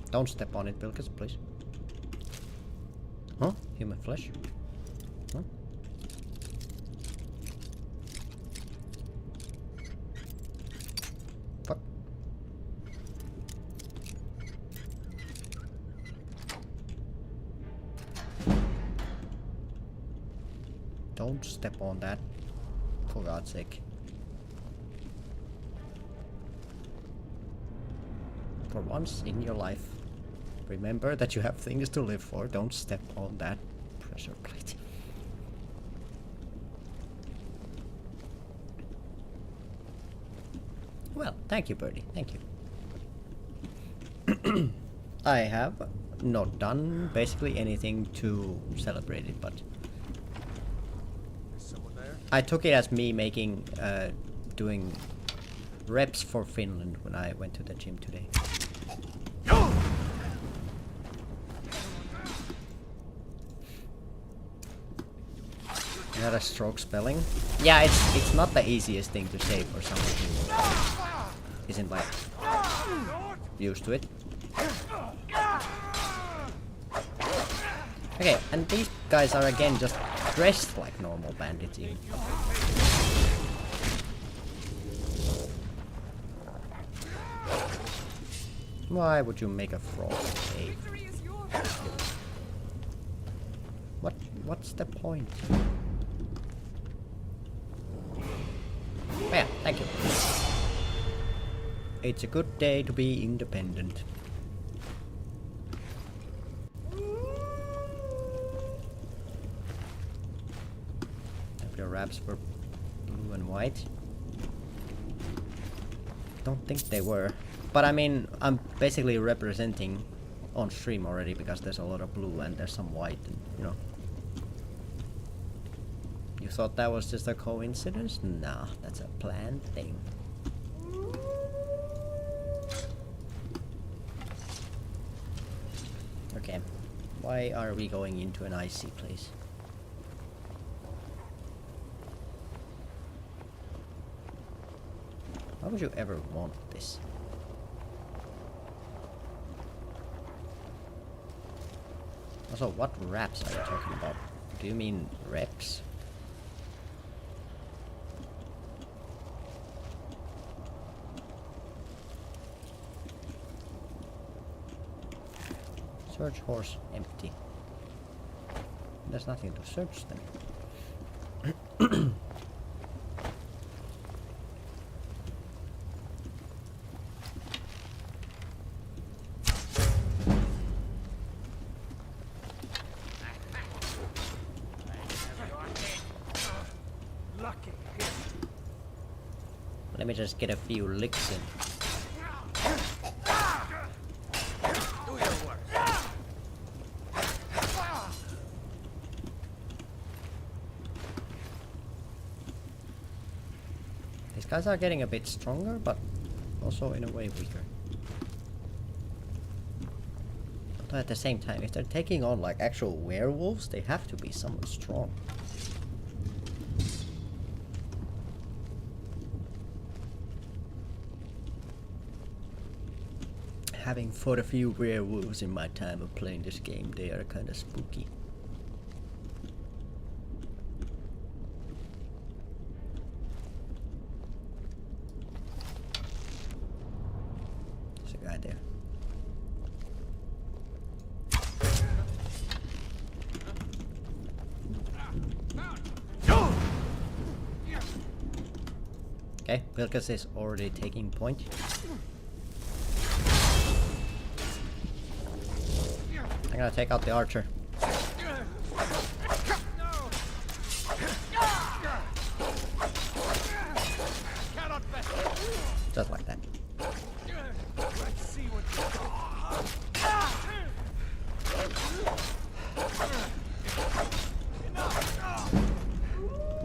Don't step on it, Bilkis, please. Huh? Human flesh? Huh? Fuck. Don't step on that, for God's sake. For once in your life, remember that you have things to live for. Don't step on that pressure plate. Well, thank you, birdie. Thank you. I have not done basically anything to celebrate it, but I took it as me making, doing reps for Finland when I went to the gym today. You had a stroke spelling? Yeah, it's not the easiest thing to say for someone who isn't like used to it. Okay, and these guys are again just dressed like normal bandits even. Why would you make a frog cave? What's the point? Oh yeah, thank you. It's a good day to be independent. If your wraps were blue and white. Don't think they were. But I mean, I'm basically representing on stream already because there's a lot of blue and there's some white, and, you know. You thought that was just a coincidence? Nah, that's a planned thing. Okay, why are we going into an icy place? Why would you ever want this? Also, what wraps are you talking about? Do you mean reps? Search horse empty. There's nothing to search then. Lucky. Let me just get a few licks in. Do your work. These guys are getting a bit stronger, but also in a way weaker. But at the same time, if they're taking on like actual werewolves, they have to be somewhat strong. Having fought a few werewolves in my time of playing this game, they are kind of spooky. There's a guy there. Okay, Vilkas is already taking point. I'm gonna take out the archer. Just like that.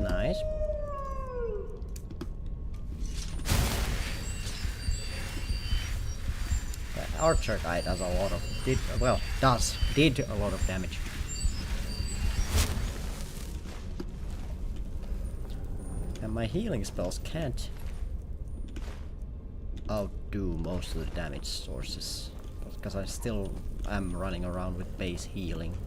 Nice. That archer guy does a lot of did a lot of damage. And my healing spells can't outdo most of the damage sources, because I still am running around with base healing.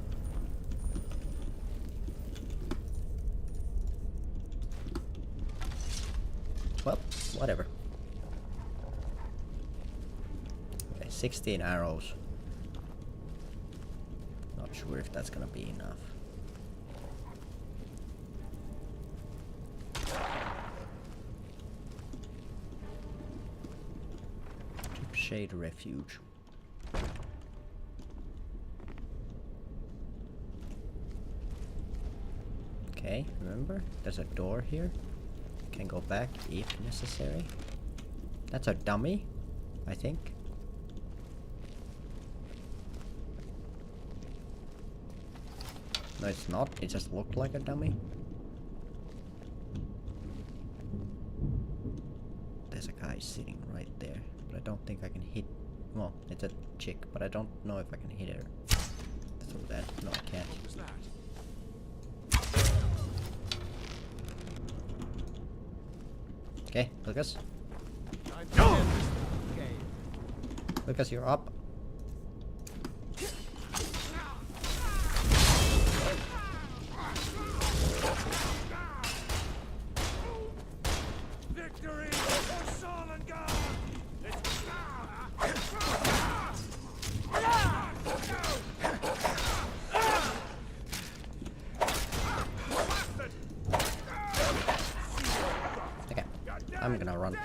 Well, whatever. Okay, 16 arrows. Not sure if that's gonna be enough. Shade refuge. Okay, remember, there's a door here. Can go back if necessary. That's a dummy, I think. No, it's not. It just looked like a dummy. There's a guy sitting right there, but I don't think I can hit. Well, it's a chick, but I don't know if I can hit her through that. No, I can't. What's that? Okay, Lucas. Lucas, you're up. Victory for Saul and God! Okay, I'm gonna run.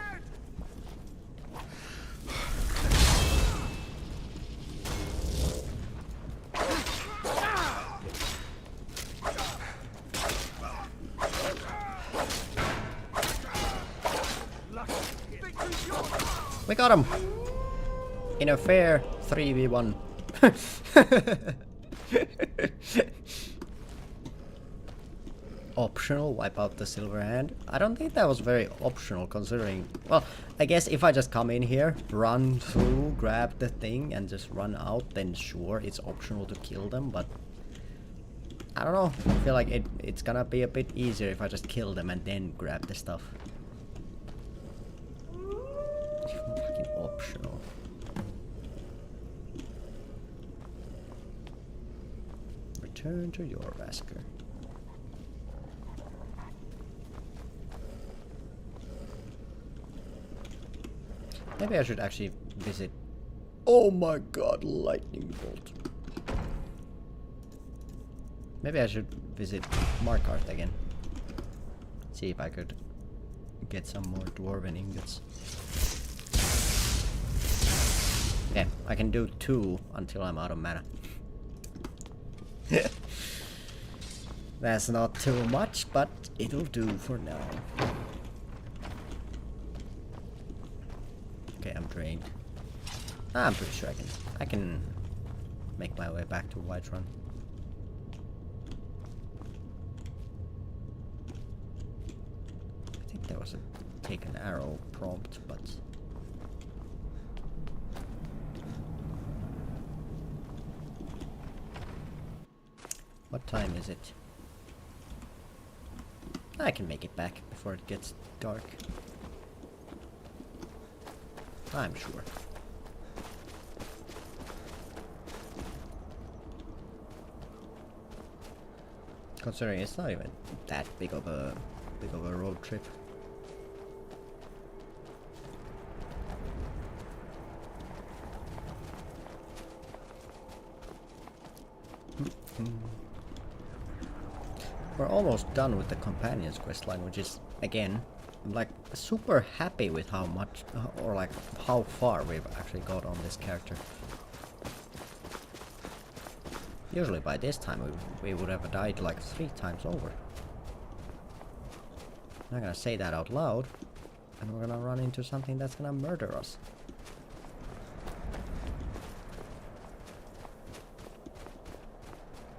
We got him! In a fair 3v1. Optional, wipe out the silver hand. I don't think that was very optional considering... Well, I guess if I just come in here, run through, grab the thing and just run out, then sure, it's optional to kill them, but... I don't know, I feel like it's gonna be a bit easier if I just kill them and then grab the stuff. Fucking optional. Return to your Vasker. Maybe I should actually visit. Oh my god, lightning bolt. Maybe I should visit Markarth again. See if I could get some more dwarven ingots. Okay, I can do 2 until I'm out of mana. That's not too much, but it'll do for now. Okay, I'm drained. I'm pretty sure I can make my way back to Whiterun. I think there was a take an arrow prompt, but what time is it? I can make it back before it gets dark. I'm sure. Considering it's not even that big of a road trip. We're almost done with the companions questline, which is again, I'm like super happy with how much or like how far we've actually got on this character. Usually by this time we would have died like 3 times over. I'm not gonna say that out loud, and we're gonna run into something that's gonna murder us.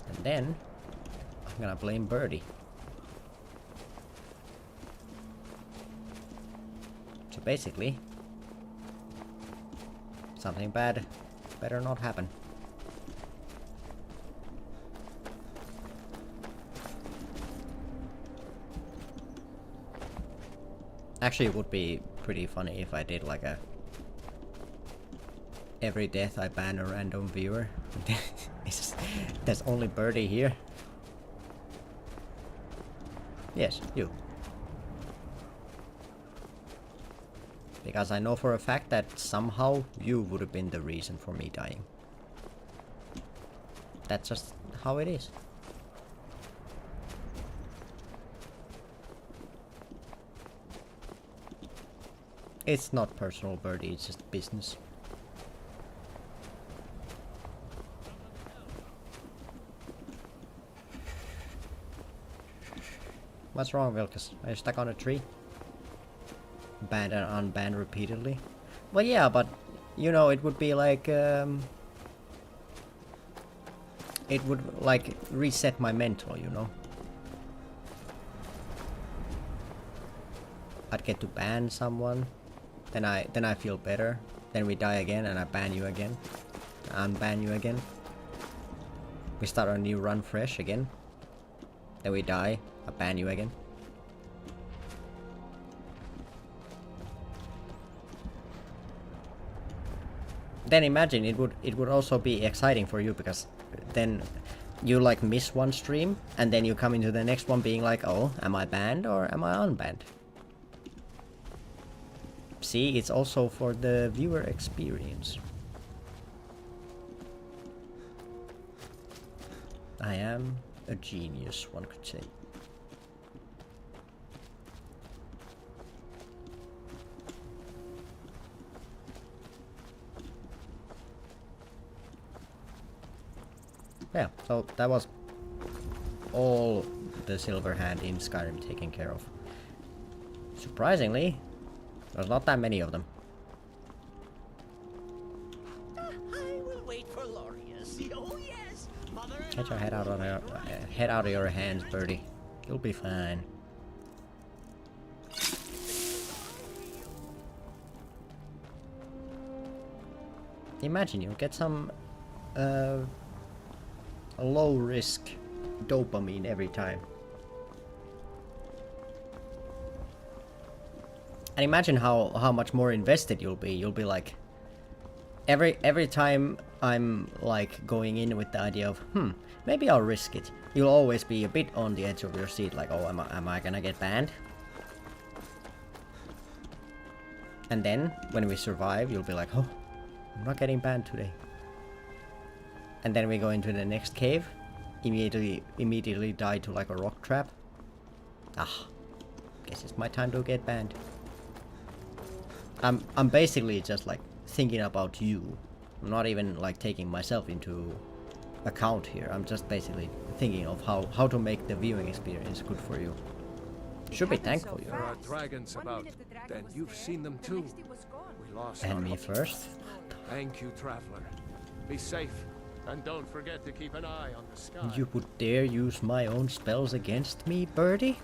And then I'm gonna blame Birdie. So basically, something bad better not happen. Actually, it would be pretty funny if I did like a every death I ban a random viewer. There's only Birdie here. Yes, you. Because I know for a fact that somehow you would have been the reason for me dying. That's just how it is. It's not personal, Birdie, it's just business. What's wrong, Vilkas? Are you stuck on a tree? Banned and unbanned repeatedly? Well, yeah, but you know, it would be like it would like reset my mental, you know. I'd get to ban someone, then I feel better, then we die again and I ban you again, unban you again. We start a new run fresh again, then we die, I ban you again. Then imagine it would also be exciting for you, because then you like miss one stream and then you come into the next one being like, oh, am I banned or am I unbanned? See, it's also for the viewer experience. I am a genius, one could say. Yeah, so that was all the silver hand in Skyrim taken care of. Surprisingly, there's not that many of them. I will wait for Lorius. Oh yes, mother. Get your head out of your hands, Birdie. You'll be fine. Imagine you get some low risk dopamine every time. And imagine how much more invested you'll be. You'll be like, every time I'm like going in with the idea of, maybe I'll risk it. You'll always be a bit on the edge of your seat, like, oh, am I gonna get banned? And then when we survive, you'll be like, oh, I'm not getting banned today. And then we go into the next cave, immediately die to like a rock trap. Ah, guess it's my time to get banned. I'm basically just like thinking about you. I'm not even like taking myself into account here. I'm just basically thinking of how to make the viewing experience good for you. Should be thankful, you know. There are dragons about, and you've seen them too. We lost And our me hope. first. Thank you, traveler. Be safe, and don't forget to keep an eye on the sky. You would dare use my own spells against me, birdie?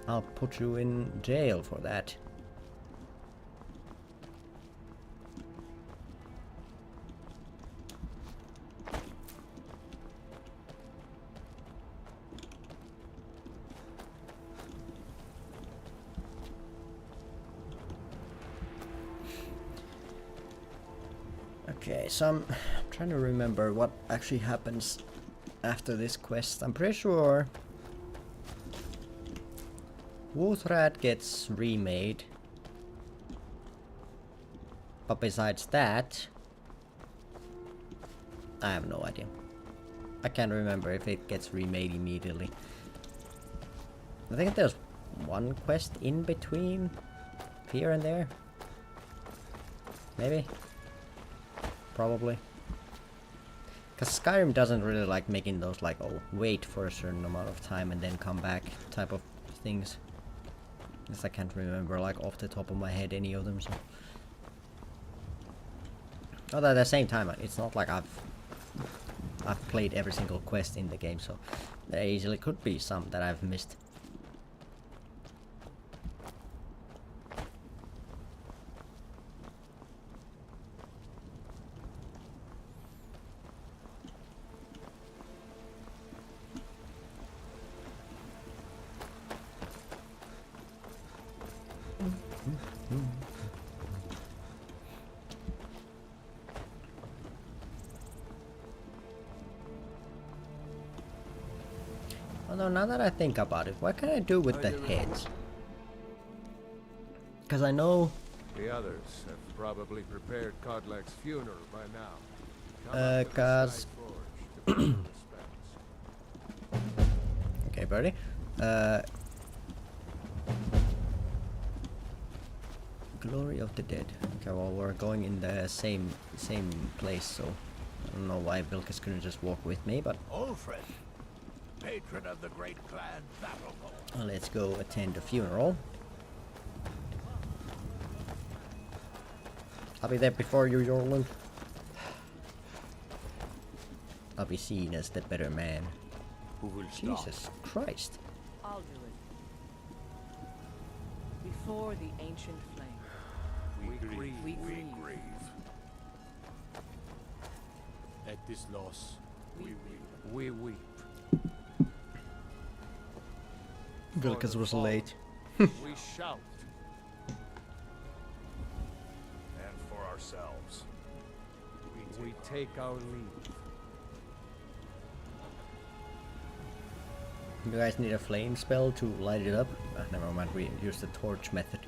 I'll put you in jail for that. Okay, so I'm trying to remember what actually happens after this quest. I'm pretty sure Wuthrat gets remade. But besides that, I have no idea. I can't remember if it gets remade immediately. I think there's one quest in between, here and there. Maybe. Probably. Because Skyrim doesn't really like making those like, oh, wait for a certain amount of time and then come back type of things. Because I can't remember like off the top of my head any of them. So. Although at the same time, it's not like I've played every single quest in the game, so there easily could be some that I've missed. Although now that I think about it, what can I do with the heads? Because I know... The others have probably prepared Kodlak's funeral by now. Cause... Okay, buddy. Glory of the Dead. Okay, well, we're going in the same place, so I don't know why Vilkas couldn't just walk with me, but... Old friend, patron of the great clan Battlefold. Let's go attend the funeral. I'll be there before you, Jorlund. I'll be seen as the better man. Who will stop? Jesus Christ. I'll do it. Before the ancient flame. We grieve. We grieve. At this loss, we weep. We weep. Vilkas was late. We shout. And for ourselves, We take our leave. You guys need a flame spell to light it up? Never mind, we use the torch method.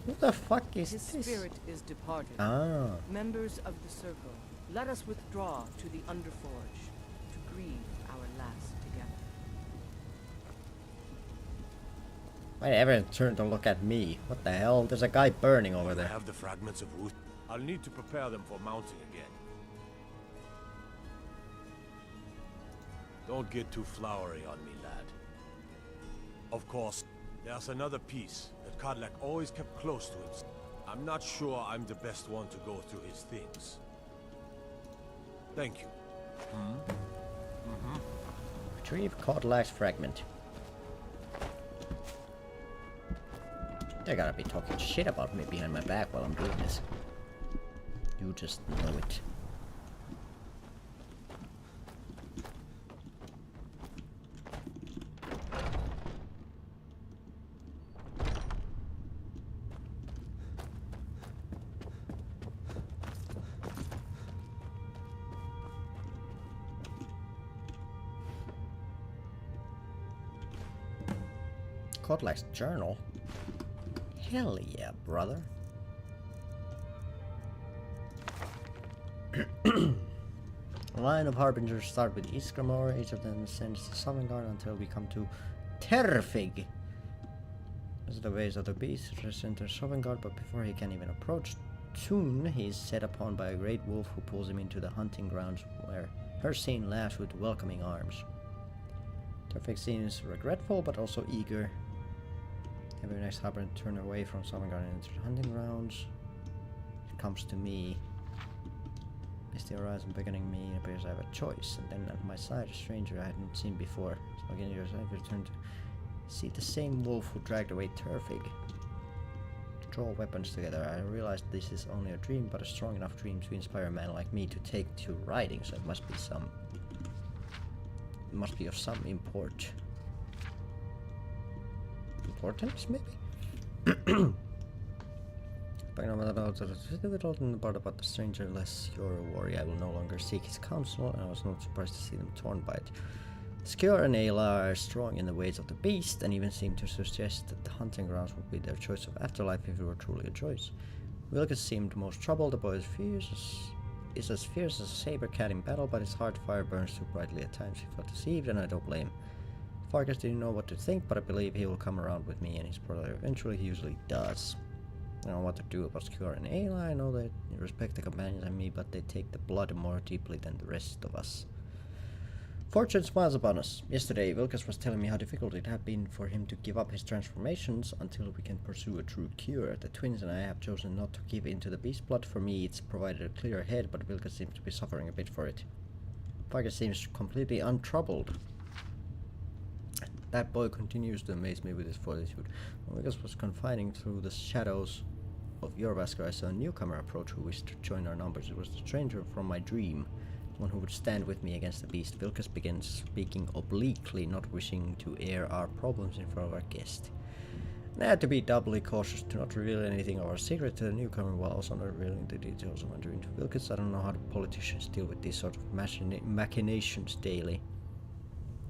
What the fuck is His this? spirit is departed. Ah. Members of the circle, let us withdraw to the Underforge to grieve our last together. Why everyone turned to look at me? What the hell? There's a guy burning over I there. have the fragments of wood. I'll need to prepare them for mounting again. Don't get too flowery on me, lad. Of course, there's another piece that Kodlak always kept close to him. I'm not sure I'm the best one to go through his things. Thank you. Retrieve Kodlak's fragment. They're gonna be talking shit about me behind my back while I'm doing this. You just know it. Kodlak's journal? Hell yeah, brother. A line of harbingers start with Iskramor. Each of them sends the Sovngarde until we come to Terfig. As the ways of the beast, just enter Sovngarde, but before he can even approach Soon he is set upon by a great wolf who pulls him into the hunting grounds where Hercene laughs with welcoming arms. Turfig seems regretful but also eager. Every next harbor turn away from Sovngarden into the hunting grounds. It comes to me. Misty horizon beckoning me, it appears I have a choice, and then at my side a stranger I had not seen before. So again I return to see the same wolf who dragged away Turfig. To draw weapons together, I realized this is only a dream, but a strong enough dream to inspire a man like me to take to riding, so it must be of some importance, maybe? But no matter about the stranger, less you're a warrior, I will no longer seek his counsel, and I was not surprised to see them torn by it. Skjor and Ayla are strong in the ways of the beast, and even seem to suggest that the hunting grounds would be their choice of afterlife if it were truly a choice. Vilkas seemed most troubled. The boy is as fierce as a saber cat in battle, but his hard fire burns too brightly at times. He felt deceived, and I don't blame him. Farkas didn't know what to think, but I believe he will come around with me and his brother. Eventually, he usually does. I don't know what to do about Skjor and Ayla. I know they respect the companions and me, but they take the blood more deeply than the rest of us. Fortune smiles upon us. Yesterday, Vilkas was telling me how difficult it had been for him to give up his transformations until we can pursue a true cure. The twins and I have chosen not to give in to the beast blood. For me, it's provided a clear head, but Vilkas seems to be suffering a bit for it. Farkas seems completely untroubled. That boy continues to amaze me with his fortitude. When Vilkas was confiding through the shadows of Jorvaskr, I saw a newcomer approach who wished to join our numbers. It was the stranger from my dream. One who would stand with me against the beast. Vilkas begins speaking obliquely, not wishing to air our problems in front of our guest. And I had to be doubly cautious to not reveal anything of our secret to the newcomer while also not revealing the details of my dream to Vilkas. I don't know how the politicians deal with these sort of machinations daily.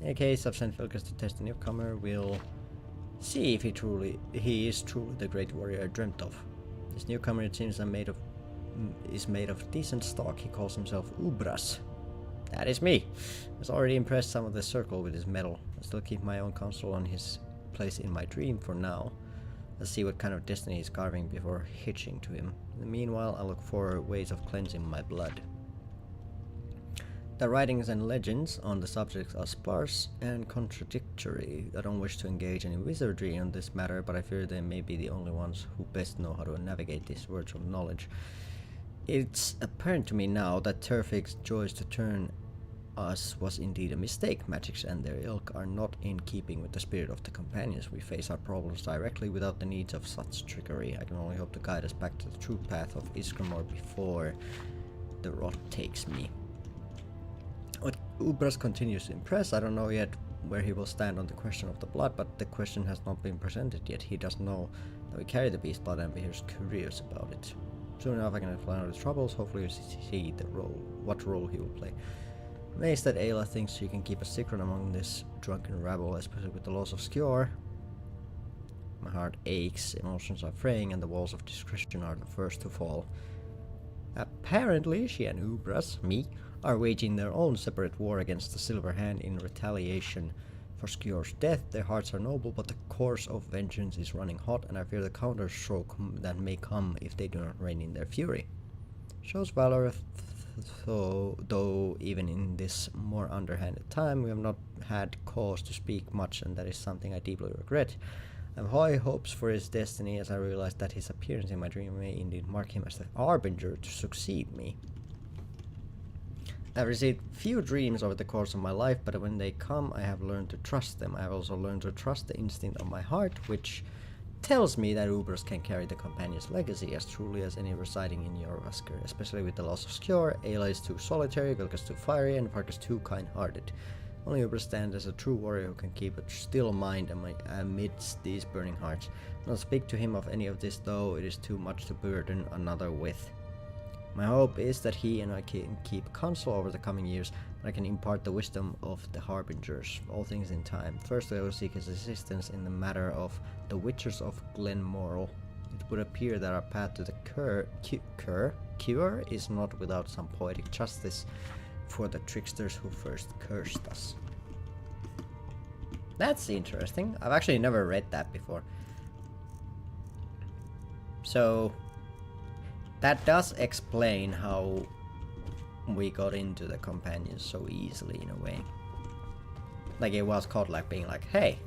In any case, I've sent Vilkas to test the newcomer. We'll see if he is truly the great warrior I dreamt of. This newcomer, it seems, is made of decent stock. He calls himself Ubras. That is me. Has already impressed some of the circle with his medal. I still keep my own counsel on his place in my dream for now. Let's see what kind of destiny he's carving before hitching to him. In the meanwhile, I look for ways of cleansing my blood. The writings and legends on the subject are sparse and contradictory. I don't wish to engage in wizardry on this matter, but I fear they may be the only ones who best know how to navigate these words of knowledge. It's apparent to me now that Turfig's choice to turn us was indeed a mistake. Magics and their ilk are not in keeping with the spirit of the companions. We face our problems directly without the needs of such trickery. I can only hope to guide us back to the true path of Isgramor before the rot takes me. What Ubras continues to impress. I don't know yet where he will stand on the question of the blood, but the question has not been presented yet. He does know that we carry the beast blood and he is curious about it. Soon enough I can find out his troubles. Hopefully you see what role he will play. Amazed that Ayla thinks she can keep a secret among this drunken rabble, especially with the loss of Skjor. My heart aches, emotions are fraying, and the walls of discretion are the first to fall. Apparently she and Ubras, me, are waging their own separate war against the Silver Hand in retaliation for Skjor's death. Their hearts are noble, but the course of vengeance is running hot, and I fear the counterstroke that may come if they do not rein in their fury. Shows valor, though even in this more underhanded time we have not had cause to speak much, and that is something I deeply regret. I have high hopes for his destiny, as I realize that his appearance in my dream may indeed mark him as the harbinger to succeed me. I've received few dreams over the course of my life, but when they come, I have learned to trust them. I have also learned to trust the instinct of my heart, which tells me that Ubras can carry the companion's legacy as truly as any residing in Jorvaskr. Especially with the loss of Skjor, Ayla is too solitary, Vilkas too fiery, and Farkas too kind-hearted. Only Ubras stands as a true warrior who can keep a still mind amidst these burning hearts. Not speak to him of any of this, though it is too much to burden another with. My hope is that he and I can keep counsel over the coming years, and I can impart the wisdom of the harbingers, all things in time. First, I will seek his assistance in the matter of the Witchers of Glenmoril. It would appear that our path to the cure is not without some poetic justice for the tricksters who first cursed us. That's interesting. I've actually never read that before. So that does explain how we got into the companions so easily in a way. Like it was called like being like, hey,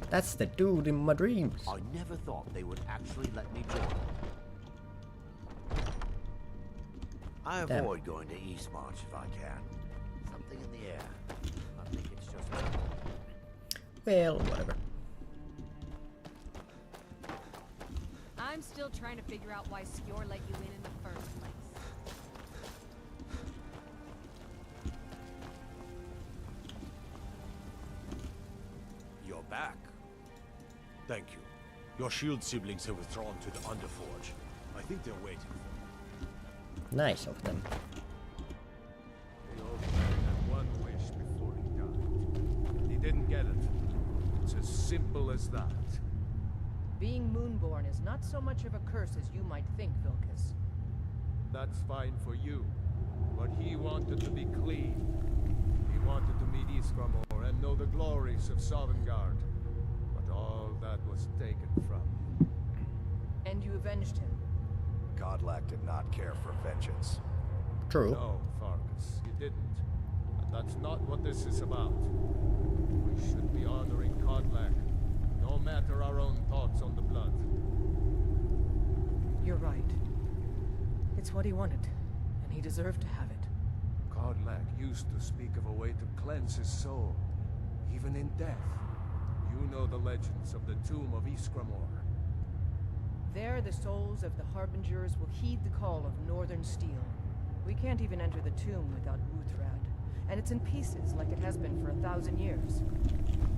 that's the dude in my dreams. I never thought they would actually let me join. I avoid going to Eastmarch if I can. Something in the air. I think it's just... Well, whatever. I'm still trying to figure out why Skjor let you in the first place. You're back. Thank you. Your shield siblings have withdrawn to the Underforge. I think they're waiting for you. Nice of them. The old man had one wish before he died. He didn't get it. It's as simple as that. Being Moonborn is not so much of a curse as you might think, Vilkas. That's fine for you. But he wanted to be clean. He wanted to meet Iskramor and know the glories of Sovngarde. But all that was taken from him. And you avenged him. Godlack did not care for vengeance. True. No, Farkas, he didn't. And that's not what this is about. We should be honoring Godlack, no matter our own thoughts on the blood. You're right. It's what he wanted, and he deserved to have it. Godlack used to speak of a way to cleanse his soul, even in death. You know the legends of the tomb of Iskramor. There, the souls of the Harbingers will heed the call of Northern Steel. We can't even enter the tomb without Wuthrad, and it's in pieces like it has been for 1,000 years.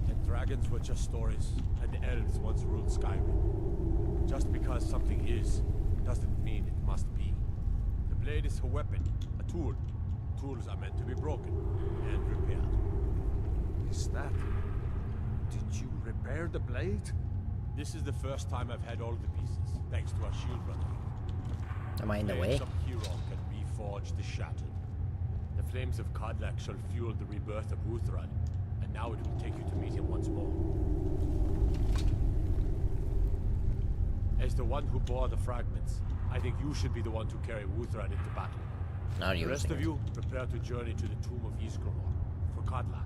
And dragons were just stories, and the elves once ruled Skyrim. Just because something is, doesn't mean it must be. The blade is a weapon, a tool. Tools are meant to be broken and repaired. Is that... Did you repair the blade? This is the first time I've had all the pieces, thanks to our shield brother. Am I in the way? Some hero can reforge the shattered. The flames of Kodlak shall fuel the rebirth of Wuthrad, and now it will take you to meet him once more. As the one who bore the fragments, I think you should be the one to carry Wuthrad into battle. Not The rest using of it. you, prepare to journey to the tomb of Iskramor for Kodlak.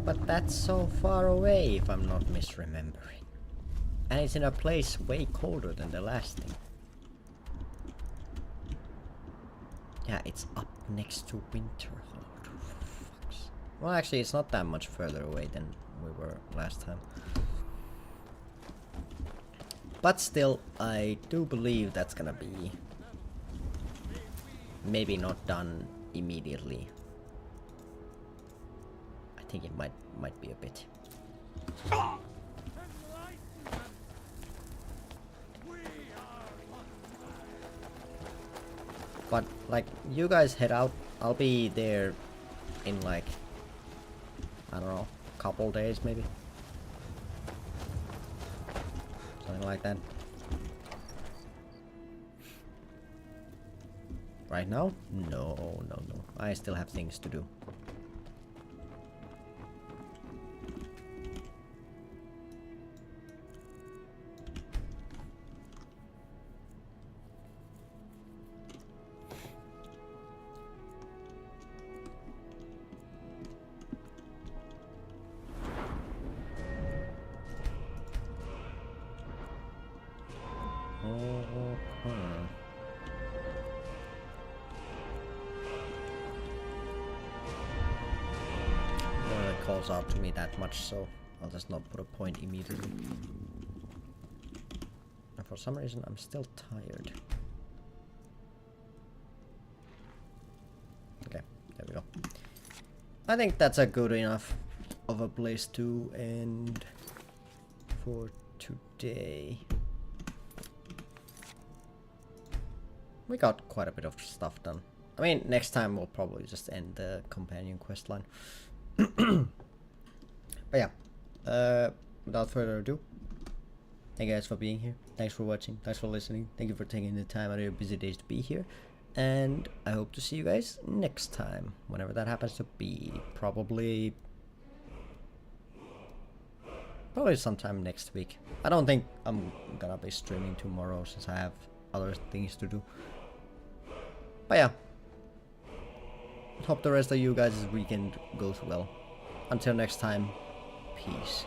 But that's so far away, if I'm not misremembering. And it's in a place way colder than the last thing. Yeah, it's up next to Winterhold. Fucks. Well, actually, it's not that much further away than we were last time. But still, I do believe that's gonna be maybe not done immediately. I think it might be a bit. But like, you guys head out. I'll be there in like, I don't know, a couple days maybe. Something like that. Right now? No. I still have things to do. Calls out to me that much, so I'll just not put a point immediately. And for some reason I'm still tired. Okay, there we go. I think that's a good enough of a place to end for today. We got quite a bit of stuff done. I mean, next time we'll probably just end the companion quest line. But yeah, without further ado, thank you guys for being here. Thanks for watching. Thanks for listening. Thank you for taking the time out of your busy days to be here. And I hope to see you guys next time, whenever that happens to be. Probably Probably sometime next week. I don't think I'm gonna be streaming tomorrow since I have other things to do. But yeah. Hope the rest of you guys' weekend goes well. Until next time, peace.